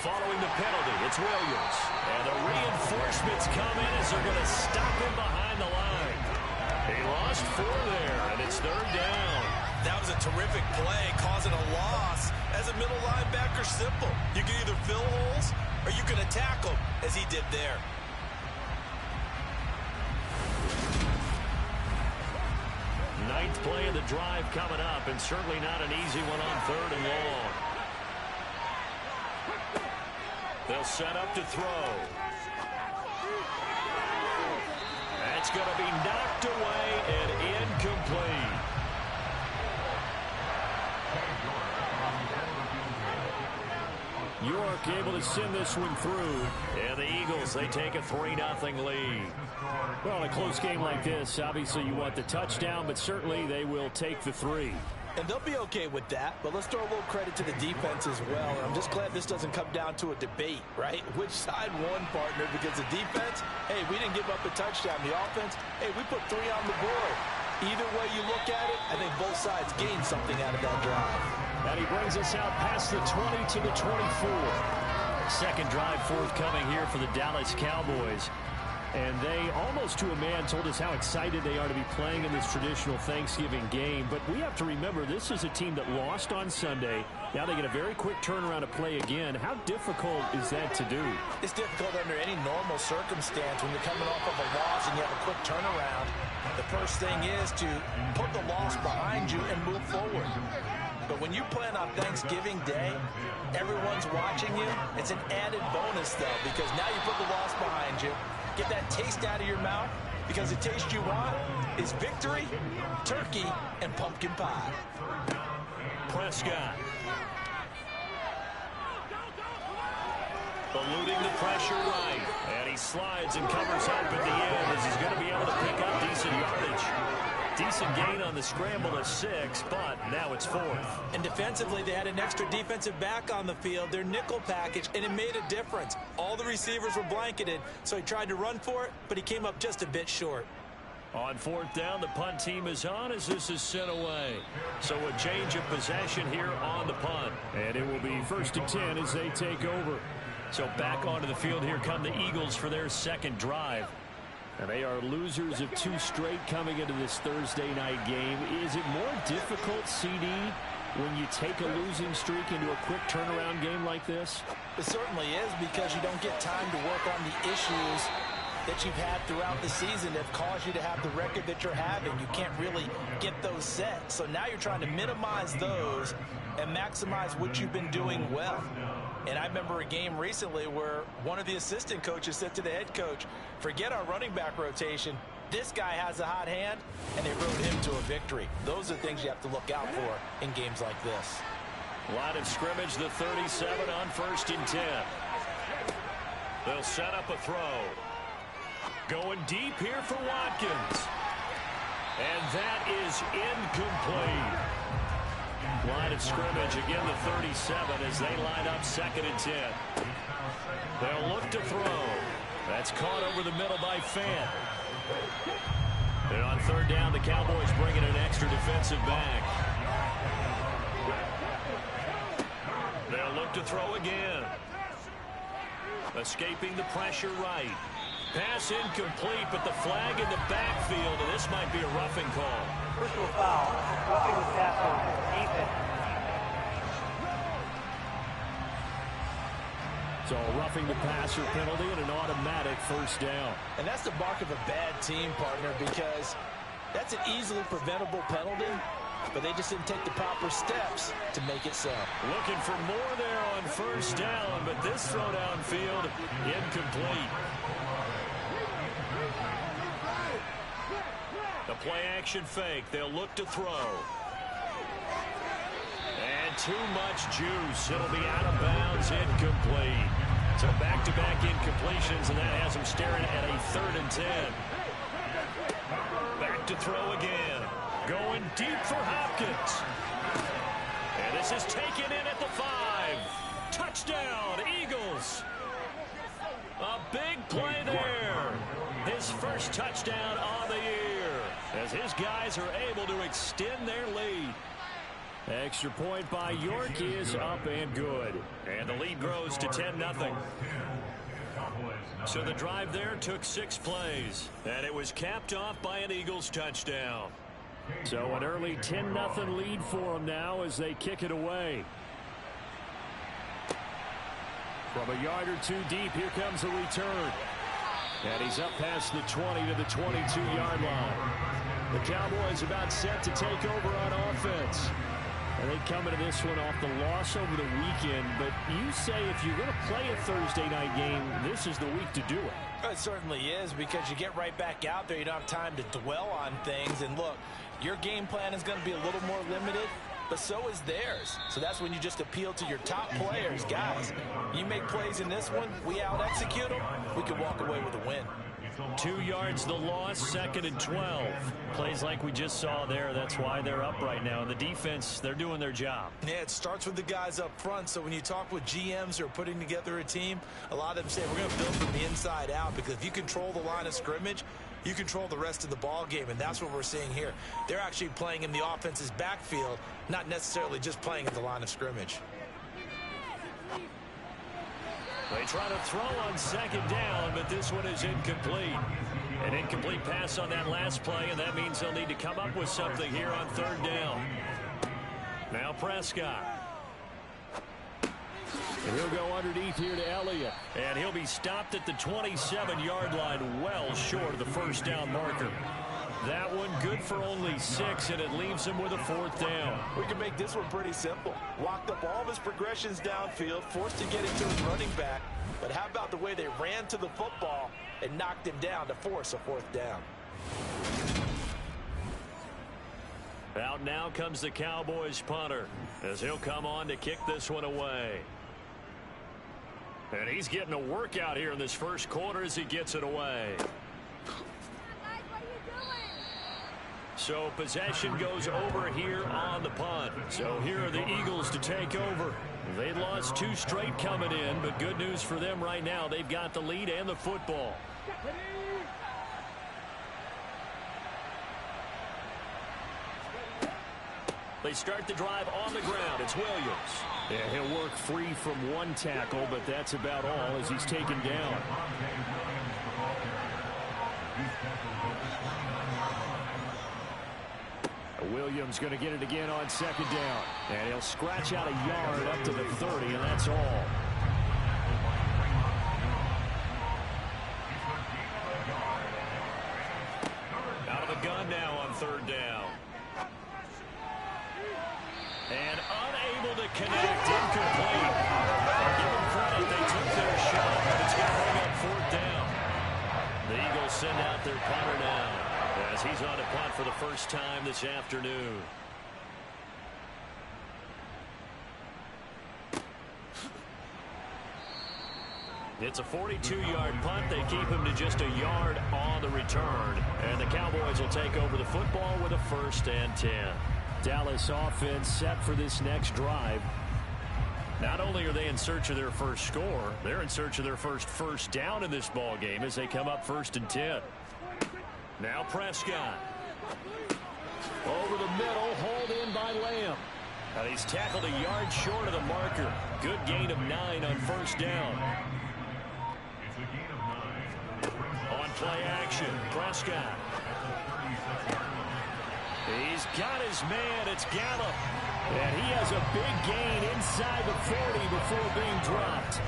Following the penalty, it's Williams. And the reinforcements come in as they're going to stop him behind the line. He lost 4 there, and it's 3rd down. That was a terrific play, causing a loss. As a middle linebacker, simple. You can either fill holes or you can attack them, as he did there. Ninth play of the drive coming up, and certainly not an easy one on 3rd and long. They'll set up to throw. That's going to be knocked away and incomplete. York able to send this one through. And the Eagles, they take a 3-0 lead. Well, in a close game like this, obviously you want the touchdown, but certainly they will take the 3. And they'll be okay with that, but let's throw a little credit to the defense as well. And I'm just glad this doesn't come down to a debate, right? Which side won, partner? Because the defense, hey, we didn't give up a touchdown. The offense, hey, we put 3 on the board. Either way you look at it, I think both sides gained something out of that drive. And he brings us out past the 20 to the 24. Second drive forthcoming here for the Dallas Cowboys. And they, almost to a man, told us how excited they are to be playing in this traditional Thanksgiving game. But we have to remember, this is a team that lost on Sunday. Now they get a very quick turnaround to play again. How difficult is that to do? It's difficult under any normal circumstance when you're coming off of a loss and you have a quick turnaround. The first thing is to put the loss behind you and move forward. But when you plan on Thanksgiving Day, everyone's watching you. It's an added bonus, though, because now you put the loss behind you. Get that taste out of your mouth, because the taste you want is victory, turkey, and pumpkin pie. Prescott. Eluding the pressure right. And he slides and covers up at the end as he's going to be able to pick up decent yardage. Decent gain on the scramble of 6, but now it's 4th. And defensively, they had an extra defensive back on the field, their nickel package, and it made a difference. All the receivers were blanketed, so he tried to run for it, but he came up just a bit short. On 4th down, the punt team is on as this is sent away. So a change of possession here on the punt. And it will be 1st and 10 as they take over. So back onto the field, here come the Eagles for their second drive. And they are losers of 2 straight coming into this Thursday night game. Is it more difficult, CD, when you take a losing streak into a quick turnaround game like this? It certainly is, because you don't get time to work on the issues that you've had throughout the season that have caused you to have the record that you're having. You can't really get those set. So now you're trying to minimize those and maximize what you've been doing well. And I remember a game recently where one of the assistant coaches said to the head coach, forget our running back rotation. This guy has a hot hand, and they rode him to a victory. Those are things you have to look out for in games like this. Line of scrimmage, the 37 on 1st and 10. They'll set up a throw. Going deep here for Watkins. And that is incomplete. Line of scrimmage, again the 37 as they line up 2nd and 10. They'll look to throw. That's caught over the middle by Fant. And on 3rd down, the Cowboys bring in an extra defensive back. They'll look to throw again. Escaping the pressure right. Pass incomplete, but the flag in the backfield, and this might be a roughing call. Personal foul. Roughing the passer. Defense. So roughing the passer penalty and an automatic 1st down. And that's the mark of a bad team, partner, because that's an easily preventable penalty, but they just didn't take the proper steps to make it so. Looking for more there on 1st down, but this throw downfield incomplete. The play action fake. They'll look to throw. And too much juice. It'll be out of bounds, incomplete. So back-to-back incompletions, and that has them staring at a 3rd and 10. Back to throw again. Going deep for Hopkins. And this is taken in at the 5. Touchdown, Eagles. A big play there. His first touchdown on the year, as his guys are able to extend their lead. Extra point by York is up and good. And the lead grows to 10-0. So the drive there took 6 plays, and it was capped off by an Eagles touchdown. So an early 10-0 lead for them now as they kick it away. From a yard or two deep, here comes a return. And he's up past the 20 to the 22-yard line. The Cowboys about set to take over on offense. And they come into this one off the loss over the weekend. But you say if you're going to play a Thursday night game, this is the week to do it. It certainly is, because you get right back out there. You don't have time to dwell on things. And look, your game plan is going to be a little more limited, but so is theirs. So that's when you just appeal to your top players. Guys, you make plays in this one, we out-execute them, we can walk away with a win. 2 yards the loss, 2nd and 12. Plays like we just saw there. That's why they're up right now. And the defense, they're doing their job. Yeah, it starts with the guys up front. So when you talk with GMs who are putting together a team, a lot of them say we're going to build from the inside out, because if you control the line of scrimmage, you control the rest of the ball game, and that's what we're seeing here. They're actually playing in the offense's backfield, not necessarily just playing at the line of scrimmage. They try to throw on 2nd down, but this one is incomplete. An incomplete pass on that last play, and that means they'll need to come up with something here on 3rd down. Now Prescott. And he'll go underneath here to Elliott. And he'll be stopped at the 27-yard line, well short of the 1st down marker. That one good for only 6, and it leaves him with a 4th down. We can make this one pretty simple. Walked up all of his progressions downfield, forced to get it to his running back. But how about the way they ran to the football and knocked him down to force a 4th down? Out now comes the Cowboys punter, as he'll come on to kick this one away. And he's getting a workout here in this 1st quarter as he gets it away. So possession goes over here on the punt. So here are the Eagles to take over. They lost 2 straight coming in, but good news for them right now. They've got the lead and the football. They start the drive on the ground. It's Williams. Yeah, he'll work free from 1 tackle, but that's about all as he's taken down. Williams going to get it again on 2nd down. And he'll scratch out a yard up to the 30, and that's all. Out of the gun now on 3rd down. And unable to connect, incomplete. Give them credit, they took their shot, but it's going to bring up 4th down. The Eagles send out their punter now, as he's on a punt for the first time this afternoon. It's a 42-yard punt. They keep him to just a yard on the return. And the Cowboys will take over the football with a 1st and 10. Dallas offense set for this next drive. Not only are they in search of their first score, they're in search of their first down in this ball game as they come up 1st and 10. Now Prescott. Over the middle, hauled in by Lamb. And he's tackled a yard short of the marker. Good gain of 9 on 1st down. On play action, Prescott. He's got his man. It's Gallup. And he has a big gain inside the 40 before being dropped.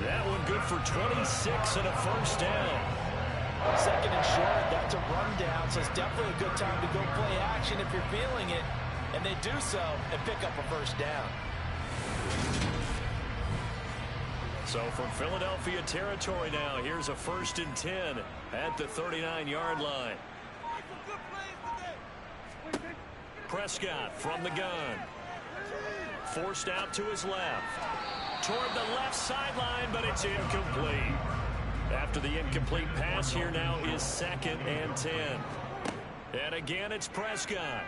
That one good for 26 and a 1st down. 2nd and short, that's a run down, so it's definitely a good time to go play action if you're feeling it. And they do so and pick up a 1st down. So from Philadelphia territory now, here's a 1st and 10 at the 39-yard line. Prescott from the gun. Forced out to his left. Toward the left sideline, but it's incomplete. After the incomplete pass, here now is 2nd and 10. And again, it's Prescott.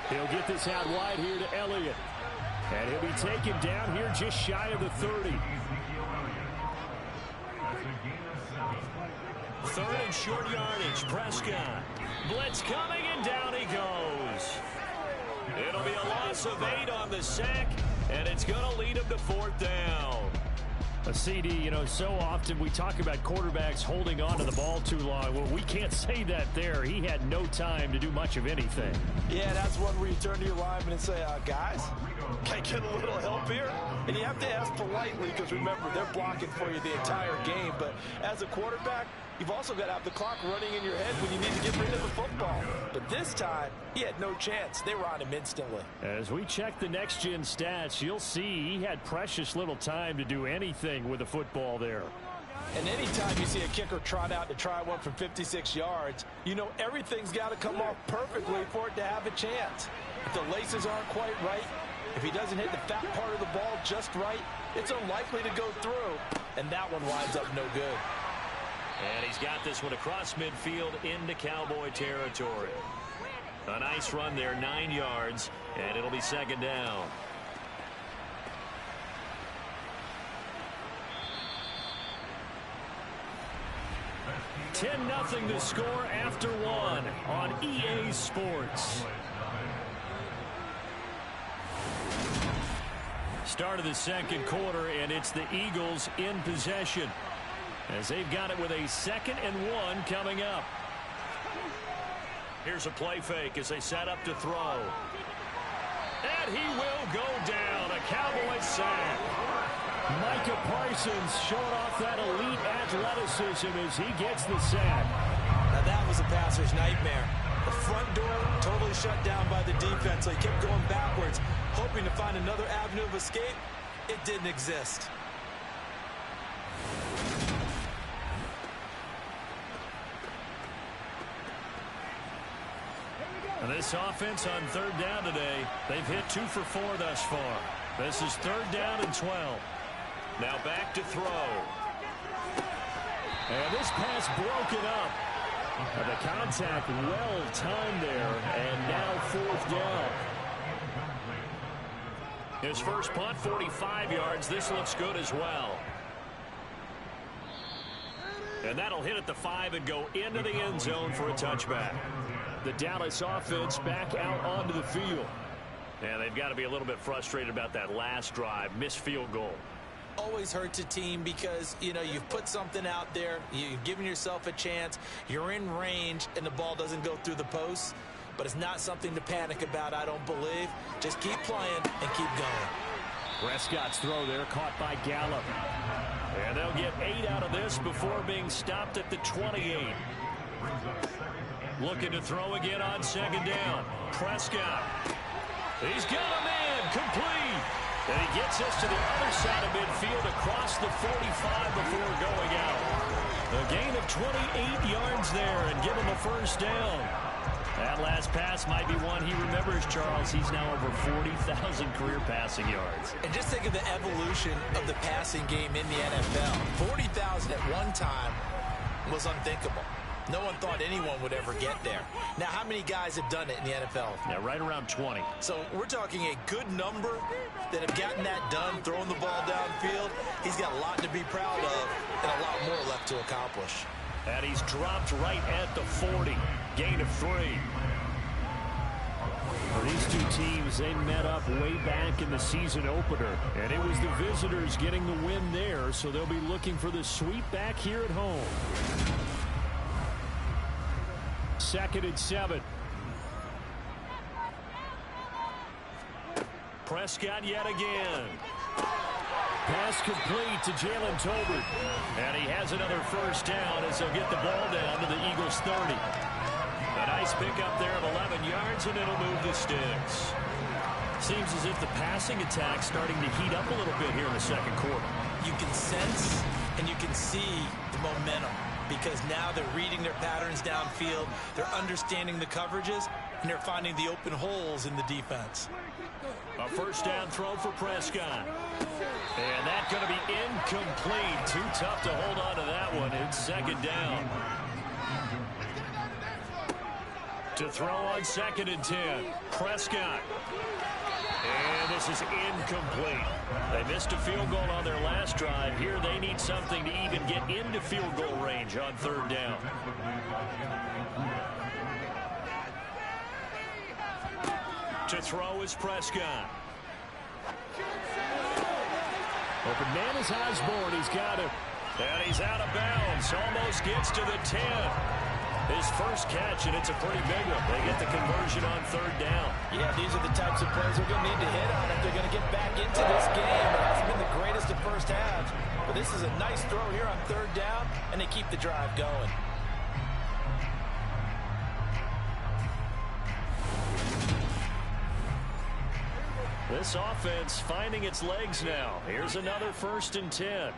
He'll get this out wide here to Elliott. And he'll be taken down here just shy of the 30. 3rd and short yardage. Prescott. Blitz coming, and down he goes. a loss of 8 on the sack, and it's going to lead him to 4th down. A CD, so often we talk about quarterbacks holding on to the ball too long. Well, we can't say that there. He had no time to do much of anything. Yeah, that's one where you turn to your lineman and say, guys, can I get a little help here? And you have to ask politely because, remember, they're blocking for you the entire game. But as a quarterback, you've also got to have the clock running in your head when you need to get rid of the football. But this time, he had no chance. They were on him instantly. As we check the next-gen stats, you'll see he had precious little time to do anything with the football there. And anytime you see a kicker trot out to try one from 56 yards, everything's got to come off perfectly for it to have a chance. If the laces aren't quite right, if he doesn't hit the fat part of the ball just right, it's unlikely to go through. And that one winds up no good. And he's got this one across midfield into Cowboy territory. A nice run there, 9 yards, and it'll be 2nd down. $10-0 to score after 1 on EA Sports. Start of the 2nd quarter, and it's the Eagles in possession, as they've got it with a 2nd and 1 coming up. Here's a play fake as they set up to throw. And he will go down. A Cowboy sack. Micah Parsons showing off that elite athleticism as he gets the sack. Now that was a passer's nightmare. The front door totally shut down by the defense, so he kept going backwards, hoping to find another avenue of escape. It didn't exist. This offense on 3rd down today, they've hit 2 for 4 thus far. This is 3rd down and 12. Now back to throw. And this pass broken up. The contact well timed there, and now 4th down. His first punt, 45 yards. This looks good as well. And that'll hit at the 5 and go into the end zone for a touchback. The Dallas offense back out onto the field. Yeah, they've got to be a little bit frustrated about that last drive. Missed field goal. Always hurts a team because, you've put something out there. You've given yourself a chance. You're in range, and the ball doesn't go through the posts. But it's not something to panic about, I don't believe. Just keep playing and keep going. Prescott's throw there caught by Gallup. And they'll get 8 out of this before being stopped at the 28. Looking to throw again on 2nd down. Prescott. He's got a man complete. And he gets us to the other side of midfield across the 45 before going out. A gain of 28 yards there and give him a 1st down. That last pass might be one he remembers, Charles. He's now over 40,000 career passing yards. And just think of the evolution of the passing game in the NFL. 40,000 at one time was unthinkable. No one thought anyone would ever get there. Now, how many guys have done it in the NFL? Yeah, right around 20. So we're talking a good number that have gotten that done, throwing the ball downfield. He's got a lot to be proud of and a lot more left to accomplish. And he's dropped right at the 40. Gain of 3. For these two teams, they met up way back in the season opener. And it was the visitors getting the win there, so they'll be looking for the sweep back here at home. 2nd and 7. Prescott yet again. Pass complete to Jalen Tolbert. And he has another 1st down as they'll get the ball down to the Eagles 30. A nice pickup there of 11 yards, and it'll move the sticks. Seems as if the passing attack's starting to heat up a little bit here in the 2nd quarter. You can sense and you can see the momentum because now they're reading their patterns downfield, they're understanding the coverages, and they're finding the open holes in the defense. A 1st down throw for Prescott. And that's going to be incomplete. Too tough to hold on to that one. It's 2nd down. To throw on 2nd and 10. Prescott. And this is incomplete. They missed a field goal on their last drive. Here they need something to even get into field goal range on 3rd down. To throw is Prescott. Open man is Osborne. He's got him. And he's out of bounds. Almost gets to the 10. His first catch, and it's a pretty big one. They get the conversion on third down. Yeah, these are the types of plays they're going to need to hit on if they're going to get back into this game. It hasn't been the greatest of first halves, but this is a nice throw here on third down, and they keep the drive going. This offense finding its legs now. Here's another 1st and 10.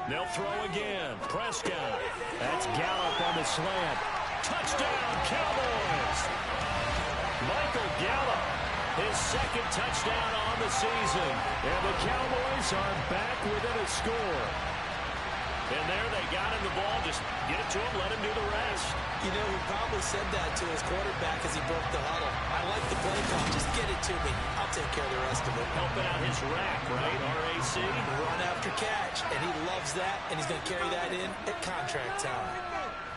They'll throw again. Prescott. That's Gallup on the slant. Touchdown, Cowboys! Michael Gallup, his 2nd touchdown on the season. And the Cowboys are back within a score. And there they got him the ball. Just get it to him, let him do the rest. You know, he probably said that to his quarterback as he broke the huddle. I like the play call. Just get it to me. I'll take care of the rest of it. Helping out his rack, right? RAC. Run after catch, and he loves that, and he's going to carry that in at contract time.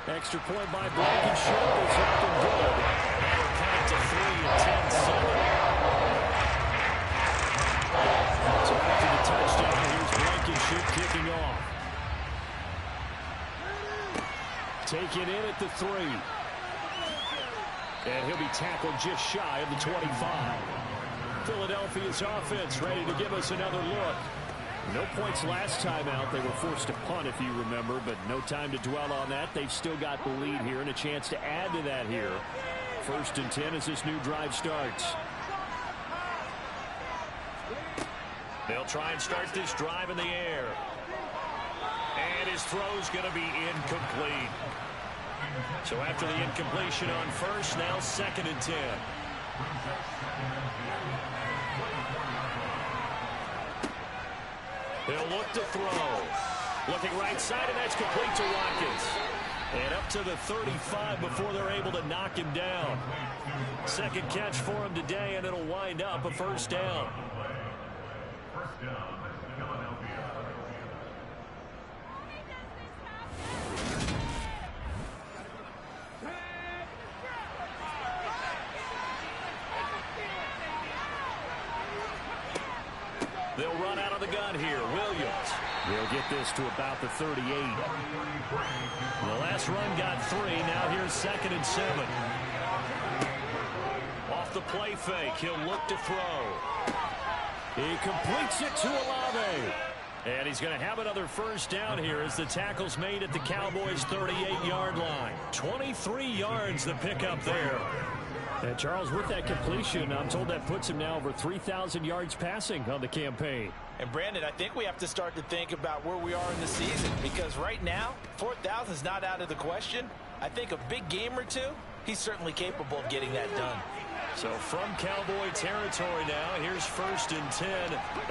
Extra point by Blankenship is up and good. Now we're cutting to 3 and 10-7. So after the touchdown, here's Blankenship kicking off. Taken in at the 3. And he'll be tackled just shy of the 25. Philadelphia's offense ready to give us another look. No points last time out. They were forced to punt, if you remember, but no time to dwell on that. They've still got the lead here and a chance to add to that here. 1st and 10 as this new drive starts. They'll try and start this drive in the air. And his throw's going to be incomplete. So after the incompletion on 1st, now 2nd and 10. He'll look to throw. Looking right side, and that's complete to Watkins. And up to the 35 before they're able to knock him down. 2nd catch for him today, and it'll wind up a 1st down. They'll run out of the gun here. Williams. They'll get this to about the 38. The last run got 3. Now here's 2nd and 7. Off the play fake. He'll look to throw. He completes it to Olave. And he's going to have another 1st down here as the tackle's made at the Cowboys' 38-yard line. 23 yards the pickup there. And Charles, with that completion, I'm told that puts him now over 3,000 yards passing on the campaign. And Brandon, I think we have to start to think about where we are in the season, because right now, 4,000 is not out of the question. I think a big game or two, he's certainly capable of getting that done. So from Cowboy territory now, here's 1st and 10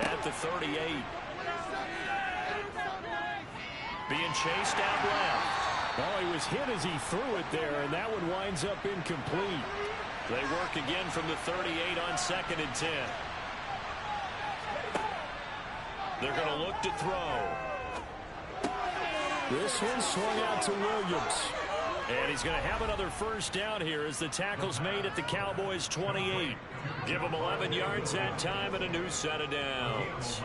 at the 38. Being chased out left. Oh, he was hit as he threw it there, and that one winds up incomplete. They work again from the 38 on 2nd and 10. They're going to look to throw. This one swung out to Williams. And he's going to have another 1st down here as the tackle's made at the Cowboys' 28. Give them 11 yards that time and a new set of downs.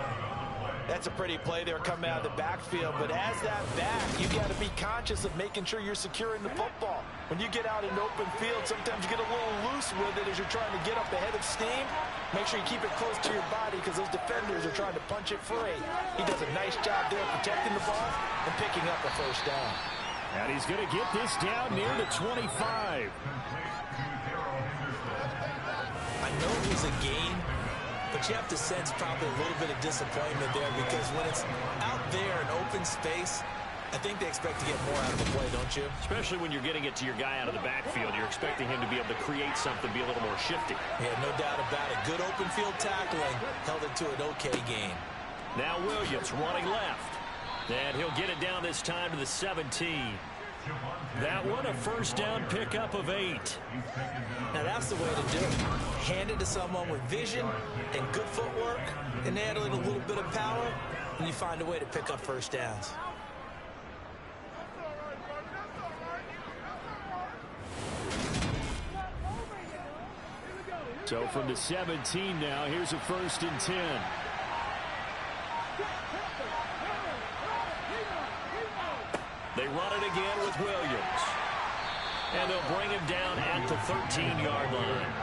That's a pretty play there coming out of the backfield, but as that back, you got to be conscious of making sure you're securing the football. When you get out in open field, sometimes you get a little loose with it as you're trying to get up ahead of steam. Make sure you keep it close to your body because those defenders are trying to punch it free. He does a nice job there protecting the ball and picking up a 1st down. And he's going to get this down near the 25. I know it was a gain, but you have to sense probably a little bit of disappointment there because when it's out there in open space, I think they expect to get more out of the play, don't you? Especially when you're getting it to your guy out of the backfield. You're expecting him to be able to create something, be a little more shifty. Yeah, no doubt about it. Good open field tackling held it to an okay game. Now Williams running left. And he'll get it down this time to the 17. That one a 1st down pickup of 8. Now that's the way to do it. Hand it to someone with vision and good footwork and add a little bit of power, and you find a way to pick up 1st downs. So from the 17 now, here's a 1st and 10. They run it again with Williams. And they'll bring him down at the 13-yard line.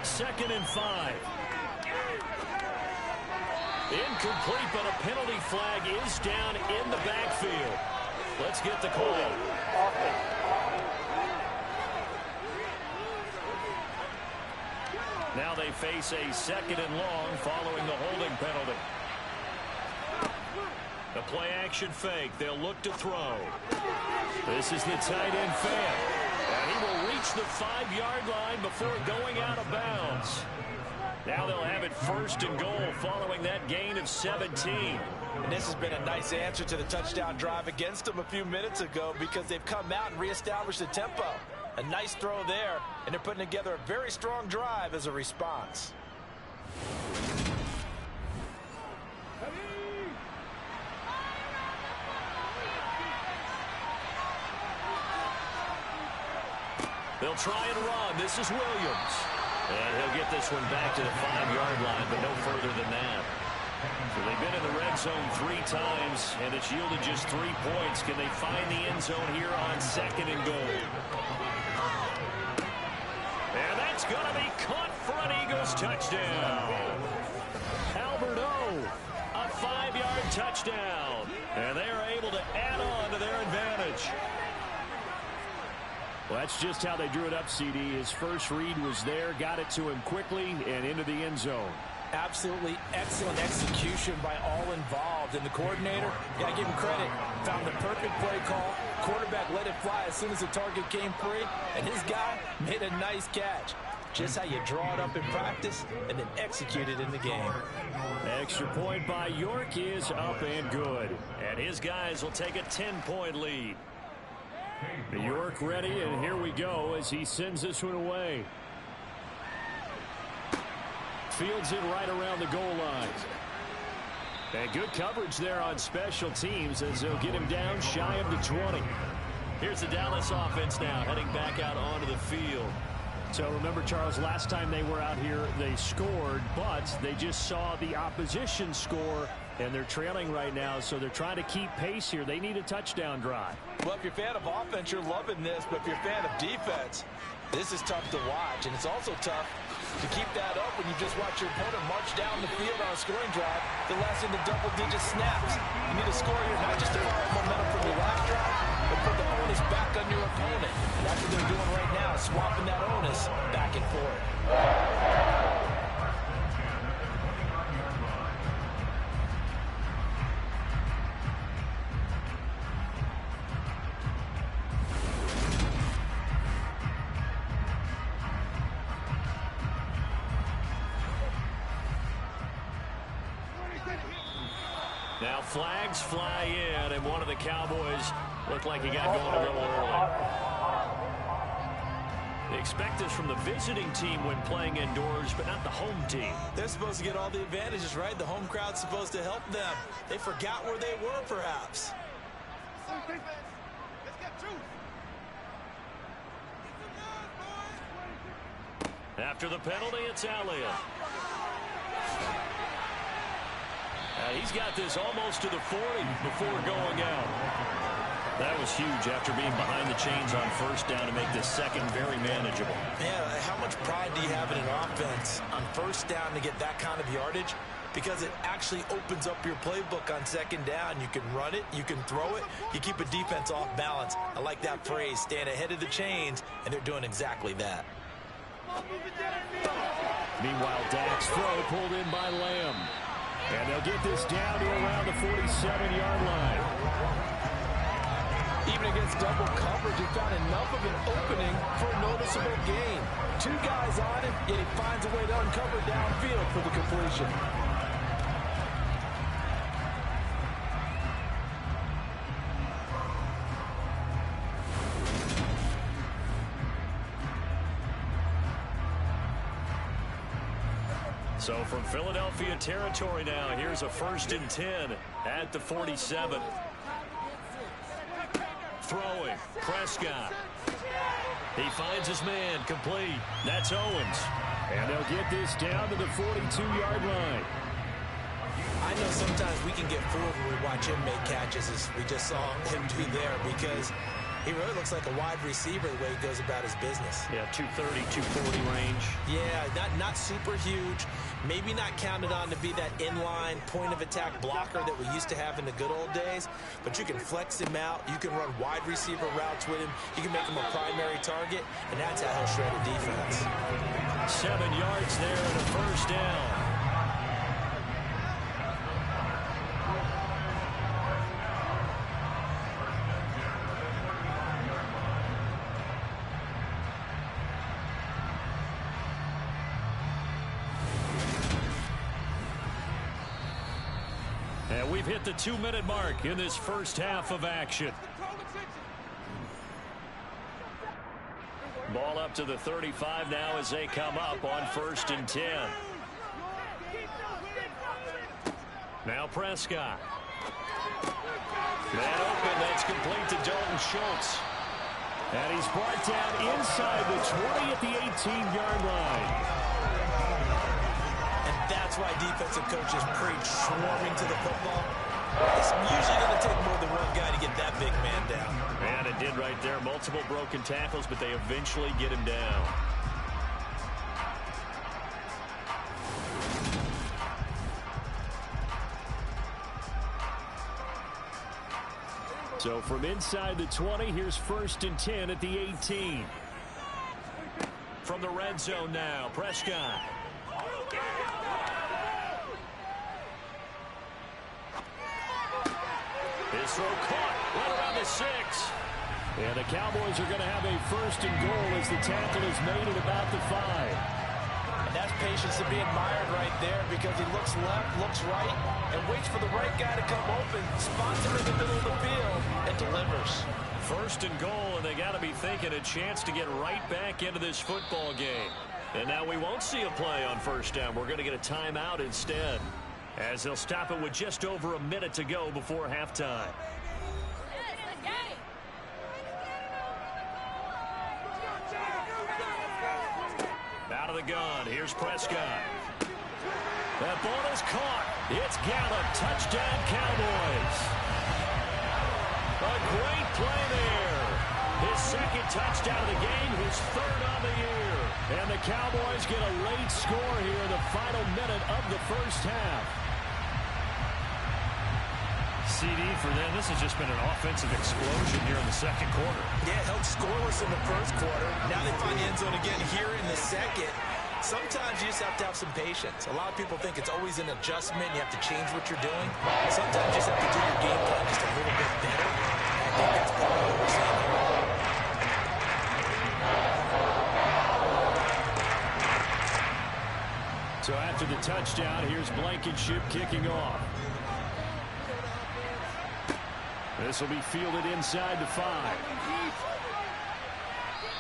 Second and 5. Incomplete, but a penalty flag is down in the backfield. Let's get the call. Now they face a 2nd and long following the holding penalty. The play action fake. They'll look to throw. This is the tight end fan. And he will reach the 5-yard line before going out of bounds. Now they'll have it 1st and goal following that gain of 17. And this has been a nice answer to the touchdown drive against them a few minutes ago because they've come out and reestablished the tempo. A nice throw there, and they're putting together a very strong drive as a response. They'll try and run. This is Williams. And he'll get this one back to the 5-yard line, but no further than that. So they've been in the red zone 3 times, and it's yielded just 3 points. Can they find the end zone here on 2nd and goal? And that's going to be caught for an Eagles touchdown. Albert O, a 5-yard touchdown. And they are able to add on to their advantage. Well, that's just how they drew it up, CD. His first read was there, got it to him quickly, and into the end zone. Absolutely excellent execution by all involved. And the coordinator, got to give him credit, found the perfect play call. Quarterback let it fly as soon as the target came free, and his guy made a nice catch. Just how you draw it up in practice and then execute it in the game. Extra point by York is up and good. And his guys will take a 10-point lead. York ready, and here we go as he sends this one away. Fields it right around the goal line. And good coverage there on special teams as they'll get him down shy of the 20. Here's the Dallas offense now heading back out onto the field. So remember, Charles, last time they were out here, they scored, but they just saw the opposition score, and they're trailing right now, so they're trying to keep pace here. They need a touchdown drive. Well, if you're a fan of offense, you're loving this, but if you're a fan of defense, this is tough to watch, and it's also tough to keep that up when you just watch your opponent march down the field on a scoring drive that lasts into double-digit snaps. You need to score here not just to follow momentum from your last drive, but put the onus back on your opponent. And that's what they're doing right now, swapping that onus back and forth. Now flags fly in, and one of the Cowboys looked like he got going a little early. They expect this from the visiting team when playing indoors, but not the home team. They're supposed to get all the advantages, right? The home crowd's supposed to help them. They forgot where they were, perhaps. After the penalty, it's Elliott. He's got this almost to the 40 before going out. That was huge after being behind the chains on first down to make this second very manageable. Yeah, how much pride do you have in an offense on first down to get that kind of yardage? Because it actually opens up your playbook on second down. You can run it, you can throw it, you keep a defense off balance. I like that phrase, stand ahead of the chains, and they're doing exactly that. Meanwhile, Dak's throw pulled in by Lamb. And they'll get this down to around the 47-yard line. Even against double coverage, he found enough of an opening for a noticeable gain. 2 guys on him, yet he finds a way to uncover downfield for the completion. So from Philadelphia territory now, here's a 1st and 10 at the 47. Throwing. Prescott. He finds his man. Complete. That's Owens. And they'll get this down to the 42-yard line. I know sometimes we can get fooled when we watch him make catches, as we just saw him do there, because he really looks like a wide receiver the way he goes about his business. Yeah, 230, 240 range. Yeah, not super huge. Maybe not counted on to be that inline point-of-attack blocker that we used to have in the good old days, but you can flex him out. You can run wide receiver routes with him. You can make him a primary target, and that's how he'll shred a defense. 7 yards there and a first down. And we've hit the 2-minute mark in this first half of action. Ball up to the 35 now as they come up on 1st and 10. Now Prescott. Man open, that's complete to Dalton Schultz. And he's brought down inside the 20 at the 18-yard line. That's why defensive coaches preach swarming to the football. It's usually going to take more than one guy to get that big man down. And it did right there. Multiple broken tackles, but they eventually get him down. So from inside the 20, here's 1st and 10 at the 18. From the red zone now, Prescott. His throw caught right around the 6. And the Cowboys are going to have a 1st and goal as the tackle is made at about the 5. And that's patience to be admired right there, because he looks left, looks right, and waits for the right guy to come open, spots him in the middle of the field, and delivers. 1st and goal, and they got to be thinking a chance to get right back into this football game. And now we won't see a play on 1st down. We're going to get a timeout instead, as they'll stop it with just over a minute to go before halftime. Out of the gun, here's Prescott. That ball is caught. It's Gallup. Touchdown, Cowboys. A great play there. His 2nd touchdown of the game, his 3rd on the year. And the Cowboys get a late score here in the final minute of the first half. CD for them. This has just been an offensive explosion here in the 2nd quarter. Yeah, held scoreless in the 1st quarter. Now they find the end zone again here in the 2nd. Sometimes you just have to have some patience. A lot of people think it's always an adjustment. You have to change what you're doing. Sometimes you just have to do your game plan just a little bit better. I think that's part of what we're seeing here. So after the touchdown, here's Blankenship kicking off. This will be fielded inside the 5.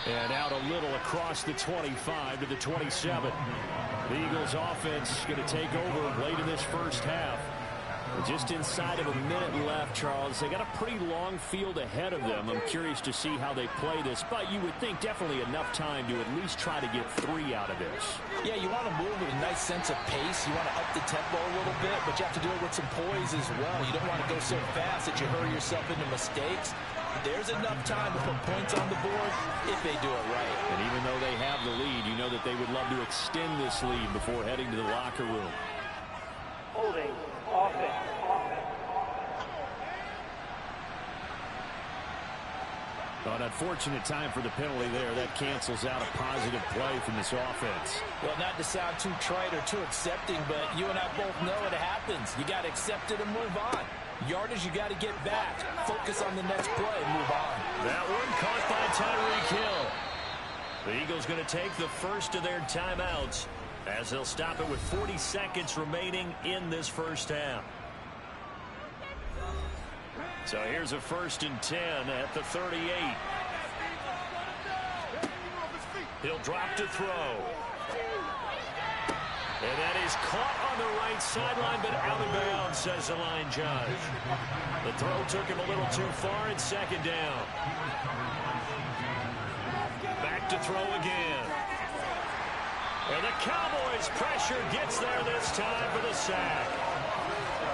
And out a little across the 25 to the 27. The Eagles offense going to take over late in this first half. Just inside of a minute left, Charles. They got a pretty long field ahead of them. I'm curious to see how they play this, but you would think definitely enough time to at least try to get 3 out of this. Yeah, you want to move with a nice sense of pace. You want to up the tempo a little bit, but you have to do it with some poise as well. You don't want to go so fast that you hurry yourself into mistakes. There's enough time to put points on the board if they do it right. And even though they have the lead, you know that they would love to extend this lead before heading to the locker room. Holding offense. An unfortunate time for the penalty there. That cancels out a positive play from this offense. Well, not to sound too trite or too accepting, but you and I both know it happens. You got to accept it and move on. Yardage, you got to get back. Focus on the next play and move on. That one caught by Tyreek Hill. The Eagles going to take the first of their timeouts as they'll stop it with 40 seconds remaining in this first half. So here's a 1st and 10 at the 38. He'll drop to throw. And that is caught on the right sideline, but out of bounds, says the line judge. The throw took him a little too far, and second down. Back to throw again. And the Cowboys' pressure gets there this time for the sack.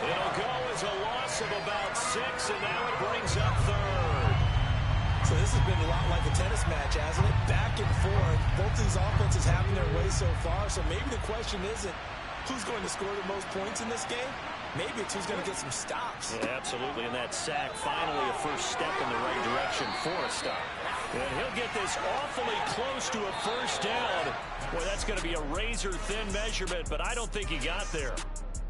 It'll go as a loss of about 6, and now it brings up third. So this has been a lot like a tennis match, hasn't it? Back and forth. Both these offenses having their way so far. So maybe the question isn't who's going to score the most points in this game. Maybe it's who's going to get some stops. Yeah, absolutely. And that sack, finally a first step in the right direction for a stop. And he'll get this awfully close to a first down. Boy, that's going to be a razor-thin measurement, but I don't think he got there.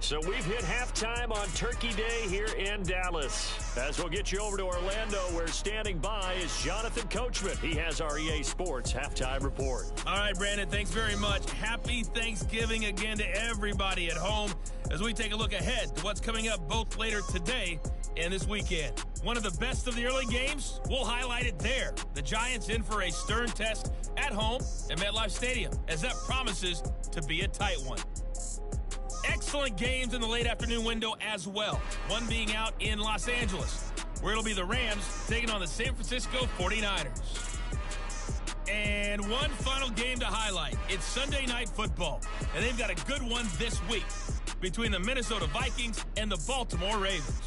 So we've hit halftime on Turkey Day here in Dallas. As we'll get you over to Orlando, where standing by is Jonathan Coachman. He has our EA Sports halftime report. All right, Brandon, thanks very much. Happy Thanksgiving again to everybody at home as we take a look ahead to what's coming up both later today and this weekend. One of the best of the early games, we'll highlight it there. The Giants in for a stern test at home at MetLife Stadium, as that promises to be a tight one. Excellent games in the late afternoon window as well. One being out in Los Angeles, where it'll be the Rams taking on the San Francisco 49ers. And one final game to highlight. It's Sunday Night Football, and they've got a good one this week between the Minnesota Vikings and the Baltimore Ravens.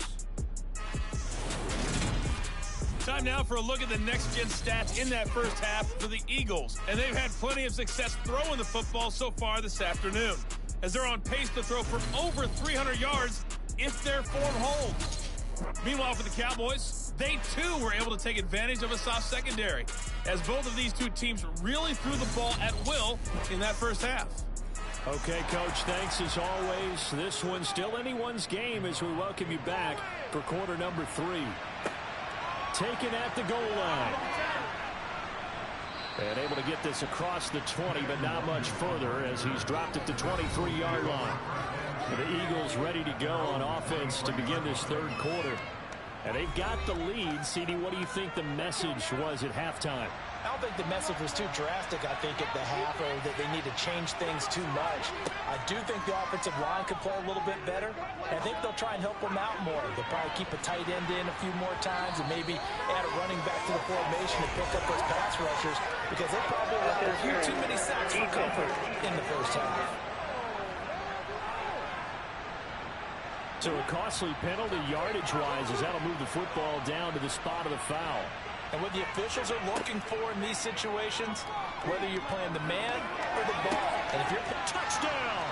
Time now for a look at the next-gen stats in that first half for the Eagles. And they've had plenty of success throwing the football so far this afternoon, as they're on pace to throw for over 300 yards if their form holds. Meanwhile, for the Cowboys, they too were able to take advantage of a soft secondary, as both of these two teams really threw the ball at will in that first half. Okay, Coach, thanks as always. This one's still anyone's game as we welcome you back for quarter number 3. Taken at the goal line. And able to get this across the 20, but not much further as he's dropped at the 23-yard line. And the Eagles ready to go on offense to begin this third quarter. And they've got the lead. CD, what do you think the message was at halftime? I don't think the message was too drastic, I think, at the half, or that they need to change things too much. I do think the offensive line could play a little bit better. I think they'll try and help them out more. They'll probably keep a tight end in a few more times and maybe add a running back to the formation to pick up those pass rushers, because they probably allowed a few too many sacks for comfort in the first half. So a costly penalty yardage-wise, as that'll move the football down to the spot of the foul. And what the officials are looking for in these situations, whether you're playing the man or the ball. And if you're Touchdown!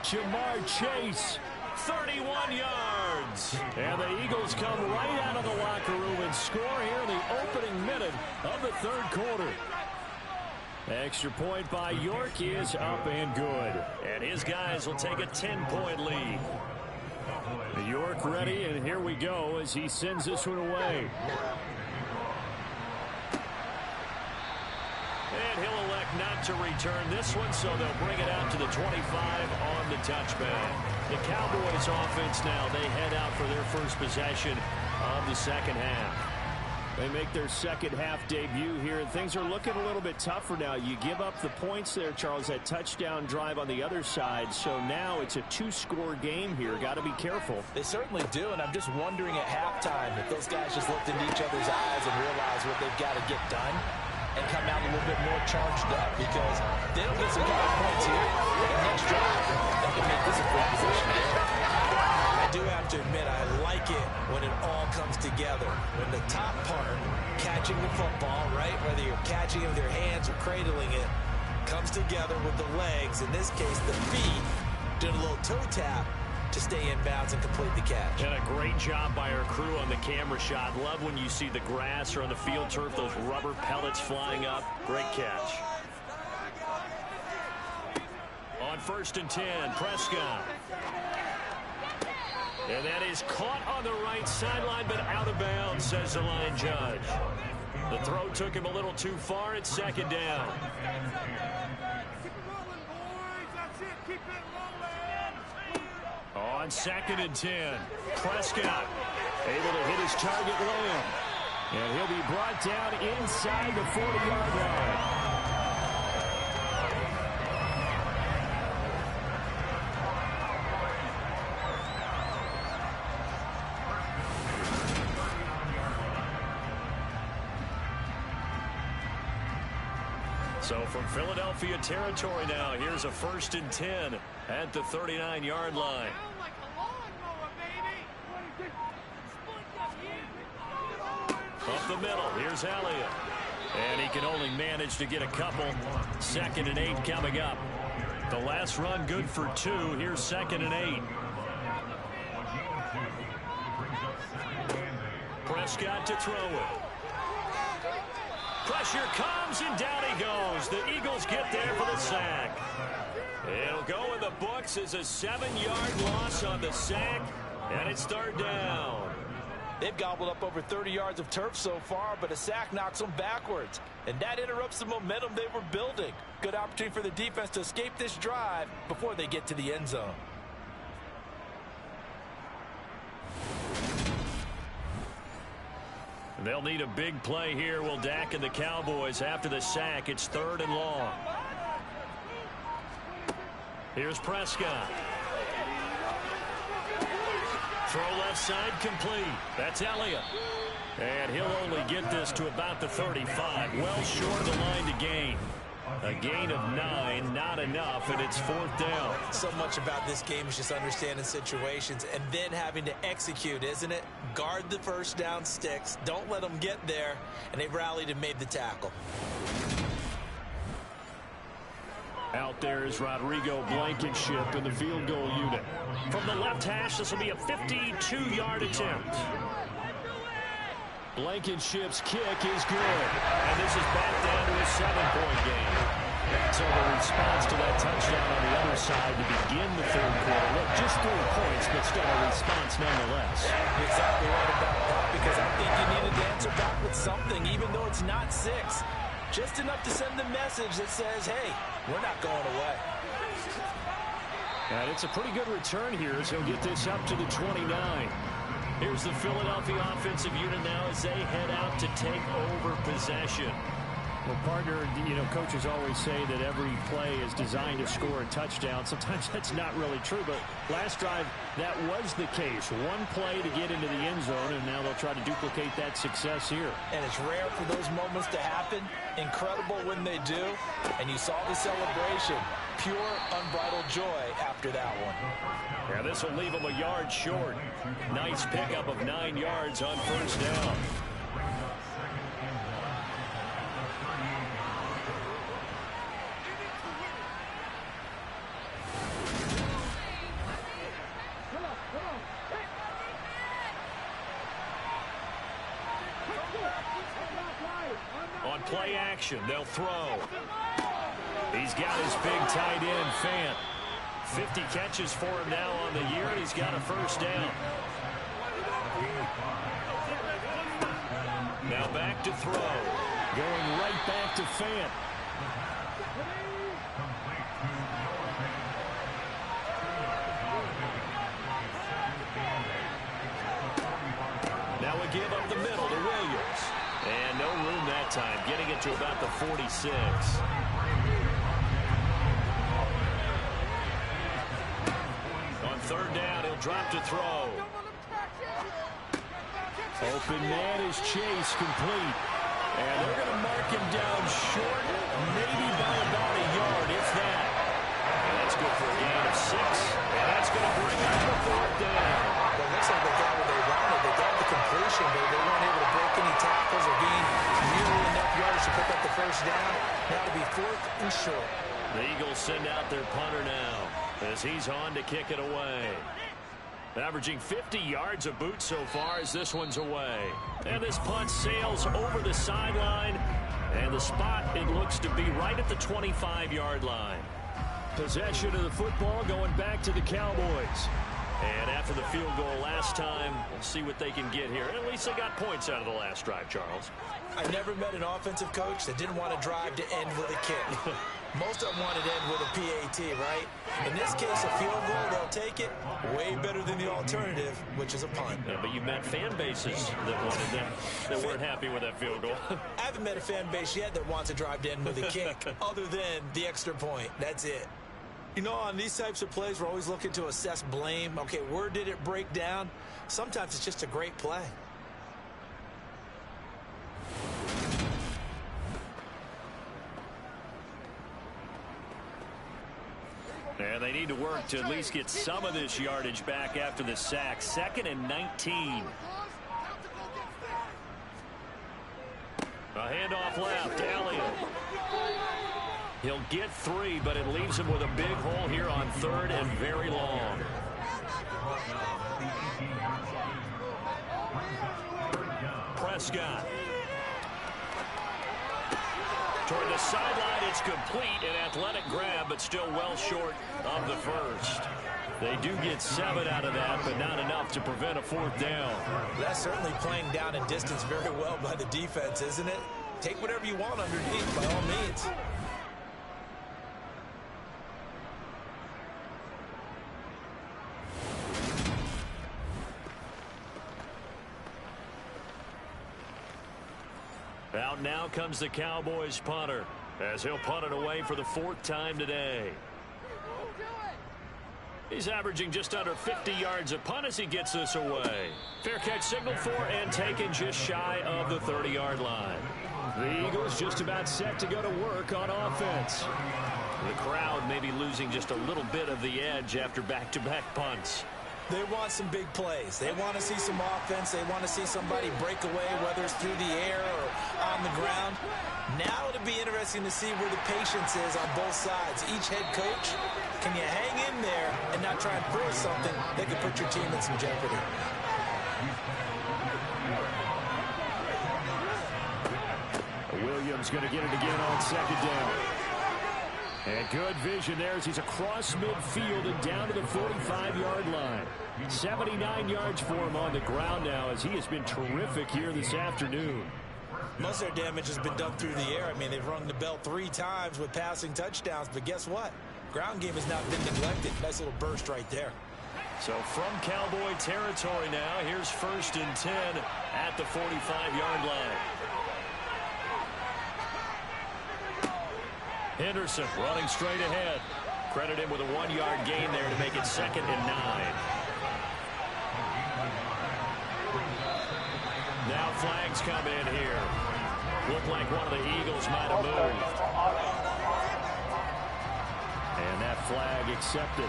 Jamar Chase, 31 yards. and the Eagles come right out of the locker room and score here in the opening minute of the third quarter. Extra point by York is up and good. And his guys will take a 10-point lead. York ready, and here we go as he sends this one away. And he'll elect not to return this one, so they'll bring it out to the 25 on the touchback. The Cowboys offense now, they head out for their first possession of the second half. They make their second half debut here, and things are looking a little bit tougher now. You give up the points there, Charles, that touchdown drive on the other side. So now it's a 2-score game here. Got to be careful. They certainly do, and I'm just wondering at halftime if those guys just looked into each other's eyes and realized what they've got to get done and come out a little bit more charged up, because they don't get some kind of points here. The next drive, that can make this a great position. I do have to admit, I like it when it all comes together. When the top part, catching the football, right, whether you're catching it with your hands or cradling it, comes together with the legs, in this case the feet, doing a little toe tap to stay in bounds and complete the catch. And a great job by our crew on the camera shot. Love when you see the grass or on the field turf, those rubber pellets flying up. Great catch. On 1st and 10, Prescott. And that is caught on the right sideline, but out of bounds, says the line judge. The throw took him a little too far. It's second down. On 2nd and 10, Prescott able to hit his target Lamb. And he'll be brought down inside the 40-yard line. So from Philadelphia territory now, here's a 1st and 10 at the 39-yard line. Up the middle, here's Elliott. And he can only manage to get a couple. 2nd and 8 coming up. The last run good for 2. Here's 2nd and 8. Prescott to throw it. Pressure comes, and down he goes. The Eagles get there for the sack. It'll go in the books as a 7-yard loss on the sack, and it's 3rd down. They've gobbled up over 30 yards of turf so far, but a sack knocks them backwards. And that interrupts the momentum they were building. Good opportunity for the defense to escape this drive before they get to the end zone. They'll need a big play here. Will Dak and the Cowboys after the sack. It's 3rd and long. Here's Prescott. Throw left side complete. That's Elliott. And he'll only get this to about the 35. Well short of the line to gain. A gain of 9, not enough, and it's 4th down. So much about this game is just understanding situations and then having to execute, isn't it? Guard the first down sticks. Don't let them get there, and they rallied and made the tackle. Out there is Rodrigo Blankenship in the field goal unit. From the left hash, this will be a 52-yard attempt. Blankenship's kick is good. And this is back down to a 7-point game. So the response to that touchdown on the other side to begin the 3rd quarter. Look, just 3 points, but still a response nonetheless. You're exactly right about that, because I think you needed to answer back with something, even though it's not 6. Just enough to send the message that says, hey, we're not going away. And it's a pretty good return here as he'll get this up to the 29. Here's the Philadelphia offensive unit now as they head out to take over possession. Well, partner, coaches always say that every play is designed to score a touchdown. Sometimes that's not really true, but last drive, that was the case. One play to get into the end zone, and now they'll try to duplicate that success here. And it's rare for those moments to happen. Incredible when they do. And you saw the celebration. Pure, unbridled joy after that one. Yeah, this will leave them a yard short. Nice pickup of 9 yards on 1st down. On play action, they'll throw. He's got his big tight end, Fant. 50 catches for him now on the year, and he's got a 1st down. Now back to throw. Going right back to Fant. Now we give up the middle to Williams. And no room that time, getting it to about the 46. On 3rd down, he'll drop to throw. Open man is Chase, complete. And they're going to mark him down short, maybe by about a yard, if that. And that's good for a gain of 6. And that's going to bring up the 4th down. Well, it looks like they got what they wanted. They got the completion, but they weren't able to break any tackles or gain nearly enough yards to pick up the 1st down. Now it'll be 4th and short. The Eagles send out their punter now as he's on to kick it away. Averaging 50 yards a boot so far as this one's away. And this punt sails over the sideline. And the spot, it looks to be right at the 25-yard line. Possession of the football going back to the Cowboys. And after the field goal last time, we'll see what they can get here. At least they got points out of the last drive, Charles. I never met an offensive coach that didn't want to drive to end with a kick. Most of them wanted to end with a PAT, right? In this case, a field goal, they'll take it. Way better than the alternative, which is a punt. Yeah, but you met fan bases that wanted that, that weren't happy with that field goal. I haven't met a fan base yet that wants to drive to end with a kick, other than the extra point. That's it. You know, on these types of plays, we're always looking to assess blame. Okay, where did it break down? Sometimes it's just a great play. And they need to work to at least get some of this yardage back after the sack. 2nd and 19. A handoff left. Elliott. He'll get 3, but it leaves him with a big hole here on 3rd and very long. Prescott. Toward the sideline, it's complete. An athletic grab, but still well short of the first. They do get 7 out of that, but not enough to prevent a 4th down. That's certainly playing down and distance very well by the defense, isn't it? Take whatever you want underneath, by all means. Out now comes the Cowboys punter, as he'll punt it away for the 4th time today. He's averaging just under 50 yards a punt as he gets this away. Fair catch signaled for and taken just shy of the 30-yard line. The Eagles just about set to go to work on offense. The crowd may be losing just a little bit of the edge after back-to-back punts. They want some big plays. They want to see some offense. They want to see somebody break away, whether it's through the air or on the ground. Now it'll be interesting to see where the patience is on both sides. Each head coach, can you hang in there and not try and force something that could put your team in some jeopardy? Williams going to get it again on 2nd down. And good vision there as he's across midfield and down to the 45-yard line. 79 yards for him on the ground now as he has been terrific here this afternoon. Most of their damage has been done through the air. I mean, they've rung the bell 3 times with passing touchdowns, but guess what? Ground game has not been neglected. Nice little burst right there. So from Cowboy territory now, here's 1st and 10 at the 45-yard line. Henderson running straight ahead. Credit him with a 1-yard gain there to make it 2nd and 9. Now flags come in here. Look like one of the Eagles might have moved. And that flag accepted.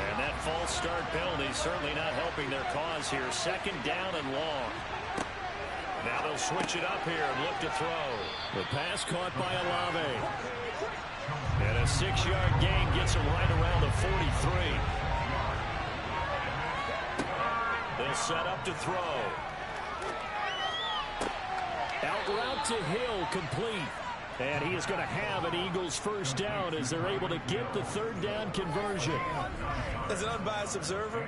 And that false start penalty certainly not helping their cause here. 2nd down and long. Now they'll switch it up here and look to throw. The pass caught by Olave. And a 6-yard gain gets him right around the 43. They'll set up to throw. Out route to Hill, complete. And he is going to have an Eagles 1st down as they're able to get the 3rd down conversion. As an unbiased observer,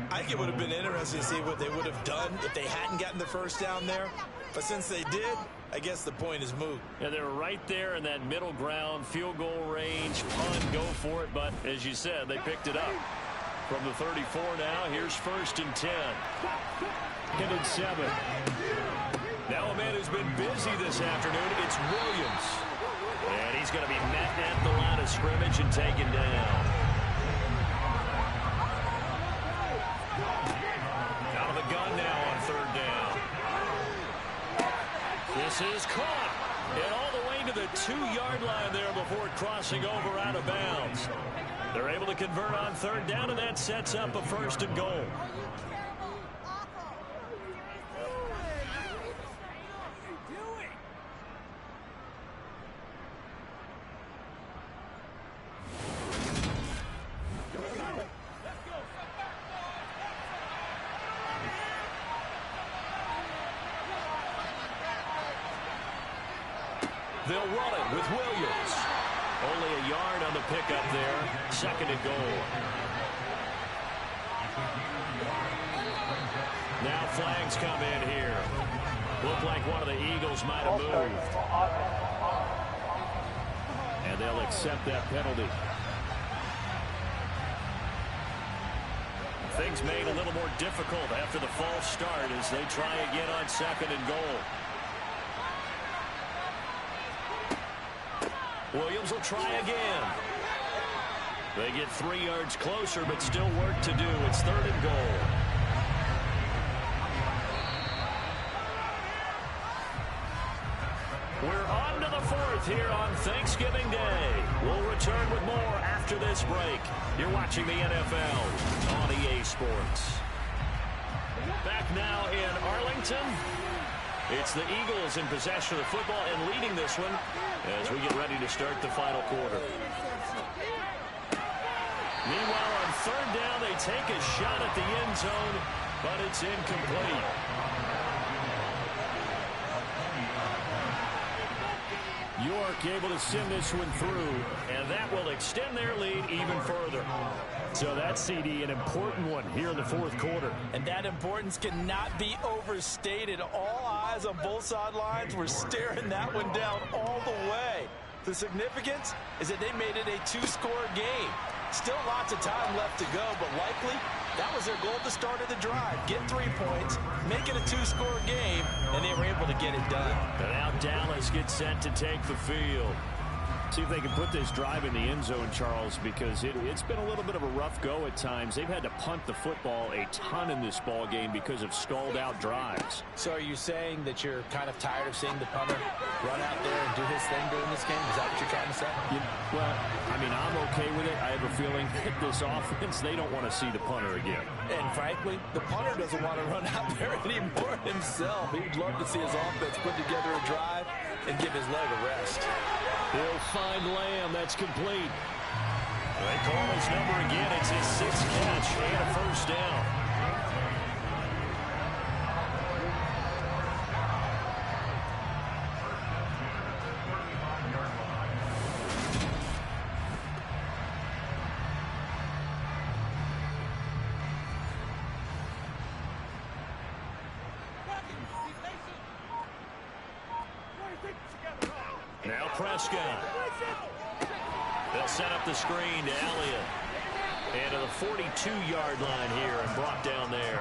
I think it would have been interesting to see what they would have done if they hadn't gotten the 1st down there. But since they did, I guess the point is moot. And they were right there in that middle ground, field goal range, punt, go for it. But as you said, they picked it up. From the 34 now, here's 1st and 10. 2nd and 7. Now a man who's been busy this afternoon, it's Williams. And he's going to be met at the line of scrimmage and taken down. Out of the gun now on 3rd down. This is caught. And all the way to the 2-yard line there before crossing over out of bounds. They're able to convert on 3rd down, and that sets up a 1st and goal. They'll run it with Williams. Only a yard on the pickup there. 2nd and goal. Now flags come in here. Look like one of the Eagles might have moved. And they'll accept that penalty. Things made a little more difficult after the false start as they try again on 2nd and goal. Williams will try again. They get 3 yards closer, but still work to do. It's 3rd and goal. We're on to the fourth here on Thanksgiving Day. We'll return with more after this break. You're watching the NFL on EA Sports. Back now in Arlington. It's the Eagles in possession of the football and leading this one as we get ready to start the final quarter. Meanwhile, on third down, they take a shot at the end zone, but it's incomplete. York able to send this one through, and that will extend their lead even further. So that CD, an important one here in the fourth quarter. And that importance cannot be overstated. All eyes on both sidelines were staring that one down all the way. The significance is that they made it a two-score game. Still lots of time left to go, but likely that was their goal at the start of the drive. Get 3 points, make it a two-score game, and they were able to get it done. And now Dallas gets set to take the field. See if they can put this drive in the end zone, Charles, because it's been a little bit of a rough go at times. They've had to punt the football a ton in this ball game because of stalled-out drives. So are you saying that you're kind of tired of seeing the punter run out there and do his thing during this game? Is that what you're trying to say? Well, I mean, I'm okay with it. I have a feeling that this offense, they don't want to see the punter again. And frankly, the punter doesn't want to run out there anymore himself. He'd love to see his offense put together a drive and give his leg a rest. He'll find Lamb. That's complete. They call his number again. It's his sixth catch and a first down. Now Prescott. They'll set up the screen to Elliott. And to the 42-yard line here and brought down there.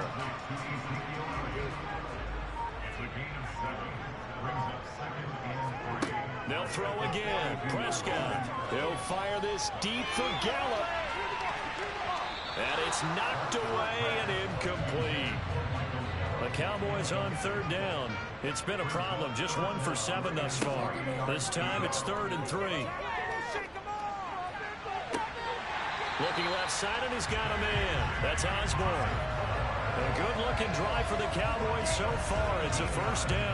They'll throw again. Prescott. They'll fire this deep for Gallup. And it's knocked away and incomplete. The Cowboys on third down. It's been a problem. Just 1 for 7 thus far. This time it's 3rd and 3. Looking left side, and he's got a man. That's Osborne. A good-looking drive for the Cowboys so far. It's a first down.